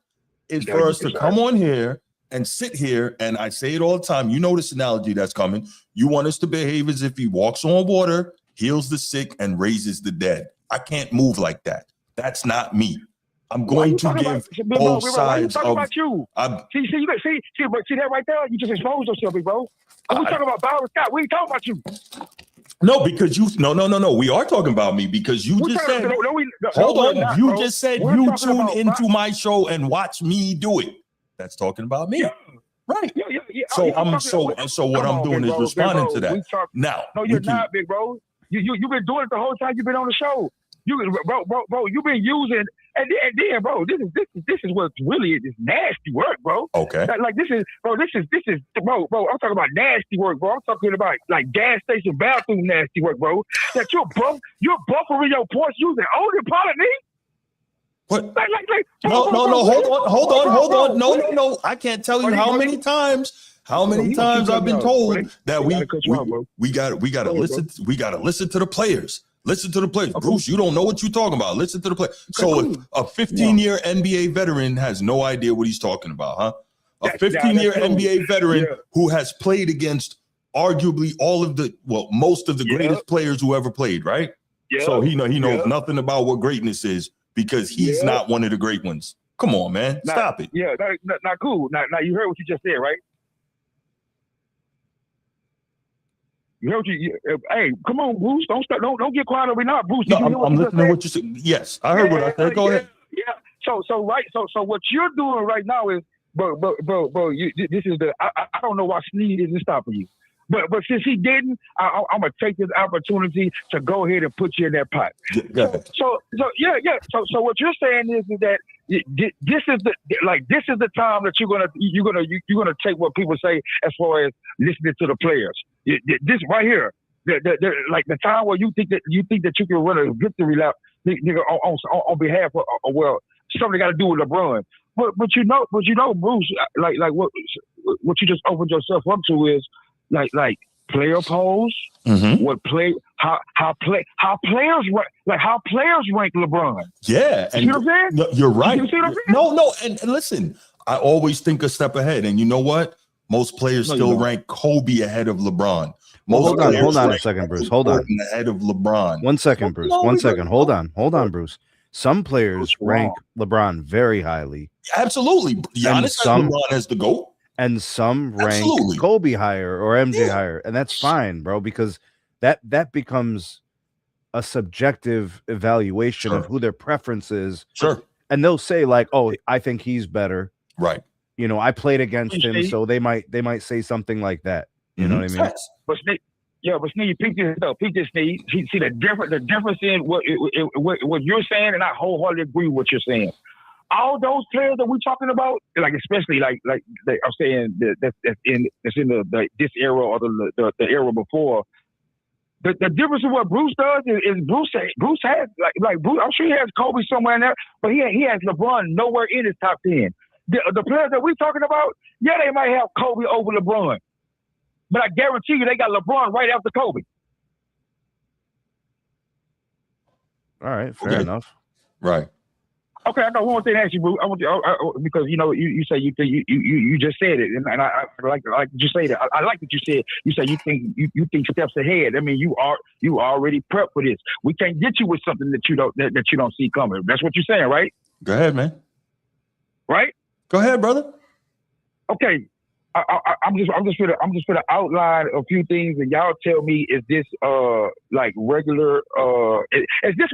is for us to come on here and sit here, and I say it all the time. You know this analogy that's coming. You want us to behave as if he walks on water, heals the sick, and raises the dead. I can't move like that. That's not me. I'm going to give both sides of. About you. See that right there? You just exposed yourself, bro. We talking about Byron Scott. We ain't talking about you. No, because you. No. We are talking about me because you just said. Hold on. You just said you tune into my show and watch me do it. That's talking about me. Yeah. Right. Yeah. So what I'm doing is responding to that. Now. No, you're not, big bro. You've been doing it the whole time you've been on the show. Bro, you've been using, and then, bro, this is what really is nasty work, bro. Okay. Like this is, bro. I'm talking about nasty work, bro. I'm talking about like gas station bathroom nasty work, bro. That you're buffering your points using older polity. What? No. Hold on. No. I can't tell you how many times I've been told that we gotta listen to the players. Listen to the players. Bruce, you don't know what you're talking about. Listen to the players. So if a 15-year NBA veteran has no idea what he's talking about, huh? A 15-year NBA veteran who has played against arguably most of the greatest players who ever played, right? Yeah. So he knows nothing about what greatness is because he's not one of the great ones. Come on, man. Stop it. Yeah, not cool. Now you heard what you just said, right? You heard hey, come on, Bruce. Don't get quiet over now, Bruce. No, I'm listening to what you said. Yes, I heard what I said. Go ahead. Yeah. So what you're doing right now is, bro. This is I don't know why Sneed isn't stopping you, but since he didn't, I'm gonna take this opportunity to go ahead and put you in that pot. Go ahead. So what you're saying is that this is the time that you're gonna take what people say as far as listening to the players. This right here, like the time where you think that you can run a victory lap, nigga, on behalf of well, something got to do with LeBron. But you know, Bruce, like what you just opened yourself up to is like player polls, what play how players rank LeBron. Yeah, and you see what I'm saying? No, you're right. You see what I'm saying? No, and listen, I always think a step ahead, and you know what? Most players still rank Kobe ahead of LeBron. Hold on a second, Bruce. Hold on. Ahead of LeBron. 1 second, Bruce. 1 second. Hold on, Bruce. Some players rank LeBron very highly. Absolutely. Giannis has LeBron as the GOAT. And some rank Kobe higher or MJ higher. And that's fine, bro, because that becomes a subjective evaluation of who their preference is. Sure. And they'll say, like, oh, I think he's better. Right. You know, I played against him, so they might say something like that. You know what I mean? But Sneed, peep this, Sneed. See the difference in what you're saying, and I wholeheartedly agree with what you're saying. All those players that we're talking about, like especially like I'm saying that's in this era or the era before. The difference in what Bruce does is Bruce has like Bruce. I'm sure he has Kobe somewhere in there, but he has LeBron nowhere in his top 10. The players that we're talking about, yeah, they might have Kobe over LeBron, but I guarantee you they got LeBron right after Kobe. All right, fair enough. Right. Okay, I got one more thing to ask you, Bruce. I want you, because you know you say you just said it, and I like you say that. I like that you said you think steps ahead. I mean, you already prepped for this. We can't get you with something that you don't see coming. That's what you're saying, right? Go ahead, man. Right? Go ahead, brother. Okay. I'm just gonna outline a few things, and y'all tell me, is this like regular? Is this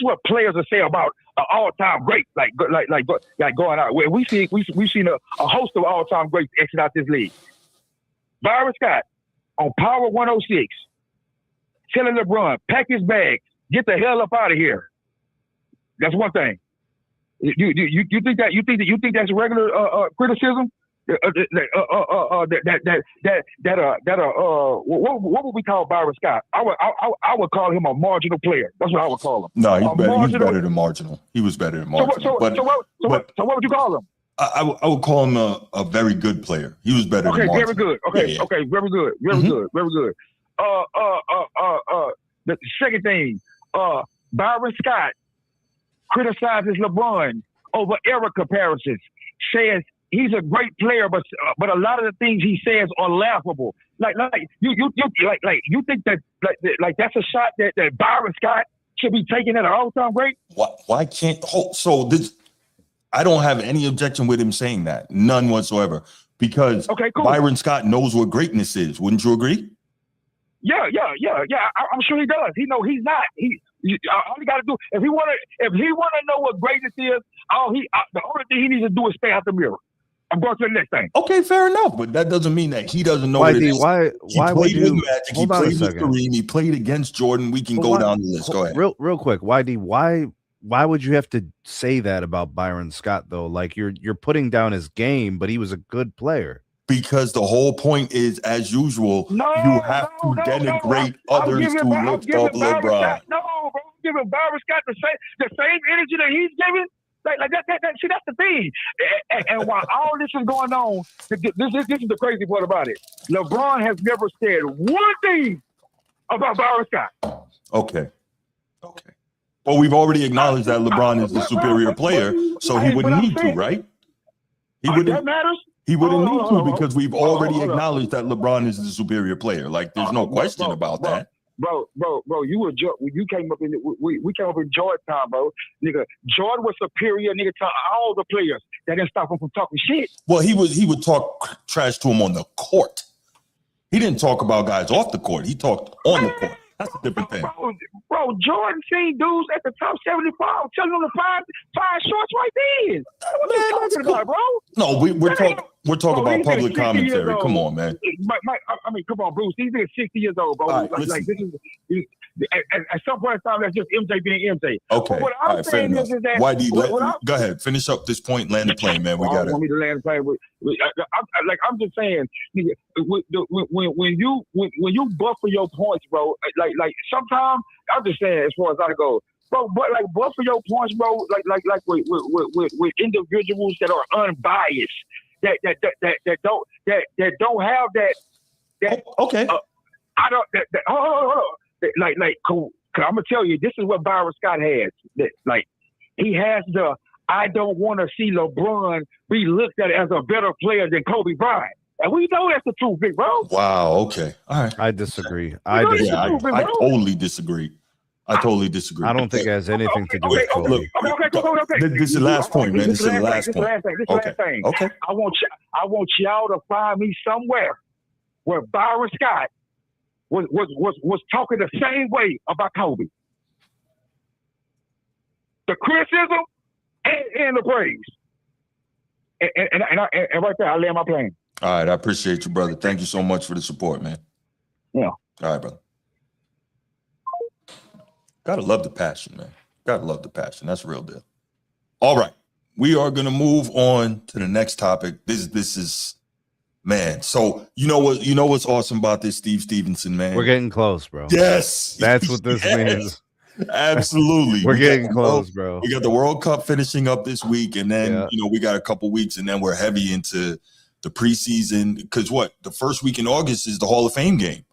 what players will say about an all-time great, like going out? Where we've seen a host of all-time greats exit out this league. Byron Scott on Power 106, telling LeBron, pack his bags, get the hell up out of here. That's one thing. You think that's regular criticism? What would we call Byron Scott? I would call him a marginal player. That's what I would call him. No, he's better than marginal. He was better than marginal. So what would you call him? I would call him a very good player. He was better than marginal. Very good. Okay, very good. Very good. The second thing, Byron Scott criticizes LeBron over era comparisons, says he's a great player, but a lot of the things he says are laughable. Like you think that that's a shot that Byron Scott should be taking at an all-time great? Why can't so this? I don't have any objection with him saying that, none whatsoever, because Byron Scott knows what greatness is. Wouldn't you agree? Yeah. I'm sure he does. He know he's not. All he got to do if he want to know what greatness is, the only thing he needs to do is stay out the mirror. I'm going to the next thing. Okay, fair enough, but that doesn't mean that he doesn't know what it is. Why would you? Magic, he played with Kareem. He played against Jordan. We can go down the list. Go ahead. Real quick, YD. Why would you have to say that about Byron Scott though? Like you're putting down his game, but he was a good player. Because the whole point is, as usual, you have to denigrate others to lift up LeBron. No, bro, I'm giving Byron Scott the same energy that he's giving. Like that. See, that's the thing. And while all this is going on, this is the crazy part about it. LeBron has never said one thing about Byron Scott. Okay. Well, we've already acknowledged that LeBron is the superior player, so he wouldn't need to, right? That matters. He wouldn't need to because we've already acknowledged that LeBron is the superior player. Like, there's no question about that. Bro, you came up in we came up in Jordan time, bro. Nigga, Jordan was superior, nigga, to all the players. That didn't stop him from talking shit. Well, he would talk trash to him on the court. He didn't talk about guys off the court. He talked on the court. That's a different thing. Bro, Jordan seen dudes at the top 75 telling them to find shorts right there. What are you talking about, bro? No, we're talking about public commentary. Come on, man. I mean, come on, Bruce. These niggas 60 years old, bro. Right, like this is at some point in time, that's just MJ being MJ. Okay. But what I'm saying is that go ahead, finish up this point, land the plane, man. We got it. Want me to land the plane? I'm just saying, when you buff for your points, bro. Like sometimes I'm just saying, as far as I go, bro. But like buff for your points, bro. Like with individuals that are unbiased, that don't have that. Okay. I don't. Hold on. Like, cool. Cause I'm gonna tell you, this is what Byron Scott has. Like, he has the. I don't want to see LeBron be looked at as a better player than Kobe Bryant, and we know that's the truth, big bro. Wow. Okay. All right. I disagree. I totally disagree. I totally disagree. I don't think it has anything to do with Kobe. Look, this is the last point, man. This is the last point. This is the last thing. Okay. I want y'all to find me somewhere where Byron Scott was talking the same way about Kobe. The criticism and the praise. And right there, I land my plane. All right, I appreciate you, brother. Thank you so much for the support, man. Yeah. All right, brother. Gotta love the passion, man. Gotta love the passion. That's a real deal. All right. We are gonna move on to the next topic. This is man. So you know what's awesome about this, Steve Stevenson, man. We're getting close, bro. Yes. That's what this means. Absolutely. We're getting close, bro. We got the World Cup finishing up this week, and then we got a couple weeks, and then we're heavy into the preseason. Because the first week in August is the Hall of Fame game.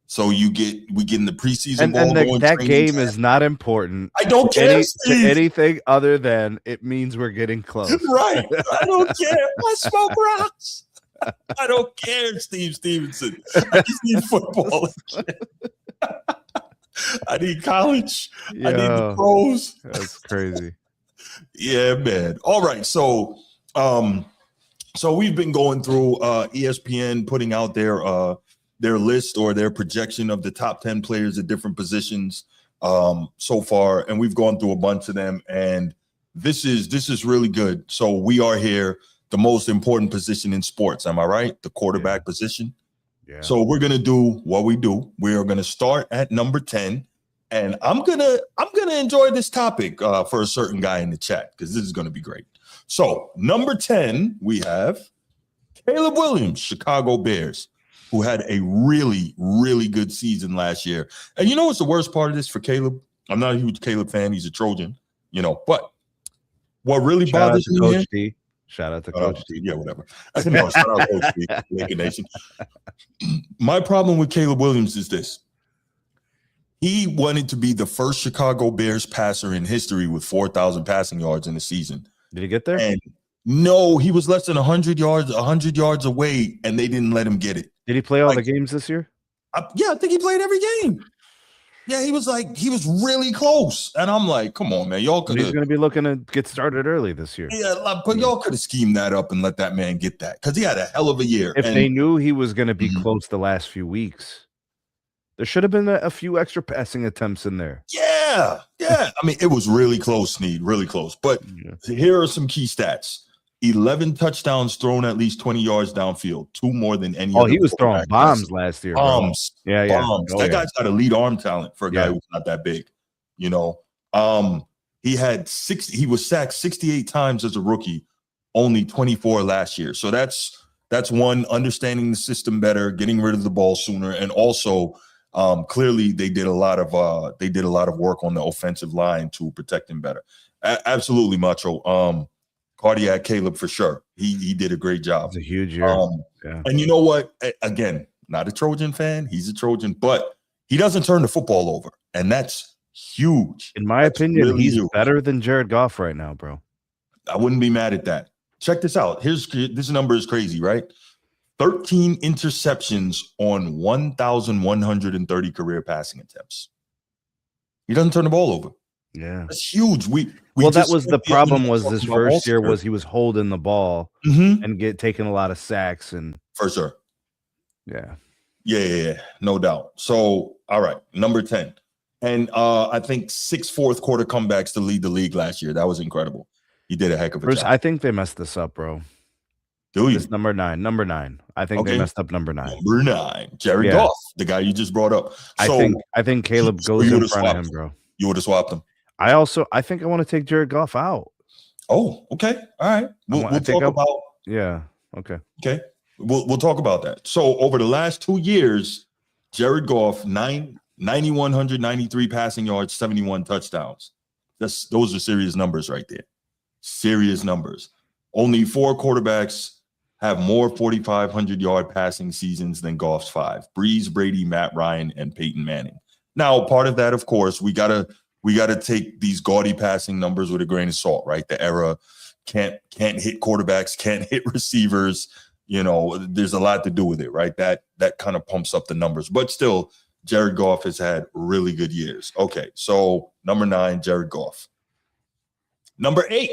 So we get in the preseason and that game is not important. I don't care to anything other than it means we're getting close. Right. I don't care. I smoke rocks. I don't care, Steve Stevenson. I just need football. I need college. I need the pros. That's crazy. Yeah, man. All right. So we've been going through ESPN putting out their list or their projection of the top 10 players at different positions so far, and we've gone through a bunch of them, and this is really good. So we are here, the most important position in sports, am I right? The quarterback position. Yeah. So we're gonna do what we do. We are gonna start at number 10, and I'm gonna enjoy this topic for a certain guy in the chat because this is gonna be great. So number 10, we have Caleb Williams, Chicago Bears, who had a really, really good season last year. And you know what's the worst part of this for Caleb? I'm not a huge Caleb fan. He's a Trojan, but what really bothers me Coach D. Shout out to Coach D. Yeah, whatever. No, shout out Coach D. Laker Nation. My problem with Caleb Williams is this. He wanted to be the first Chicago Bears passer in history with 4,000 passing yards in a season. Did he get there? And no, he was less than 100 yards away, and they didn't let him get it. Did he play all the games this year? Yeah, I think he played every game. Yeah, he was really close. And I'm like, come on, man. Y'all could He's going to be looking to get started early this year. Yeah, but y'all could have schemed that up and let that man get that because he had a hell of a year. If they knew he was going to be close the last few weeks, there should have been a few extra passing attempts in there. Yeah. I mean, it was really close, Sneed, really close. But here are some key stats. 11 touchdowns thrown at least 20 yards downfield, 2 more than any other. He was throwing bombs last year. Bombs. Yeah. Bombs. That guy's got elite arm talent for a guy who's not that big. He was sacked 68 times as a rookie, only 24 last year. So that's one, understanding the system better, getting rid of the ball sooner, and also clearly they did a lot of work on the offensive line to protect him better. Absolutely, Macho. Cardiac Caleb for sure. He did a great job. It's a huge year. And you know what? Again, not a Trojan fan. He's a Trojan, but he doesn't turn the football over, and that's huge. In my opinion, really he's better than Jared Goff right now, bro. I wouldn't be mad at that. Check this out. This number is crazy, right? 13 interceptions on 1,130 career passing attempps. He doesn't turn the ball over. Yeah, that's huge. That was the problem. Was this first year was he was holding the ball and taking a lot of sacks and for sure. Yeah, no doubt. So all right, number 10, and I think 6 fourth quarter comebacks to lead the league last year. That was incredible. He did a heck of a job. I think they messed this up, bro. Do you? It's number 9. I think they messed up number 9. Number 9, Jared Goff. the guy you just brought up. So I think Caleb goes in front of him, bro. You would have swapped him. I think I want to take Jared Goff out. Oh, okay. All right. We'll talk about. Yeah. Okay. Okay. We'll talk about that. So over the last 2 years, Jared Goff, 9,193 passing yards, 71 touchdowns. Those are serious numbers right there. Serious numbers. Only 4 quarterbacks have more 4,500-yard passing seasons than Goff's 5. Breeze, Brady, Matt Ryan, and Peyton Manning. Now, part of that, of course, we gotta take these gaudy passing numbers with a grain of salt, right? The era can't hit quarterbacks, can't hit receivers. You know, there's a lot to do with it, right? That kind of pumps up the numbers. But still, Jared Goff has had really good years. Okay, so number 9, Jared Goff. Number 8,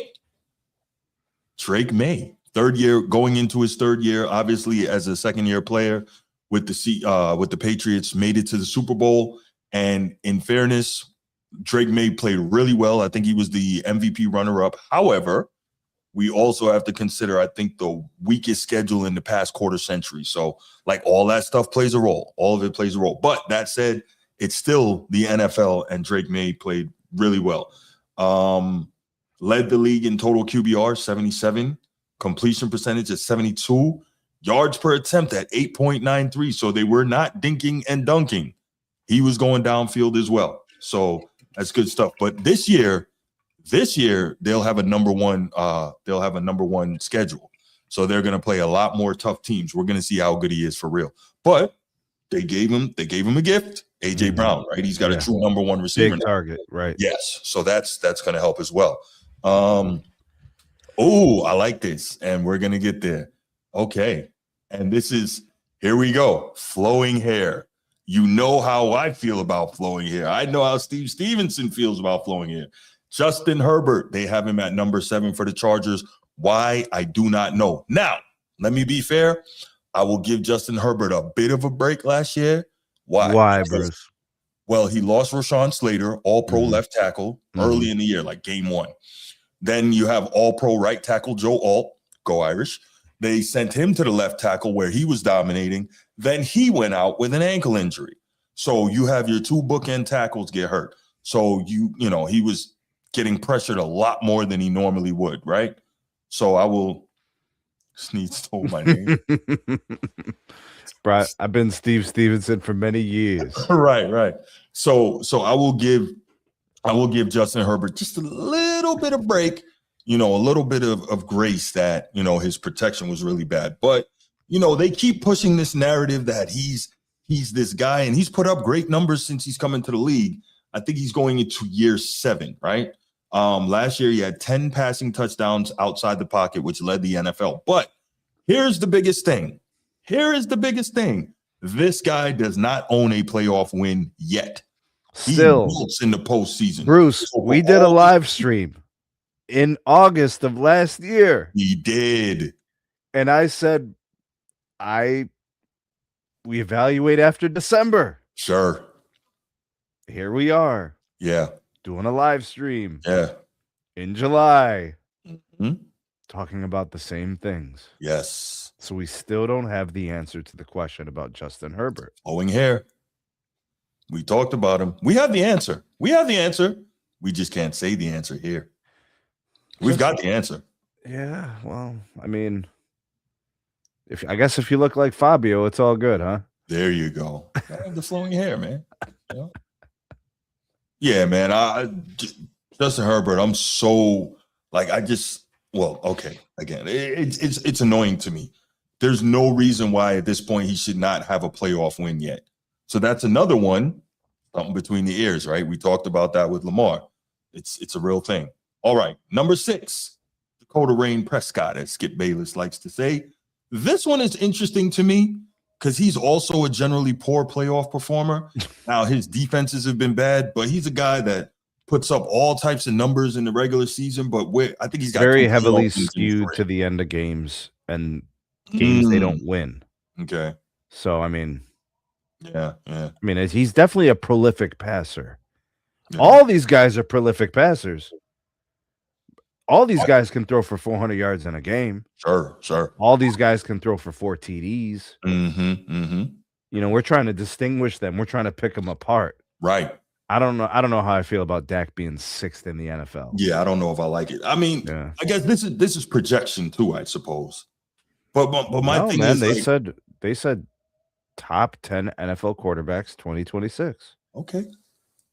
Drake May. Third year, going into his third year, obviously as a second-year player with the Patriots, made it to the Super Bowl. And in fairness, Drake May played really well. I think he was the MVP runner-up. However, we also have to consider, I think, the weakest schedule in the past quarter century. So, like, all that stuff plays a role. All of it plays a role. But that said, it's still the NFL, and Drake May played really well. Led the league in total QBR, 77. Completion percentage at 72. Yards per attempt at 8.93. So they were not dinking and dunking. He was going downfield as well. So that's good stuff. But this year they'll have a number one schedule. So they're going to play a lot more tough teams. We're going to see how good he is for real. But they gave him a gift, AJ Brown, right? He's got a true number 1 receiver. Big target, right? Yes. So that's going to help as well. Oh, I like this. And we're going to get there. Okay. And here we go. Flowing hair. You know how I feel about flowing hair. I know how Steve Stevenson feels about flowing hair. Justin Herbert, they have him at number 7 for the Chargers. Why? I do not know. Now, let me be fair. I will give Justin Herbert a bit of a break last year. Why? Why, Bruce? Well, he lost Rashawn Slater, all-pro left tackle, early in the year, like game 1. Then you have all-pro right tackle Joe Alt, go Irish. They sent him to the left tackle where he was dominating. Then he went out with an ankle injury. So you have your 2 bookend tackles get hurt. So he was getting pressured a lot more than he normally would, right? So Sneed stole my name. Bro, I've been Steve Stevenson for many years. Right. So I will give Justin Herbert just a little bit of break, a little bit of grace that, his protection was really bad. But, they keep pushing this narrative that he's this guy, and he's put up great numbers since he's come into the league. I think he's going into year 7, right? Last year, he had 10 passing touchdowns outside the pocket, which led the NFL. But here's the biggest thing. This guy does not own a playoff win yet. Still, he in the postseason. Bruce, we did a live stream in August of last year. He did. And I said, we evaluate after December. Sure. Here we are. Yeah. Doing a live stream. Yeah. In July. Mm-hmm. Talking about the same things. Yes. So we still don't have the answer to the question about Justin Herbert. Flowing hair. We talked about him. We have the answer. We just can't say the answer here. We've got the answer. Yeah. Well, I mean, if you look like Fabio, it's all good, huh? There you go. I have the flowing hair, man. Yeah, man. Justin Herbert, I'm so okay. Again, it's annoying to me. There's no reason why at this point he should not have a playoff win yet. So that's another one, something between the ears, right? We talked about that with Lamar. It's a real thing. All right, number 6, Dakota Rain Prescott, as Skip Bayless likes to say. This one is interesting to me because he's also a generally poor playoff performer. Now, his defenses have been bad, but he's a guy that puts up all types of numbers in the regular season. But I think he's got very heavily skewed to the end of games and games they don't win. Okay. So, I mean, yeah. I mean, he's definitely a prolific passer. Yeah. All these guys are prolific passers. All these guys can throw for 400 yards in a game. Sure. All these guys can throw for 4 TDs. Mm-hmm. we're trying to distinguish them. We're trying to pick them apart. Right. I don't know how I feel about Dak being 6th in the NFL. Yeah, I don't know if I like it. I mean, Yeah. I guess this is projection too, I suppose. But my thing man, is, they said top 10 NFL quarterbacks 2026. Okay.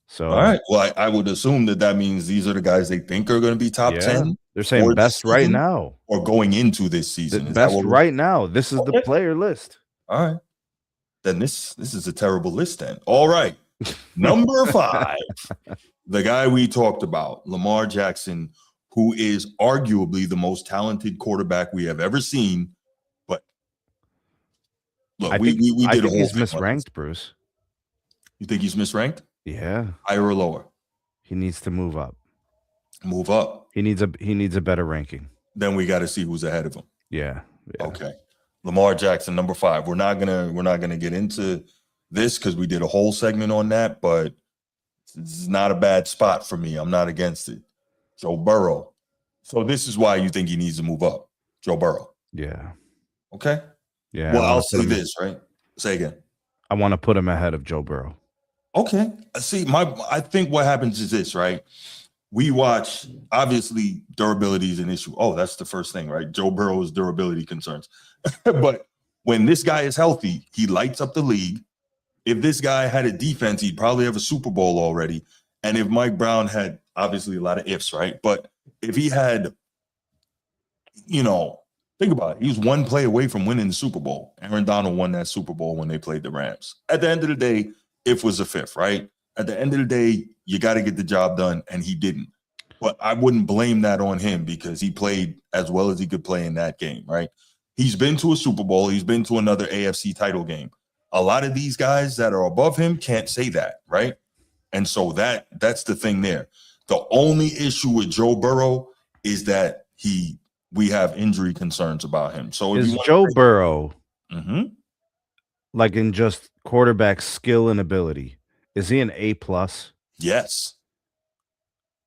So all right. Well, I would assume that means these are the guys they think are going to be top 10. They're saying best right now or going into this season. Best right now. This is the player list. All right. Then this is a terrible list then. All right. Number 5, the guy we talked about, Lamar Jackson, who is arguably the most talented quarterback we have ever seen. But look, we did a whole he's thing misranked, Bruce. You think he's misranked? Yeah. Higher or lower? He needs to move up. Move up. He needs a better ranking. Then we got to see who's ahead of him. Yeah. Okay. Lamar Jackson, number 5. We're not gonna get into this because we did a whole segment on that, but it's not a bad spot for me. I'm not against it. Joe Burrow. So this is why you think he needs to move up. Joe Burrow. Yeah. Okay. Yeah. Well, I'll say this, right? Say again. I want to put him ahead of Joe Burrow. Okay. See, I think what happens is this, right? We watch, obviously, durability is an issue. Oh, that's the first thing, right? Joe Burrow's durability concerns. But when this guy is healthy, he lights up the league. If this guy had a defense, he'd probably have a Super Bowl already. And if Mike Brown had, obviously, a lot of ifs, right? But if he had, think about it. He was one play away from winning the Super Bowl. Aaron Donald won that Super Bowl when they played the Rams. At the end of the day, if was a fifth, right? At the end of the day, you got to get the job done, and he didn't. But I wouldn't blame that on him because he played as well as he could play in that game, right? He's been to a Super Bowl. He's been to another AFC title game. A lot of these guys that are above him can't say that, right? And so that's the thing there. The only issue with Joe Burrow is that we have injury concerns about him. So is Joe Burrow, mm-hmm. like in just quarterback skill and ability, is he an A+? Yes.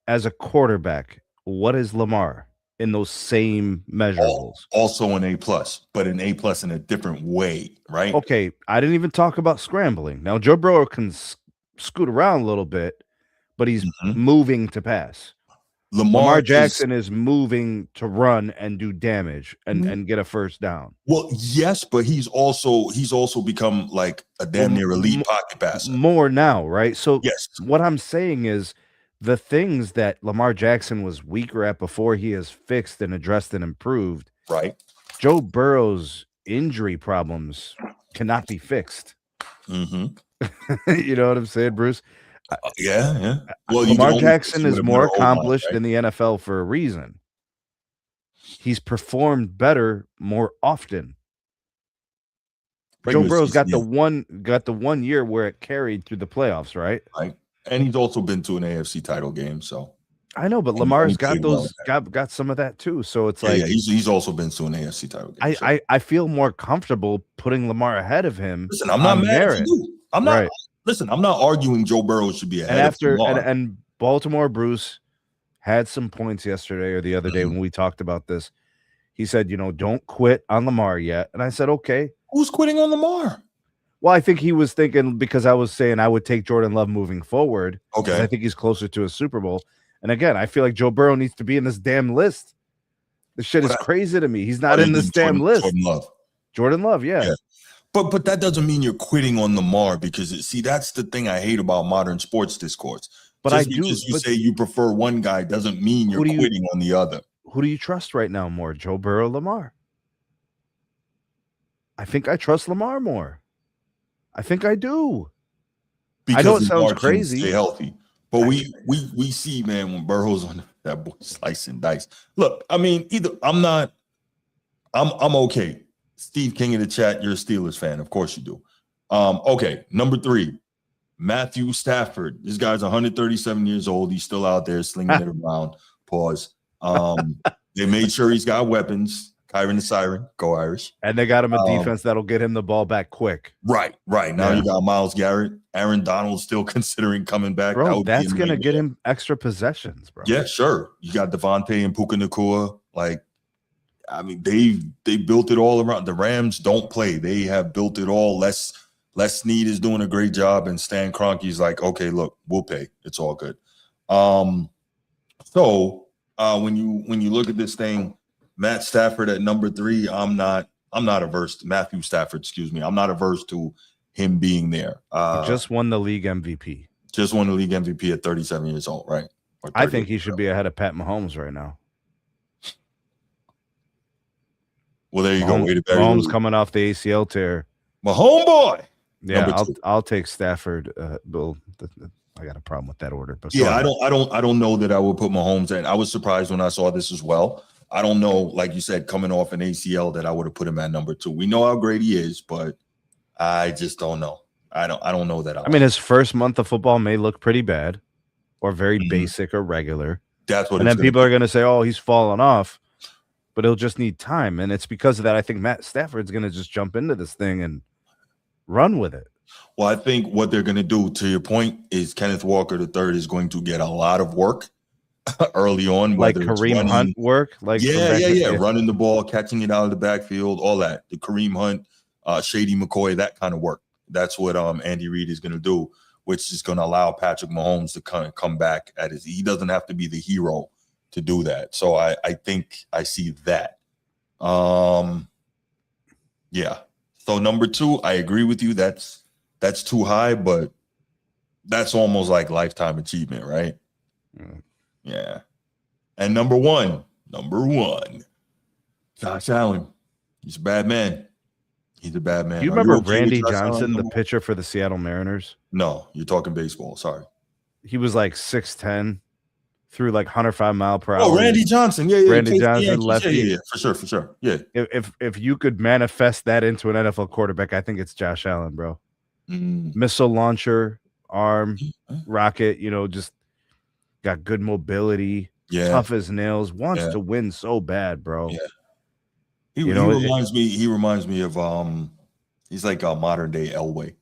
As a quarterback, what is Lamar in those same measurables? Also an A+, but an A+ in a different way, right? Okay, I didn't even talk about scrambling. Now, Joe Burrow can scoot around a little bit, but he's moving to pass. Lamar Jackson is moving to run and do damage and get a first down. Well, yes, but he's also become like a damn near elite pocket passer. More now, right? So yes, what I'm saying is the things that Lamar Jackson was weaker at before he has fixed and addressed and improved. Right. Joe Burrow's injury problems cannot be fixed. Mm-hmm. You know what I'm saying, Bruce? Yeah. Well, Lamar Jackson is more accomplished in the NFL for a reason. He's performed better more often. Joe Burrow's got the one year where it carried through the playoffs, right? Right. And he's also been to an AFC title game, so I know, but Lamar's got those got some of that too. So it's like he's also been to an AFC title game. I feel more comfortable putting Lamar ahead of him. Listen, I'm not mad at you. I'm not. Right. Listen, I'm not arguing Joe Burrow should be ahead. And Baltimore Bruce had some points yesterday or the other day when we talked about this. He said, don't quit on Lamar yet. And I said, okay. Who's quitting on Lamar? Well, I think he was thinking because I was saying I would take Jordan Love moving forward. Okay. I think he's closer to a Super Bowl. And again, I feel like Joe Burrow needs to be in this damn list. This shit is crazy to me. He's not in this damn list. Jordan Love, yeah. But that doesn't mean you're quitting on Lamar because that's the thing I hate about modern sports discourse. But just because you say you prefer one guy doesn't mean you're quitting on the other. Who do you trust right now more, Joe Burrow or Lamar? I think I trust Lamar more. I think I do. Because I know it sounds crazy. Stay healthy. But we see, man, when Burrow's on that boy slice and dice. Look, I mean, I'm okay. Steve King in the chat, you're a Steelers fan. Of course you do. Okay, number 3, Matthew Stafford. This guy's 137 years old. He's still out there slinging it around. Pause. They made sure he's got weapons. Kyron the Siren, go Irish. And they got him a defense that'll get him the ball back quick. Right. Now you got Myles Garrett. Aaron Donald still considing coming back. Bro, that's going to get him extra possessions, bro. Yeah, sure. You got Devontae and Puka Nacua. Like, I mean, they built it all around. The Rams don't play. They have built it all less Les Snead is doing a great job, and Stan Kroenke's like, okay, look, we'll pay. It's all good. So when you look at this thing, Matt Stafford at number 3, I'm not averse to Matthew Stafford, excuse me. I'm not averse to him being there. He just won the league MVP. Just won the league MVP at 37 years old, right? I think he should be ahead of Pat Mahomes right now. Well, there you go. Mahomes coming off the ACL tear. My homeboy. Yeah, I'll take Stafford. Bill, I got a problem with that order, but yeah, I don't know that I would put Mahomes in. I was surprised when I saw this as well. I don't know, like you said, coming off an ACL, that I would have put him at number 2. We know how great he is, but I just don't know. I don't know that. I mean, his first month of football may look pretty bad, or very basic or regular. That's what. And then people are going to say, "Oh, he's fallen off," but he'll just need time, and it's because of that. I think Matt Stafford's going to just jump into this thing and run with it. Well, I think what they're going to do, to your point, is Kenneth Walker III is going to get a lot of work early on, like Kareem Hunt work, like running the ball, catching it out of the backfield, all that. The Kareem Hunt, Shady McCoy, that kind of work. That's what Andy Reid is going to do, which is going to allow Patrick Mahomes to kind of come back at his. He doesn't have to be the hero to do that. So I think I see that. Yeah. So number 2, I agree with you. That's too high, but that's almost like lifetime achievement, right? Yeah. And number one, Josh Allen. He's a bad man. He's a bad man. Do you remember Randy Johnson, the pitcher for the Seattle Mariners? No, you're talking baseball. Sorry. He was like 6'10", threw like 105 mile per hour. Oh, Randy Johnson. Yeah. Randy Johnson, lefty. Yeah, for sure. Yeah. If you could manifest that into an NFL quarterback, I think it's Josh Allen, bro. Missile launcher, arm, rocket, just got good mobility, tough as nails, wants to win so bad, bro. Yeah. He reminds me of he's like a modern day Elway.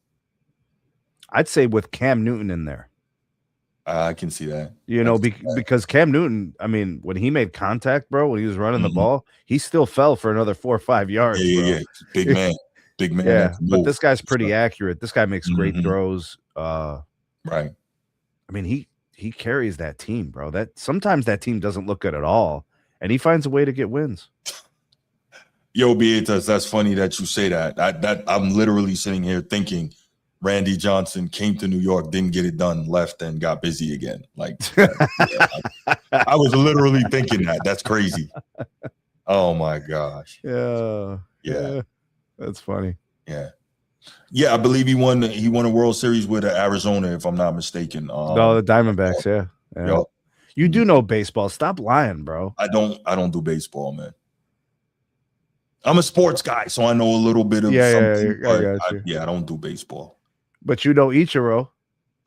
I'd say with Cam Newton in there. I can see that. Because Cam Newton, I mean, when he made contact, bro, when he was running the ball, he still fell for another 4 or 5 yards. Yeah. Big man. Big man. Yeah, but this guy's pretty accurate. This guy makes great throws. Right. I mean, he carries that team, bro. That sometimes that team doesn't look good at all, and he finds a way to get wins. Yo, Beatrice, that's funny that you say that. I'm literally sitting here thinking Randy Johnson came to New York, didn't get it done, left, and got busy again. Like, I was literally thinking that. That's crazy. Oh my gosh. Yeah. That's funny. Yeah. I believe he won a World Series with Arizona, if I'm not mistaken. No, the Diamondbacks. Yeah. Yep. You do know baseball. Stop lying, bro. I don't do baseball, man. I'm a sports guy, so I know a little bit of something. I don't do baseball. But you know Ichiro.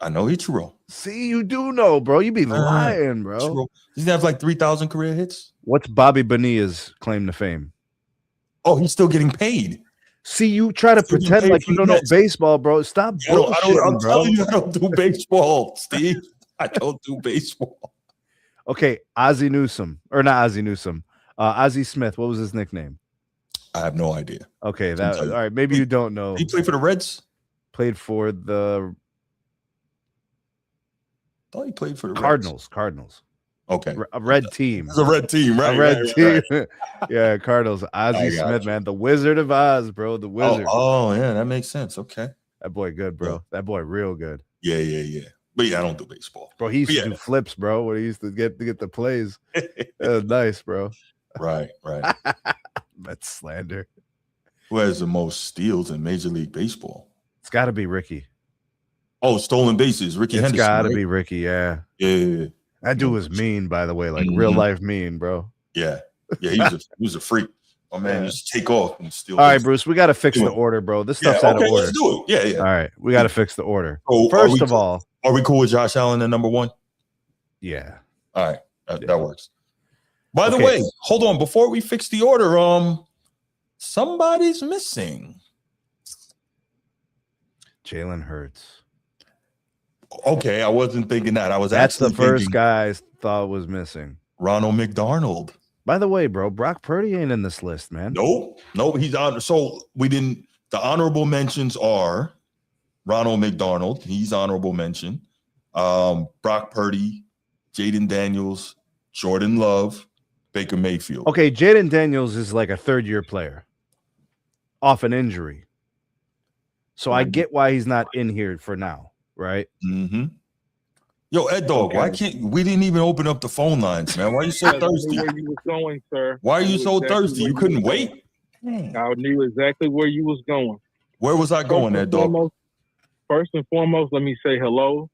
I know Ichiro. See, you do know, bro. You be lying, bro. Ichiro. Does he have like 3,000 career hits? What's Bobby Bonilla's claim to fame? Oh, he's still getting paid. See, you try to pretend like you don't know baseball, bro. Stop bullshitting, I'm bro. telling you, I don't do baseball, Steve. I don't do baseball. Okay, Ozzie Newsome. Or not Ozzie Newsome. Ozzie Smith. What was his nickname? I have no idea. Okay, all right. Maybe you don't know. He played for the Reds? Played for the I thought he played for the Cardinals. Okay. A red team. It's a red team, right? A red team. Yeah, Cardinals. Ozzie Smith, man. The Wizard of Oz, bro. The Wizard. Oh, yeah, that makes sense. Okay. That boy good, bro. Yeah. That boy real good. Yeah. But yeah, I don't do baseball. Bro, he used to do flips, bro, when he used to get the plays. That was nice, bro. Right. That's slander. Who has the most steals in Major League Baseball? It's got to be Ricky. Oh, stolen bases. Ricky Henderson. It's got to be Ricky, yeah. Yeah. That dude was mean, by the way, like real life mean, bro. Yeah. He was a freak. My man just take off and steal. All right, Bruce, we got to fix the order, bro. This stuff's out of order. Let's do it. Yeah. All right, we got to fix the order. So first of all, are we cool with Josh Allen at number 1? Yeah. All right, that works. By the way, hold on. Before we fix the order, somebody's missing. Jalen Hurts. Okay, I wasn't thinking that. That's the first guy I thought was missing. Ronald McDonald. By the way, bro, Brock Purdy ain't in this list, man. No, he's on. So we didn't. The honorable mentions are Ronald McDonald, he's honorable mention. Brock Purdy, Jaden Daniels, Jordan Love, Baker Mayfield. Okay, Jaden Daniels is like a third-year player off an injury. So I get why he's not in here for now, right? Mm-hmm. Yo, Ed Dog, why can't we didn't even open up the phone lines, man? Why are you so thirsty? I knew where you was going, sir. Why are you so thirsty? You couldn't wait? I knew exactly where you was going. Where was I going, Ed Dog? First and foremost, let me say hello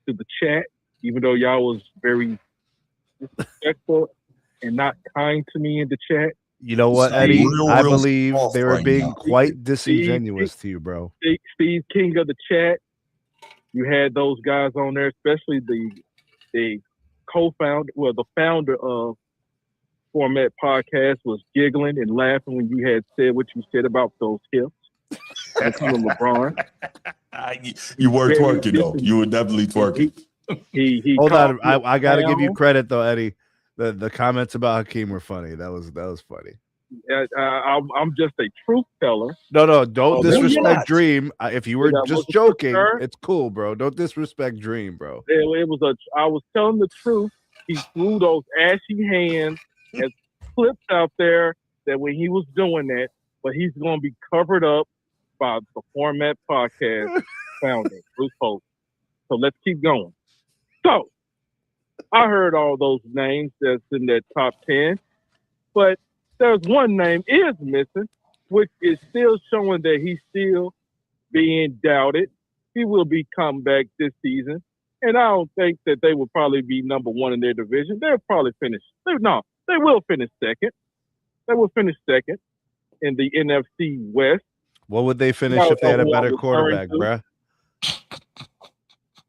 to the chat, even though y'all was very disrespectful and not kind to me in the chat. You know what, Eddie? I believe they were being quite disingenuous to you, bro. Steve King of the chat. You had those guys on there, especially the co-founder, well, the founder of Format Podcast was giggling and laughing when you had said what you said about those hips. That's you and LeBron. You were twerking, though. You were definitely twerking. He Hold on. I got to give you credit, though, Eddie. The comments about Hakeem were funny. That was funny. I'm just a truth teller. No, don't disrespect Dream. If you were just joking, it's cool, bro. Don't disrespect Dream, bro. I was telling the truth. He threw those ashy hands as clips out there that when he was doing that, but he's going to be covered up by the Format Podcast founder, Bruce Holt. So let's keep going. So I heard all those names that's in that top 10, but there's one name is missing, which is still showing that he's still being doubted. He will be come back this season, and I don't think that they will probably be number one in their division. They'll probably finish. They will finish second. They will finish second in the NFC West. What would they finish if they had a better quarterback, bruh?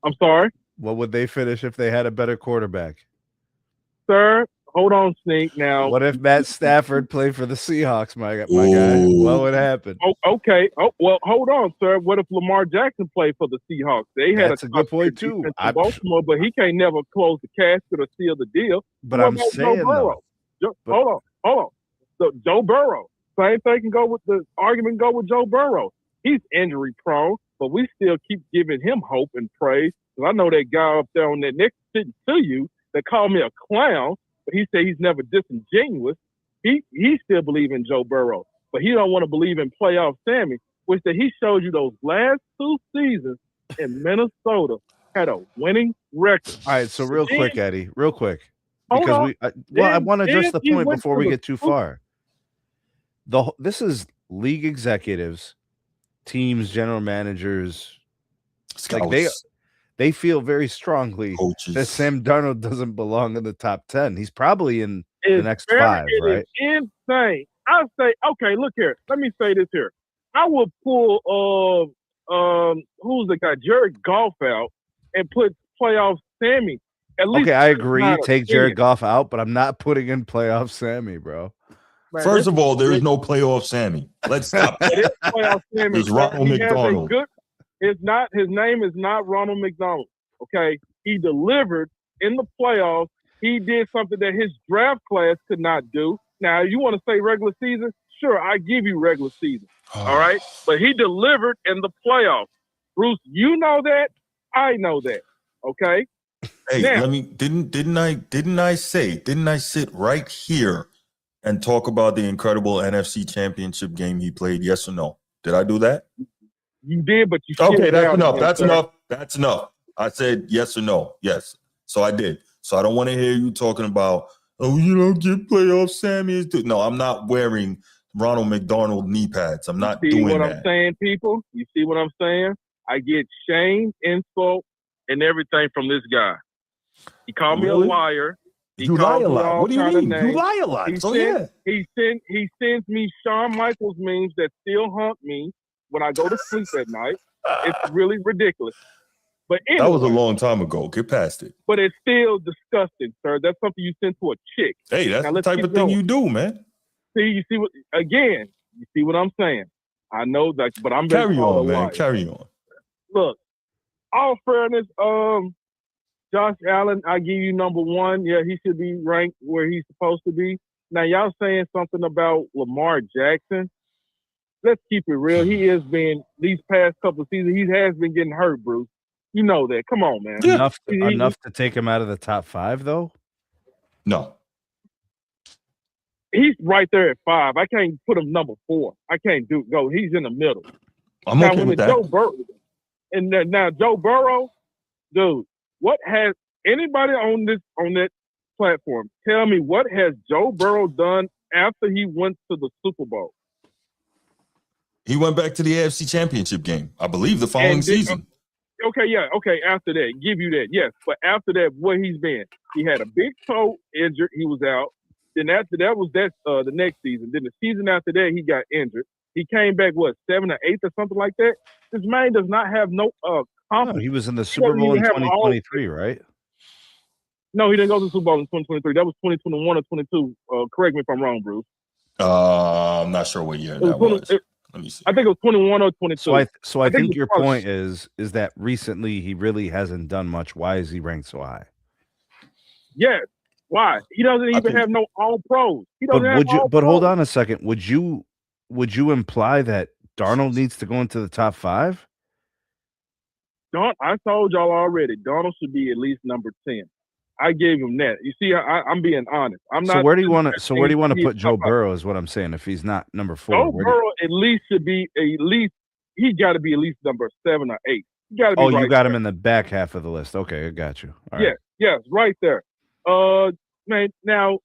I'm sorry? What would they finish if they had a better quarterback? Sir, hold on, Sneak. Now, what if Matt Stafford played for the Seahawks, my guy? What would happen? Oh, okay. Oh, well, hold on, sir. What if Lamar Jackson played for the Seahawks? That's a good point, too. Baltimore, but he can't never close the casket or seal the deal. But I'm saying, though. Hold on. So Joe Burrow. Same thing can go with the argument go with Joe Burrow. He's injury prone, but we still keep giving him hope and praise. I know that guy up there on that next sitting to you that called me a clown, but he said he's never disingenuous. He still believes in Joe Burrow, but he don't want to believe in playoff Sammy, which that he showed you those last 2 seasons in Minnesota had a winning record. All right, so real quick, Eddie, real quick, because I want to address the point before we get too far. This is league executives, teams, general managers, scouts. Like they feel very strongly that Sam Darnold doesn't belong in the top 10. He's probably in the next 5, right? It's insane. I say, okay, look here. Let me say this here. I would pull who's the guy, Jared Goff out and put playoff Sammy. At least I agree. Take Jared Goff out, but I'm not putting in playoff Sammy, bro. Man, first of all, there is no playoff Sammy. Let's stop. Playoff Sammy. It's Ronald McDonald. His name is not Ronald McDonald. Okay, he delivered in the playoffs. He did something that his draft class could not do. Now, you want to say regular season? Sure, I give you regular season. All right, but he delivered in the playoffs. Bruce, you know that. I know that. Okay. Hey, now, didn't I sit right here and talk about the incredible NFC Championship game he played? Yes or no? Did I do that? You did, but you okay. That's enough. That's enough. That's enough. I said yes or no. Yes. So I did. So I don't want to hear you talking about, oh, you don't get playoff Sammy. No, I'm not wearing Ronald McDonald knee pads. I'm not doing that. You see what I'm saying, people? You see what I'm saying? I get shame, insult, and everything from this guy. He called me a liar. You lie a lot. What do you mean? You lie a lot. He sends me Shawn Michaels memes that still haunt me when I go to sleep at night. It's really ridiculous. But anyway, that was a long time ago. Get past it. But it's still disgusting, sir. That's something you send to a chick. Hey, that's the type of thing you do, man. See, you see what I'm saying? I know that, but I'm carry on, man. Carry on. Look, all fairness, Josh Allen, I give you number 1. Yeah, he should be ranked where he's supposed to be. Now, y'all saying something about Lamar Jackson. let's keep it real. He has been these past couple of seasons. He has been getting hurt, Bruce. You know that. Come on, man. Enough to take him out of the top 5, though. No. He's right there at 5. I can't put him number 4. I can't go. He's in the middle. I'm now, okay with that. Now Joe Burrow, dude, what has anybody on that platform tell me what has Joe Burrow done after he went to the Super Bowl? He went back to the AFC Championship game, I believe, the following season. Okay, yeah, okay. After that, give you that, yes. But after that, where he's been, he had a big toe injured. He was out. Then after that was the next season. Then the season after that, he got injured. He came back 7th or 8th or something like that. This man does not have no confidence. No, he was in the Super Bowl in 2023, right? No, he didn't go to the Super Bowl in 2023. That was 2021 or 22. Correct me if I'm wrong, Bruce. I'm not sure what year that was. Let me see. I think it was 21 or 22. So I think your point is that recently he really hasn't done much. Why is he ranked so high? Yes. Why? He doesn't even have no all pros. He doesn't have all But hold pros. on a second. Would you imply that Darnold needs to go into the top 5? I told y'all already. Darnold should be at least number 10. I gave him that. You see, I'm being honest. I'm not. So where do you want to put Joe Burrow? Is what I'm saying. If he's not number 4, Joe Burrow at least should be he got to be at least number 7 or 8. He got to be. You got him in the back half of the list. Okay, I got you. All right. Yes, right there. Man, now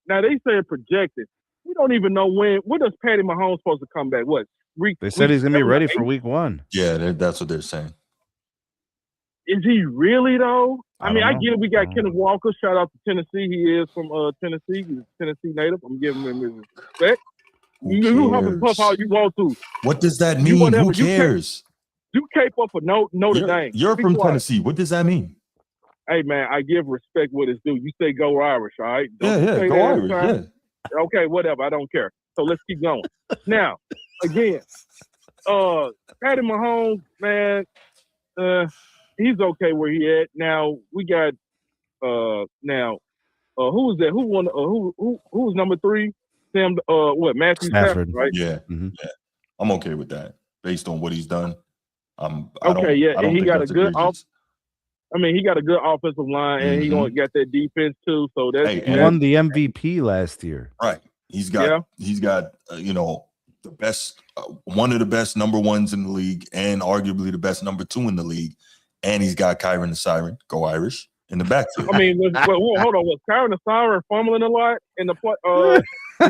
they say projected. We don't even know when. When does Patty Mahomes supposed to come back? They said he's gonna be ready for week 1. Yeah, that's what they're saying. Is he really though? I mean, I know. get it. We got Kenneth Walker. Shout out to Tennessee. He is from Tennessee. He's a Tennessee native. I'm giving him his respect. You huff and puff all you want to. What does that mean? Who cares? You cape up for Notre Dame. You're from Tennessee. What does that mean? Hey man, I give respect what it's due. You say go Irish, all right? Go Irish. Yeah. Okay, whatever. I don't care. So let's keep going. Now, again, Patty Mahomes, man, he's okay where he at. Now we got who was that? Who won? Who was number 3? Matthew Stafford, right? Yeah, yeah. I'm okay with that based on what he's done. And he got a good he got a good offensive line, and he got that defense too. So he won the MVP last year. Right. He's got the best, one of the best number 1s in the league, and arguably the best number 2 in the league. And he's got Kyron the Siren, go Irish, in the backfield. I mean, hold on. Was Kyron the Siren fumbling a lot in the play?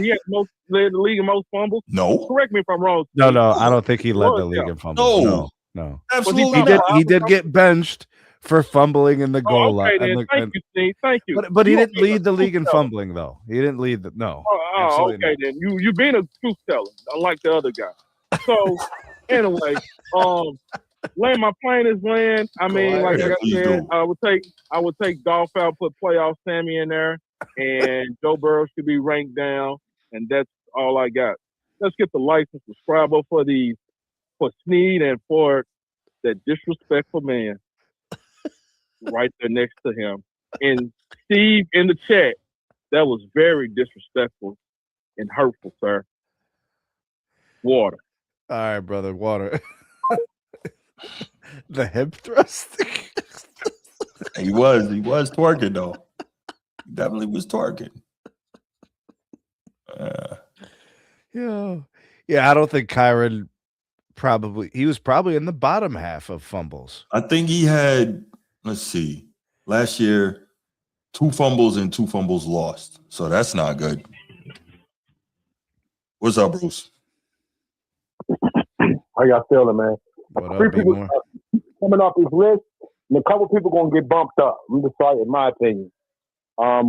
He had led the league in most fumbles. No. Correct me if I'm wrong. No, I don't think he led the league in fumbles. No. Absolutely. He did get benched for fumbling in the goal line. Thank you, Steve. Thank you. But he didn't lead the league in fumbling, though. He didn't lead the no. Okay, not. Then you being a truth teller, unlike the other guy. So anyway, land my plane is land. I mean, like I said, I would take Dolph out, put playoff Sammy in there, and Joe Burrow should be ranked down, and that's all I got. Let's get the license subscriber for Sneed and for that disrespectful man right there next to him. And Steve in the chat, that was very disrespectful and hurtful, sir. Water. All right, brother, water. The hip thrust. He was twerking though. He definitely was twerking. Yeah, I don't think Kyron he was probably in the bottom half of fumbles. I think he had, let's see, last year, 2 fumbles and 2 fumbles lost. So that's not good. What's up, Bruce? How y'all feeling, man? What 3 up, people coming off this list, and a couple people gonna get bumped up. I'm just sorry, in my opinion. I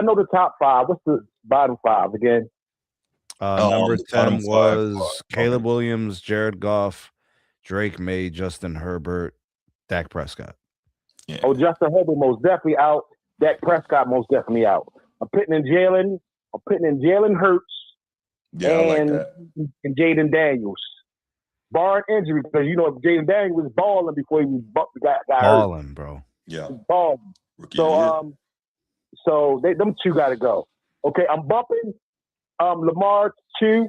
know the top 5. What's the bottom 5 again? Number 10 was Caleb Williams, Jared Goff, Drake May, Justin Herbert, Dak Prescott. Yeah. Oh, Justin Herbert most definitely out. Dak Prescott most definitely out. I'm putting in Jalen Hurts and Jaden Daniels. Barring injury, because Jaden Daniels was balling before he was got balling, hurt. Bro. Yeah. Balling. So them 2 got to go. Okay, I'm bumping Lamar 2,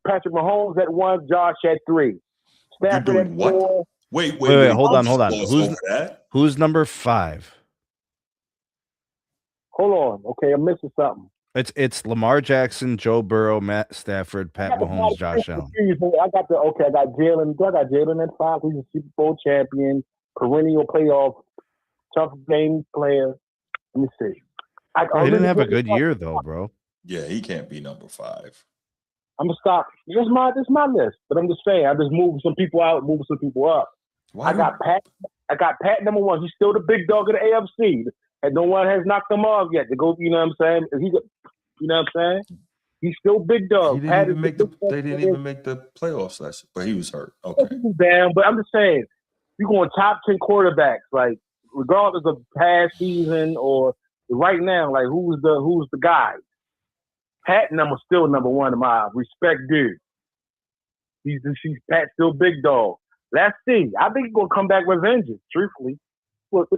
Patrick Mahomes at 1, Josh at 3. Stafford at 4. Wait. Hold on. That? Who's number 5? Hold on. Okay, I'm missing something. It's Lamar Jackson, Joe Burrow, Matt Stafford, Pat Mahomes, Josh Allen. I got Jalen. I got Jalen at 5. He's a Super Bowl champion, perennial playoff, tough game player. Let me see. He didn't have a good year though, bro. Yeah, he can't be number 5. I'm gonna stop. This is my list, but I'm just saying. I just moved some people out, moved some people up. I got Pat number 1. He's still the big dog of the AFC, and no one has knocked him off yet. To go, you know what I'm saying? You know what I'm saying? He's still big dog. They didn't even make the playoffs last year, but he was hurt. Okay. Damn, but I'm just saying, you're going top 10 quarterbacks, like regardless of past season or right now, like who's the guy? Pat still number 1 in my respect, dude. He's Pat still big dog. Let's see. I think he's gonna come back with vengeance. Truthfully, with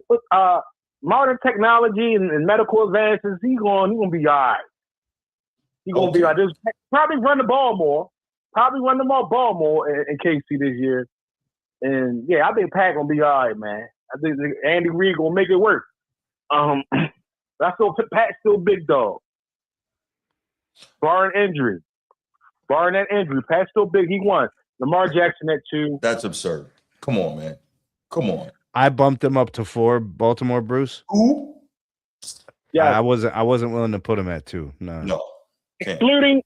modern technology and medical advances, he's gonna be all right. He's gonna be like this. Probably run the ball more. In KC this year. And yeah, I think Pat gonna be all right, man. I think Andy Reid gonna make it work. That's still Pat's still big dog. Barring that injury, Pat's still big. He won. Lamar Jackson at 2. That's absurd. Come on, man. Come on. I bumped him up to 4. Baltimore, Bruce. Who? Yeah, I wasn't willing to put him at 2. No. Excluding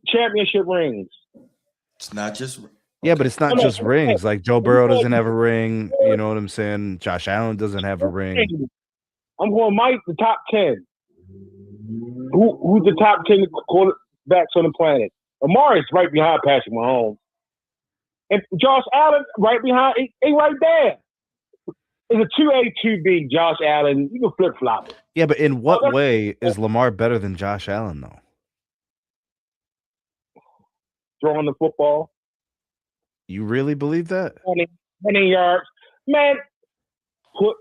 championship rings. It's not just. Yeah, but it's not just rings. Like Joe Burrow doesn't have a ring. You know what I'm saying? Josh Allen doesn't have a ring. I'm going Mike, the top 10. Who's the top 10 quarterbacks on the planet? Lamar is right behind Patrick Mahomes. And Josh Allen right behind, he right there. It's a 2A, 2B, Josh Allen. You can flip-flop it. Yeah, but in what way is Lamar better than Josh Allen, though? Throwing the football. You really believe that? 20 yards. Man, put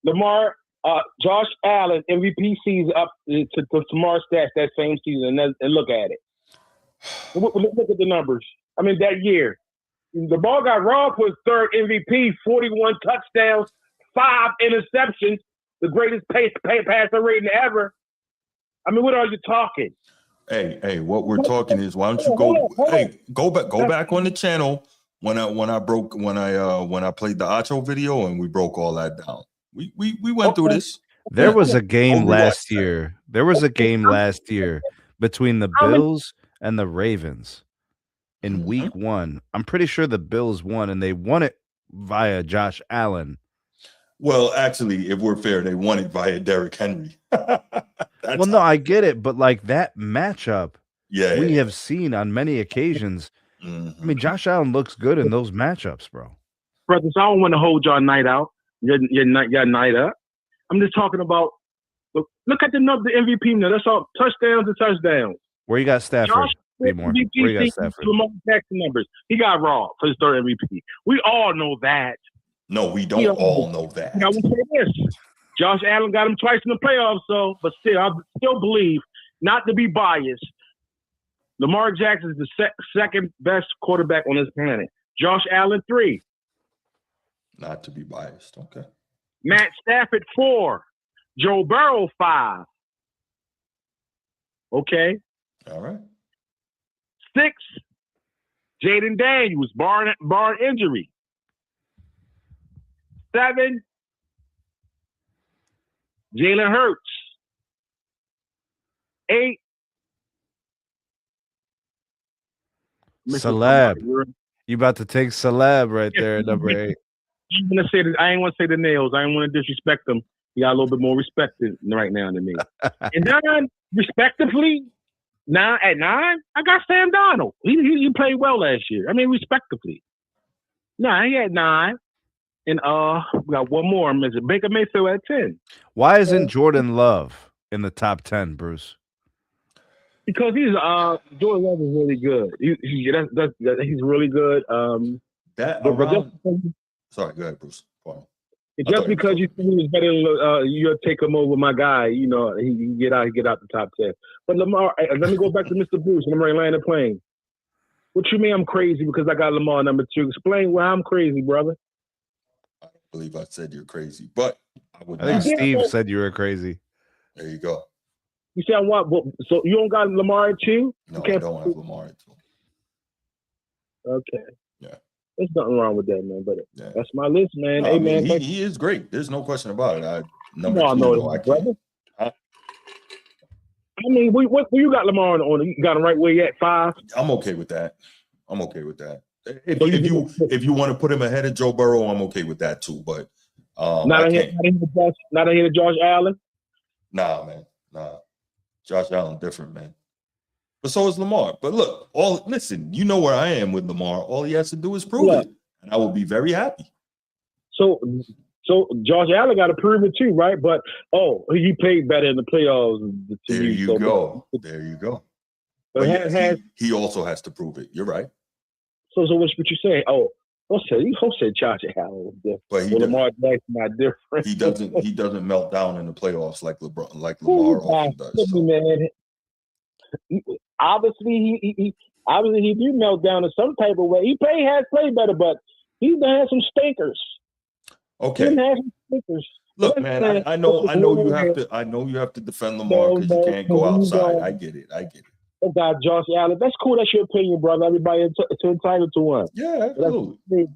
Lamar, Josh Allen MVP season up to Lamar's stats that same season and look at it. Look at the numbers. I mean, that year. The ball got robbed for his 3rd MVP, 41 touchdowns, 5 interceptions, the greatest passer rating ever. I mean, what are you talking? Hey, what we're talking is why don't you go back on the channel when I played the Acho video and we broke all that down. We went through this. There was a game last year. Between the Bills and the Ravens in week 1. I'm pretty sure the Bills won, and they won it via Josh Allen. Well, actually, if we're fair, they won it via Derrick Henry. Well, no, I get it, but like that matchup, we have seen on many occasions. I mean, Josh Allen looks good in those matchups, bro. Brothers, I don't want to hold y'all night out. Your night up. I'm just talking about. Look at the MVP now. That's all touchdowns and touchdowns. Where you got Stafford? Where you got Stafford? Lamar Jackson numbers. He got robbed for his 3rd MVP. We all know that. No, we don't all know that. I will say this: Josh Allen got him twice in the playoffs, but still, I still believe, not to be biased, Lamar Jackson is the second best quarterback on this planet. Josh Allen 3. Not to be biased, okay. Matt Stafford 4. Joe Burrow 5. Okay. All right. 6. Jaden Daniels, barring injury. 7. Jalen Hurts. 8. Celeb. You about to take Celeb right there at number 8. I ain't want to say the nails. I ain't want to disrespect them. He got a little bit more respect right now than me. And then, respectively, at 9, I got Sam Darnold. He played well last year. I mean, respectively. He had 9. And we got one more. Mr. Baker Mayfield at 10. Why isn't Jordan Love in the top 10, Bruce? Because Jordan Love is really good. He's really good. Sorry, go ahead, Bruce. Just because you think he was better than you'll take him over my guy, he get out the top 10. But Lamar, let me go back to Mr. Bruce and I'm ready to land the plane. What you mean I'm crazy because I got Lamar number 2? Explain why I'm crazy, brother. I don't believe I said you're crazy, but I think Steve said you were crazy. There you go. You say I want, so you don't got Lamar at 2? No, I don't have Lamar at 2. Okay. Yeah. There's nothing wrong with that, man. But that's my list, man. No, Hey, I mean, man. he is great. There's no question about it. Number No, 2, though, I brother. can't. I mean, what you got Lamar on? You got him right where you at 5? I'm okay with that. If you want to put him ahead of Joe Burrow, I'm okay with that too. But not ahead of Josh Allen. Nah, man. Nah. Josh Allen different, man. But so is Lamar. But look, listen, you know where I am with Lamar. All he has to do is prove it. And I will be very happy. So Josh Allen got to prove it too, right? But he played better in the playoffs. There you go. But he also has to prove it. You're right. So what you saying? You said Josh Allen was different. But Lamar Jackson not different. He doesn't melt down in the playoffs like Lamar often does. So. Man. Obviously he do melt down in some type of way. He has played better, but he's had some stinkers. Okay. Look, man, I know you have to defend Lamar because you can't go outside. I get it. Oh God, Josh Allen. That's cool. That's your opinion, brother. Everybody is entitled to one. Yeah, absolutely.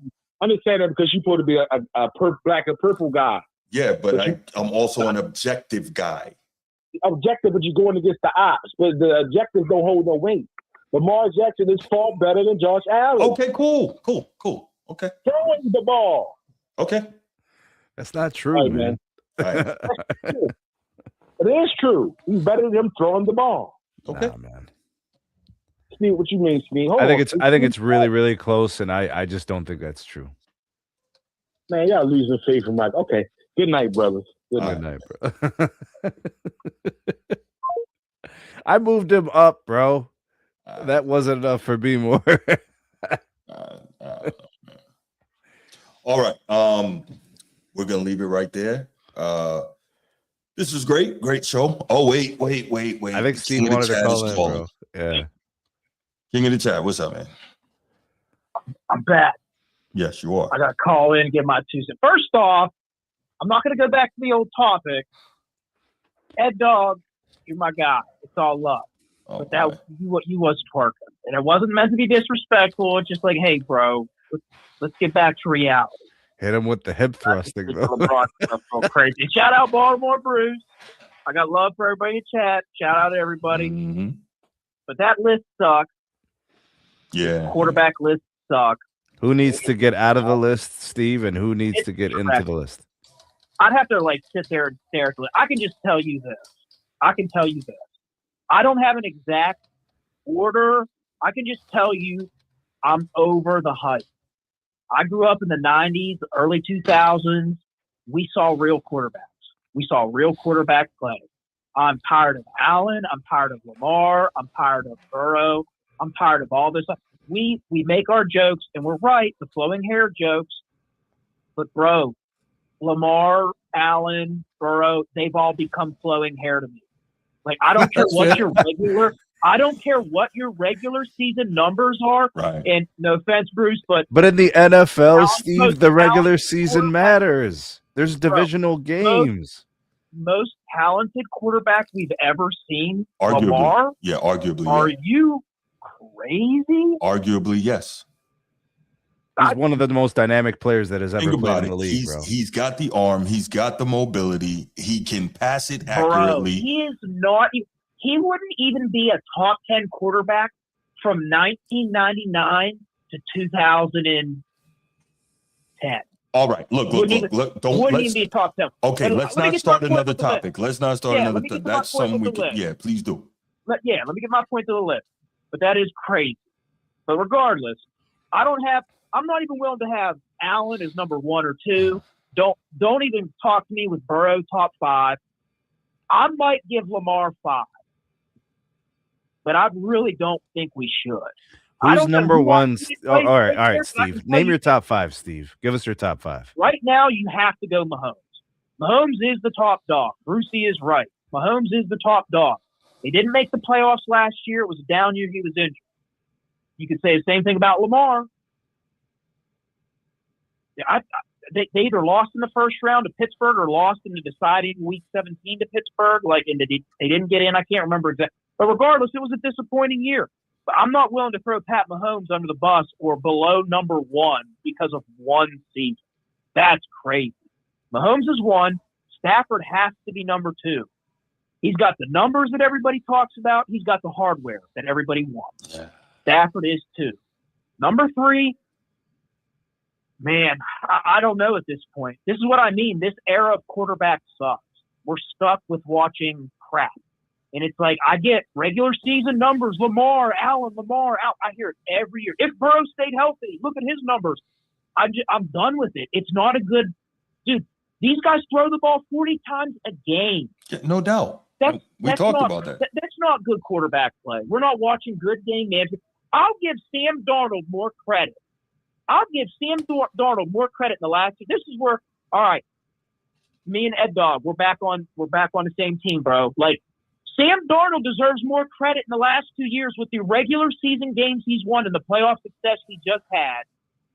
I'm just saying that because you're supposed to be a black and purple guy. Yeah, but I'm also an objective guy. Objective, but you're going against the ops. But the objectives don't hold no weight. Lamar Jackson is far better than Josh Allen. Okay, cool. Okay. Throwing the ball. Okay. That's not true, man. Right. It is true. He's better than him throwing the ball. Okay, man. Steve, what you mean, Steve? I think it's really, really close, and I just don't think that's true. Man, y'all losing faith in Mike. Okay. Good night, brothers. Good night, bro. I moved him up, bro. That wasn't enough for B more. All right. We're gonna leave it right there. This was great show. Oh, wait. I think Steve wanted to call in, bro. Yeah. King of the chat, what's up, man? I'm back. Yes, you are. I got to call in and get my 2 cents. First off, I'm not going to go back to the old topic. Ed Dog, you're my guy. It's all love. But you was twerking. And it wasn't meant to be disrespectful. It's just like, hey, bro, let's get back to reality. Hit him with the hip thrusting, bro. LeBron stuff go crazy. Shout out Baltimore Bruce. I got love for everybody in the chat. Shout out to everybody. Mm-hmm. But that list sucks. Yeah. Quarterback list sucks. Who needs to get out of the list, Steve, and who needs to get into the list? I'd have to sit there and stare at the list. I can just tell you this. I don't have an exact order. I can just tell you I'm over the hype. I grew up in the 90s, early 2000s. We saw real quarterbacks. We saw real quarterback play. I'm tired of Allen. I'm tired of Lamar. I'm tired of Burrow. I'm tired of all this stuff. We make our jokes, and we're right, the flowing hair jokes. But, bro, Lamar, Allen, Burrow, they've all become flowing hair to me. Like, I don't care what your regular season numbers are. Right. And no offense, Bruce, but in the NFL, Steve, the regular season matters. There's divisional games. Most talented quarterback we've ever seen, Arguably. Lamar. Yeah, arguably. Are you crazy? Arguably, yes. He's one of the most dynamic players that has ever played in the league, bro. He's got the arm. He's got the mobility. He can pass it Bro, accurately. he is not. He wouldn't even be a top 10 quarterback from 1999 to 2010. All right. Look. Don't wouldn't even be a top 10. Okay, let's not start another topic. Let's not start another topic. That's something we can. Yeah, please do. Let me get my point to the list. But that is crazy. But regardless, I'm not even willing to have Allen as number 1 or 2. Don't even talk to me with Burrow top 5. I might give Lamar 5. But I really don't think we should. Who's number one? All right, Steve. Name your top five, Steve. Give us your top five. Right now, you have to go Mahomes. Mahomes is the top dog. Brucey is right. Mahomes is the top dog. They didn't make the playoffs last year. It was a down year. He was injured. You could say the same thing about Lamar. They either lost in the first round to Pittsburgh or lost in the deciding week 17 to Pittsburgh. And they didn't get in. I can't remember exactly. But regardless, it was a disappointing year. But I'm not willing to throw Pat Mahomes under the bus or below number one because of one season. That's crazy. Mahomes is one. Stafford has to be number two. He's got the numbers that everybody talks about. He's got the hardware that everybody wants. Yeah. Stafford is two. Number three, man, I don't know at this point. This is what I mean. This era of quarterback sucks. We're stuck with watching crap. And it's like, I get regular season numbers, Lamar, Allen, I hear it every year. If Burrow stayed healthy, look at his numbers. I'm done with it. It's not a good – dude, these guys throw the ball 40 times a game. Yeah, no doubt. We talked about that. That's not good quarterback play. We're not watching good game management. I'll give Sam Darnold more credit. In the last – this is where – all right, me and Ed Dog, we're back on the same team, bro. Like, Sam Darnold deserves more credit in the last 2 years with the regular season games he's won and the playoff success he just had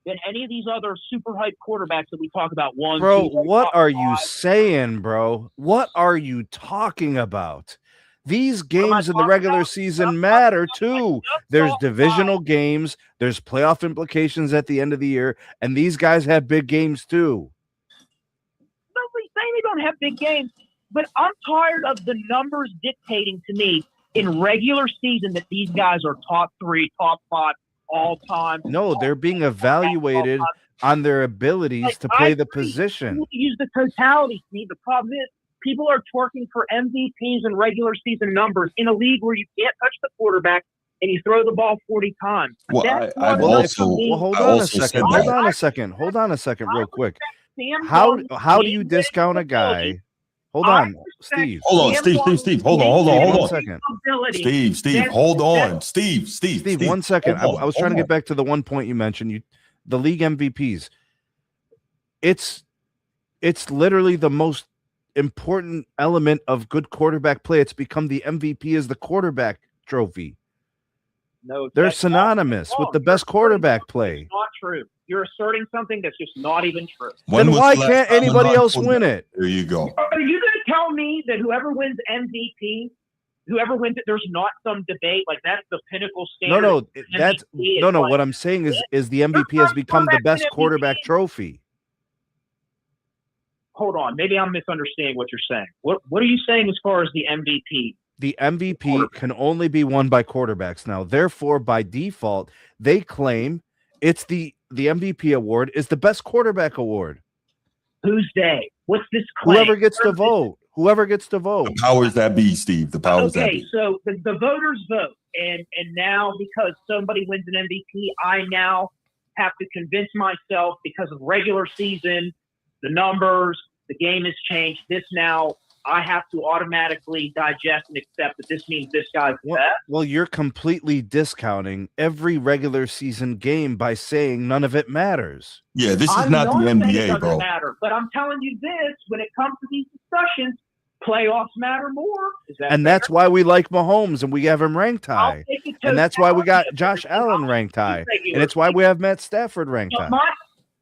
than any of these other super hype quarterbacks that we talk about. Bro, what are you saying, bro? What are you talking about? These games in the regular season matter too. There's divisional games, there's playoff implications at the end of the year, and these guys have big games too. Nobody's saying they don't have big games. But I'm tired of the numbers dictating to me in regular season that these guys are top 3, top 5 all time. No, they're being evaluated on their abilities to play the position. You use the totality, Steve. The problem is people are twerking for MVPs and regular season numbers in a league where you can't touch the quarterback and you throw the ball 40 times. Well, hold on a second, real quick. How do you discount a guy? Hold on, Steve. Hold on. Hold on. 1 second. Steve, hold on. Steve, 1 second. I was trying to get back to the one point you mentioned. The league MVPs. It's literally the most important element of good quarterback play. It's become the MVP is the quarterback trophy. No, they're synonymous with the best quarterback play. It's not true. You're asserting something that's just not even true. Then why can't anybody else win it? There you go. Are you going to tell me that whoever wins MVP, whoever wins it, there's not some debate like that's the pinnacle standard? No. What I'm saying is the MVP has become the best quarterback trophy. Hold on, maybe I'm misunderstanding what you're saying. What are you saying as far as the MVP? The MVP can only be won by quarterbacks now. Therefore, by default, they claim it's the MVP award is the best quarterback award. Who's they? What's this claim? Whoever gets to vote. The powers that be, Steve. The powers that be. Okay, so the voters vote. And now because somebody wins an MVP, I now have to convince myself because of regular season, the numbers, the game has changed. This now I have to automatically digest and accept that this means this guy's best. Well, you're completely discounting every regular season game by saying none of it matters. Yeah, this is not the NBA, bro. Matter, but I'm telling you this, when it comes to these discussions, playoffs matter more. That's why we like Mahomes and we have him ranked high. And that's why we got Josh Allen ranked high. And it's why we have Matt Stafford ranked high.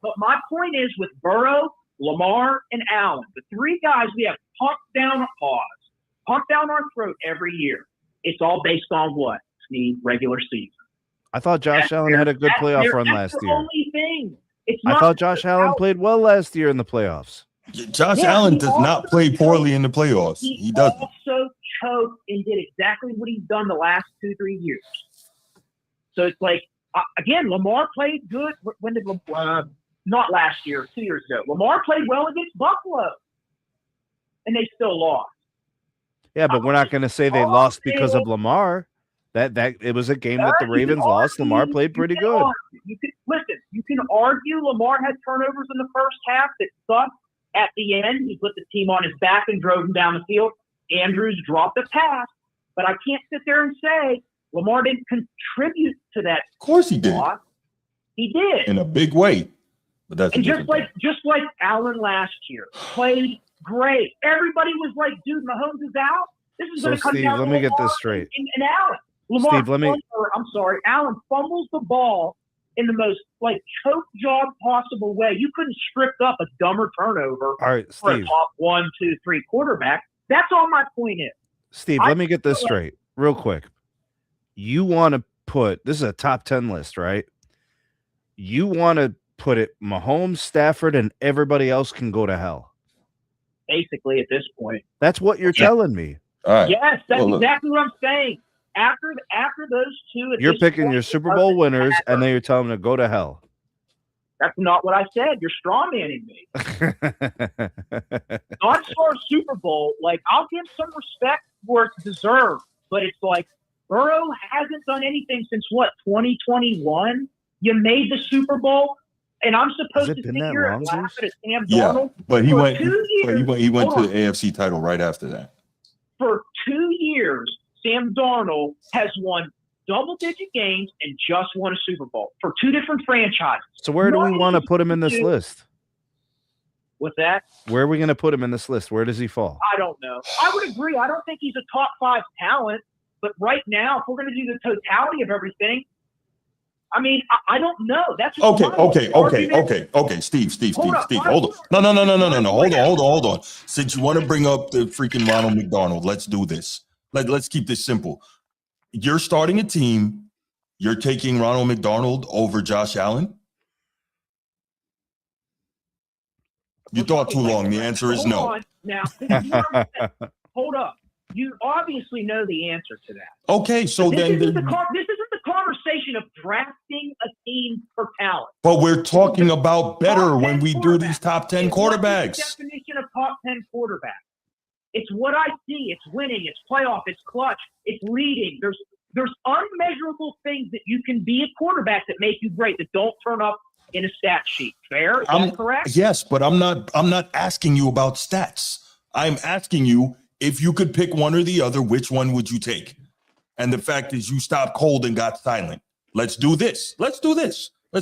But my point is with Burrow, Lamar, and Allen, the three guys we have pumped down our throat every year. It's all based on what? Sneed, regular season. I thought Josh Allen had a good playoff run last year. Only thing. I thought Josh Allen played well last year in the playoffs. Josh Allen does not play poorly in the playoffs. He doesn't. Also choked and did exactly what he's done the last 2-3 years. So it's like, again, Lamar played good. When did not last year, 2 years ago. Lamar played well against Buffalo, and they still lost. Yeah, but we're not going to say they lost because of Lamar. That it was a game that the Ravens lost. Lamar played pretty good. You can argue Lamar had turnovers in the first half that sucked. At the end, he put the team on his back and drove him down the field. Andrews dropped a pass, but I can't sit there and say Lamar didn't contribute to that. Of course he did. Loss. He did. In a big way. But that's and just like Allen last year, played great. Everybody was like, dude, Mahomes is out. This is going to come Steve, down let to me get Lamar this straight. And Allen. Lamar Steve, Allen fumbles the ball in the most choke job possible way. You couldn't strip up a dumber turnover all right, for a Steve. top 1, 2, 3 quarterback. That's all my point is. Steve, let me get this straight real quick. You want to put, this is a top 10 list, right? You want to put it Mahomes, Stafford, and everybody else can go to hell. Basically, at this point. That's what you're telling me. All right. Yes, that's exactly what I'm saying. After those two, You're picking your Super Bowl winners, and then you're telling them to go to hell. That's not what I said. You're strawmanning me. Non-star Super Bowl, I'll give some respect where it's deserved, but it's Burrow hasn't done anything since 2021. You made the Super Bowl, and I'm supposed to sit here and laugh at Sam Darnold. But he went. He went to on. the AFC title right after that. For 2 years, Sam Darnold has won double-digit games and just won a Super Bowl for 2 different franchises. So where do we want to put him in this list? What's that? Where are we going to put him in this list? Where does he fall? I don't know. I would agree. I don't think he's a top 5 talent. But right now, if we're going to do the totality of everything, I mean, I don't know. That's Okay. Steve. Hold on. No. Hold on. Since you want to bring up the freaking Ronald McDonald, let's do this. Let's keep this simple. You're starting a team. You're taking Ronald McDonald over Josh Allen? You thought too long. The answer is no. Now, hold up. You obviously know the answer to that. Okay, so this then isn't the conversation of drafting a team for talent. But we're talking about better when we do these top 10 quarterbacks. What's the definition of top 10 quarterback? It's what I see. It's winning. It's playoff. It's clutch. It's leading. There's unmeasurable things that you can be a quarterback that make you great that don't turn up in a stat sheet. Fair? Is that correct? Yes, but I'm not asking you about stats. I'm asking you, if you could pick one or the other, which one would you take? And the fact is you stopped cold and got silent. Let's do this. Let's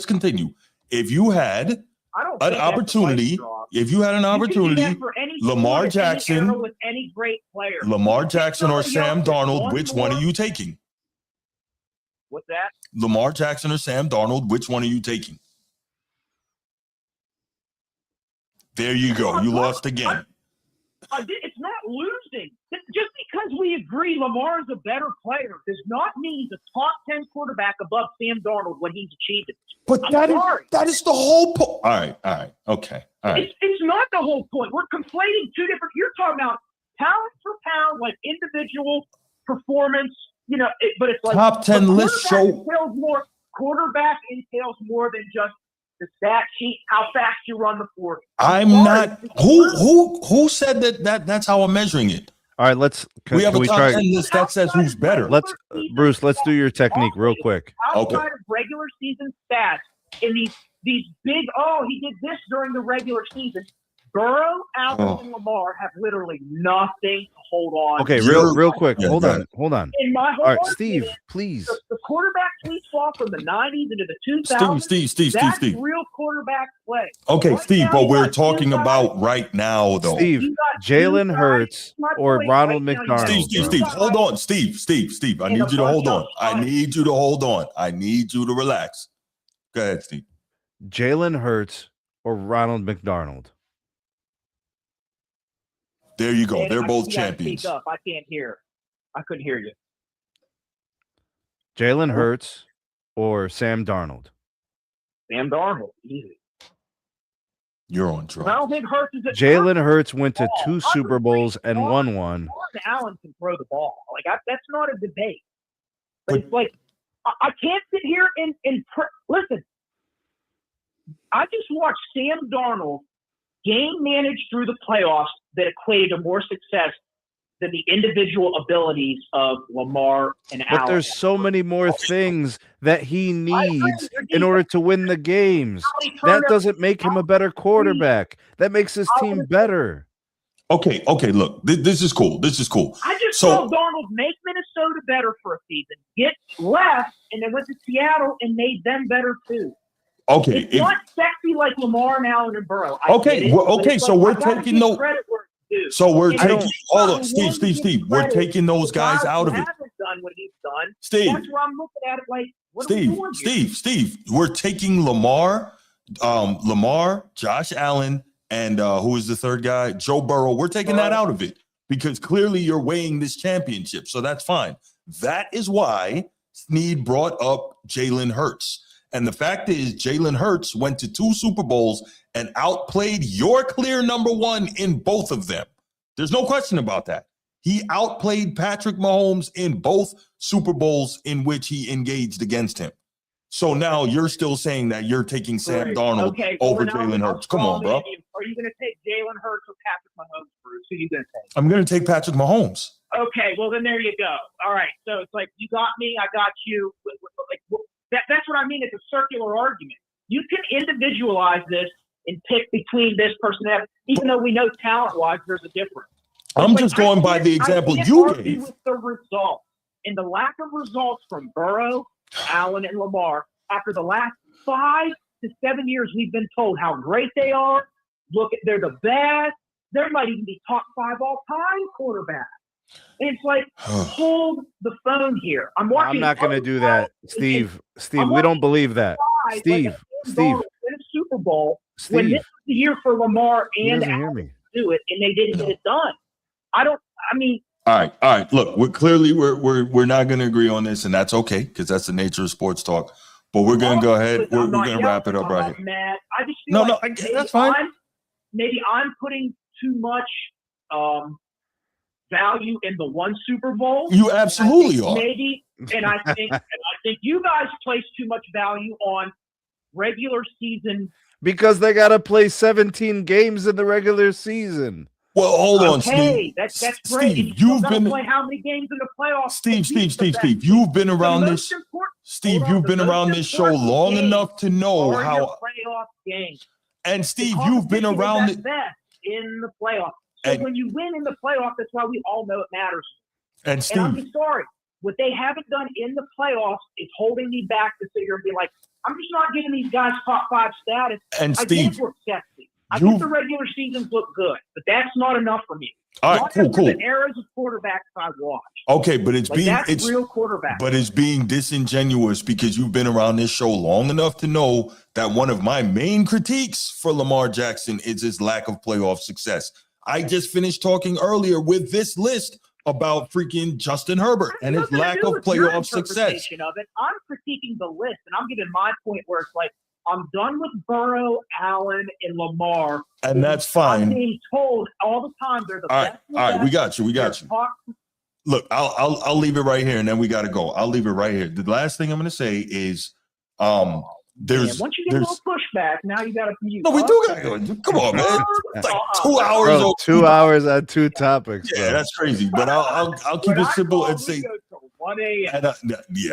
continue. If you had an opportunity, Lamar Jackson, with any great player. Lamar Jackson or Sam Darnold, which one are you taking? What's that? Lamar Jackson or Sam Darnold, which one are you taking? There you go. You lost again. It's not losing. Just because we agree Lamar is a better player does not mean he's a top 10 quarterback above Sam Darnold when he's achieved it. But that is the whole point. All right. Okay. All right. It's not the whole point. We're conflating two different. You're talking about talent for pound, individual performance, but it's top 10 list show. Quarterback entails more than just the stat sheet, how fast you run the 40. I'm not. Who said that's how I'm measuring it? All right, we have a top 10 list that says who's better. Bruce, let's do your technique real quick. Outside of regular season stats, in these big, he did this during the regular season. Burrow, Allen, and Lamar have literally nothing to hold on. Okay, real quick. Yeah, hold on. In my all right, Steve, please. The quarterback tweets fall from the 90s into the 2000s. Steve. Real quarterback play. Okay, right Steve, but we're talking about right now, though. Steve, Jalen Hurts or Ronald McDonald. Steve, hold on. Steve, I need you to hold on. I need you to relax. Go ahead, Steve. Jalen Hurts or Ronald McDonald. There you go. They're both champions. I can't hear. I couldn't hear you. Jalen Hurts or Sam Darnold? Sam Darnold, easy. You're on track. I don't think Hurts is. Jalen Hurts went to 2 Super Bowls and won one. Allen can throw the ball. That's not a debate. But it's I can't sit here and listen. I just watched Sam Darnold game managed through the playoffs that equated to more success than the individual abilities of Lamar and Allen. But there's so many more things that he needs in order to win the games. That doesn't make him a better quarterback. That makes his team better. Okay. Look, this is cool. I just told Darnold, make Minnesota better for a season. Get left, and then went to Seattle and made them better too. Okay. It's not sexy like Lamar and Allen and Burrow. So we're taking no. So we're taking. Hold on, Steve. We're taking those guys out of it. Haven't done what he's done. Steve. That's where I'm looking at it like, what are we doing here? Steve. We're taking Lamar, Josh Allen, and who is the third guy? Joe Burrow. We're taking that out of it because clearly you're weighing this championship. So that's fine. That is why Sneed brought up Jalen Hurts. And the fact is, Jalen Hurts went to 2 Super Bowls and outplayed your clear number one in both of them. There's no question about that. He outplayed Patrick Mahomes in both Super Bowls in which he engaged against him. So now you're still saying that you're taking Sam Darnold over Jalen Hurts. Come on, bro. Are you going to take Jalen Hurts or Patrick Mahomes, Bruce? Who are you going to take? I'm going to take Patrick Mahomes. Okay, well, then there you go. All right, so it's like you got me, I got you. That's what I mean. It's a circular argument. You can individualize this and pick between this person and that, even though we know talent-wise there's a difference. I'm just going by the example you gave. With the results and the lack of results from Burrow, Allen, and Lamar after the last 5 to 7 years, we've been told how great they are. Look, they're the best. They might even be top 5 all-time quarterbacks. And it's like, hold the phone here. I'm not going to do that, Steve. We don't believe that. Steve. In a Super Bowl when this is the year for Lamar and Allen to do it, and they didn't get it done. All right. Look, we're not going to agree on this, and that's okay because that's the nature of sports talk. But we're going to go ahead. We're going to wrap it up right here. Mad. I just feel that's fine. Maybe I'm putting too much value in the one Super Bowl. You absolutely are. Maybe, and I think you guys place too much value on regular season because they got to play 17 games in the regular season. Well, hold on, Steve. That's great. Steve, you've been play how many games in the playoffs? Steve. You've been around this. Steve, you've been around this show long enough to know how. Playoff games. And Steve, you've been around it in the playoffs. So when you win in the playoffs, that's why we all know it matters. And Steve, I'm just sorry. What they haven't done in the playoffs is holding me back to sit here and be like, I'm just not giving these guys top 5 status. And Steve, I think we're sexy. I think the regular seasons look good, but that's not enough for me. All right, cool. The eras of quarterbacks I watch. Okay, but it's real quarterback. But it's being disingenuous because you've been around this show long enough to know that one of my main critiques for Lamar Jackson is his lack of playoff success. I just finished talking earlier with this list about freaking Justin Herbert and his lack of playoff success. Of it. I'm critiquing the list, and I'm giving my point where it's like, I'm done with Burrow, Allen, and Lamar. And that's fine. I'm being told all the time they're the best. All right, we got you. Look, I'll leave it right here, and then we got to go. I'll leave it right here. The last thing I'm going to say is, once you get a little pushback, now you got to mute. No, we do got to go. Come on, man. It's like 2 hours. Bro, 2 hours on 2 topics. Yeah, that's crazy. But I'll keep it simple and say, 1 a.m. All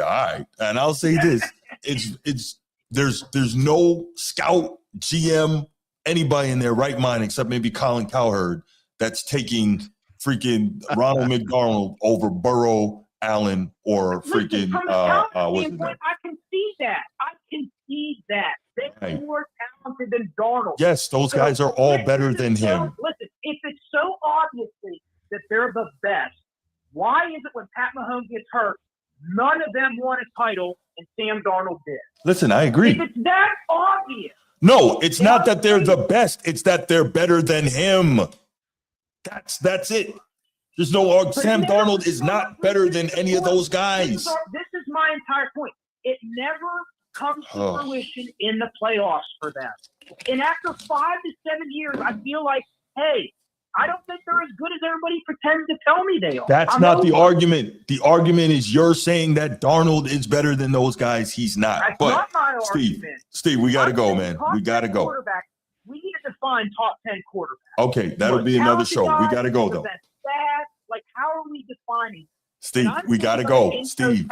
right. And I'll say this: there's no scout, GM, anybody in their right mind except maybe Colin Cowherd that's taking freaking Ronald McDonald over Burrow, Allen, or freaking what's his name? I can see that. They're more talented than Darnold. Yes, those guys are all better than him. Listen, if it's so obviously that they're the best, why is it when Pat Mahomes gets hurt, none of them won a title and Sam Darnold did? Listen, I agree. If it's that obvious. No, it's not that they're the best. It's that they're better than him. That's it. There's no Sam Darnold is not better than any of those guys. This is my entire point. It never comes to fruition in the playoffs for them. And after 5 to 7 years, I feel like, hey, I don't think they're as good as everybody pretends to tell me they are. That's not the argument. The argument is you're saying that Darnold is better than those guys. He's not. That's not my argument. Steve, we got to go, man. We got to go. We need to define top 10 quarterbacks. Okay, that'll be another show. We got to go, though. Like, how are we defining? Steve, we got to go. Steve,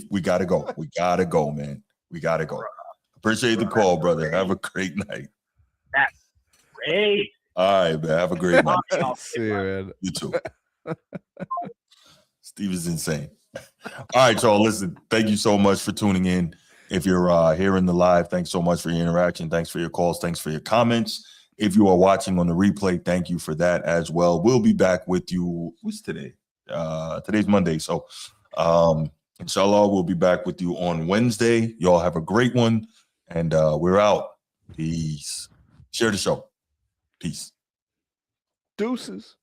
we got to go. We got to go, man. We got to go. Appreciate the call, brother. Have a great night. That's great. All right, man. Have a great night. See you, man. You too. Steve is insane. All right, y'all. Listen, thank you so much for tuning in. If you're here in the live, thanks so much for your interaction. Thanks for your calls. Thanks for your comments. If you are watching on the replay, thank you for that as well. We'll be back with you. What's today? Today's Monday. So, inshallah, we'll be back with you on Wednesday. Y'all have a great one. And we're out. Peace. Share the show. Peace. Deuces.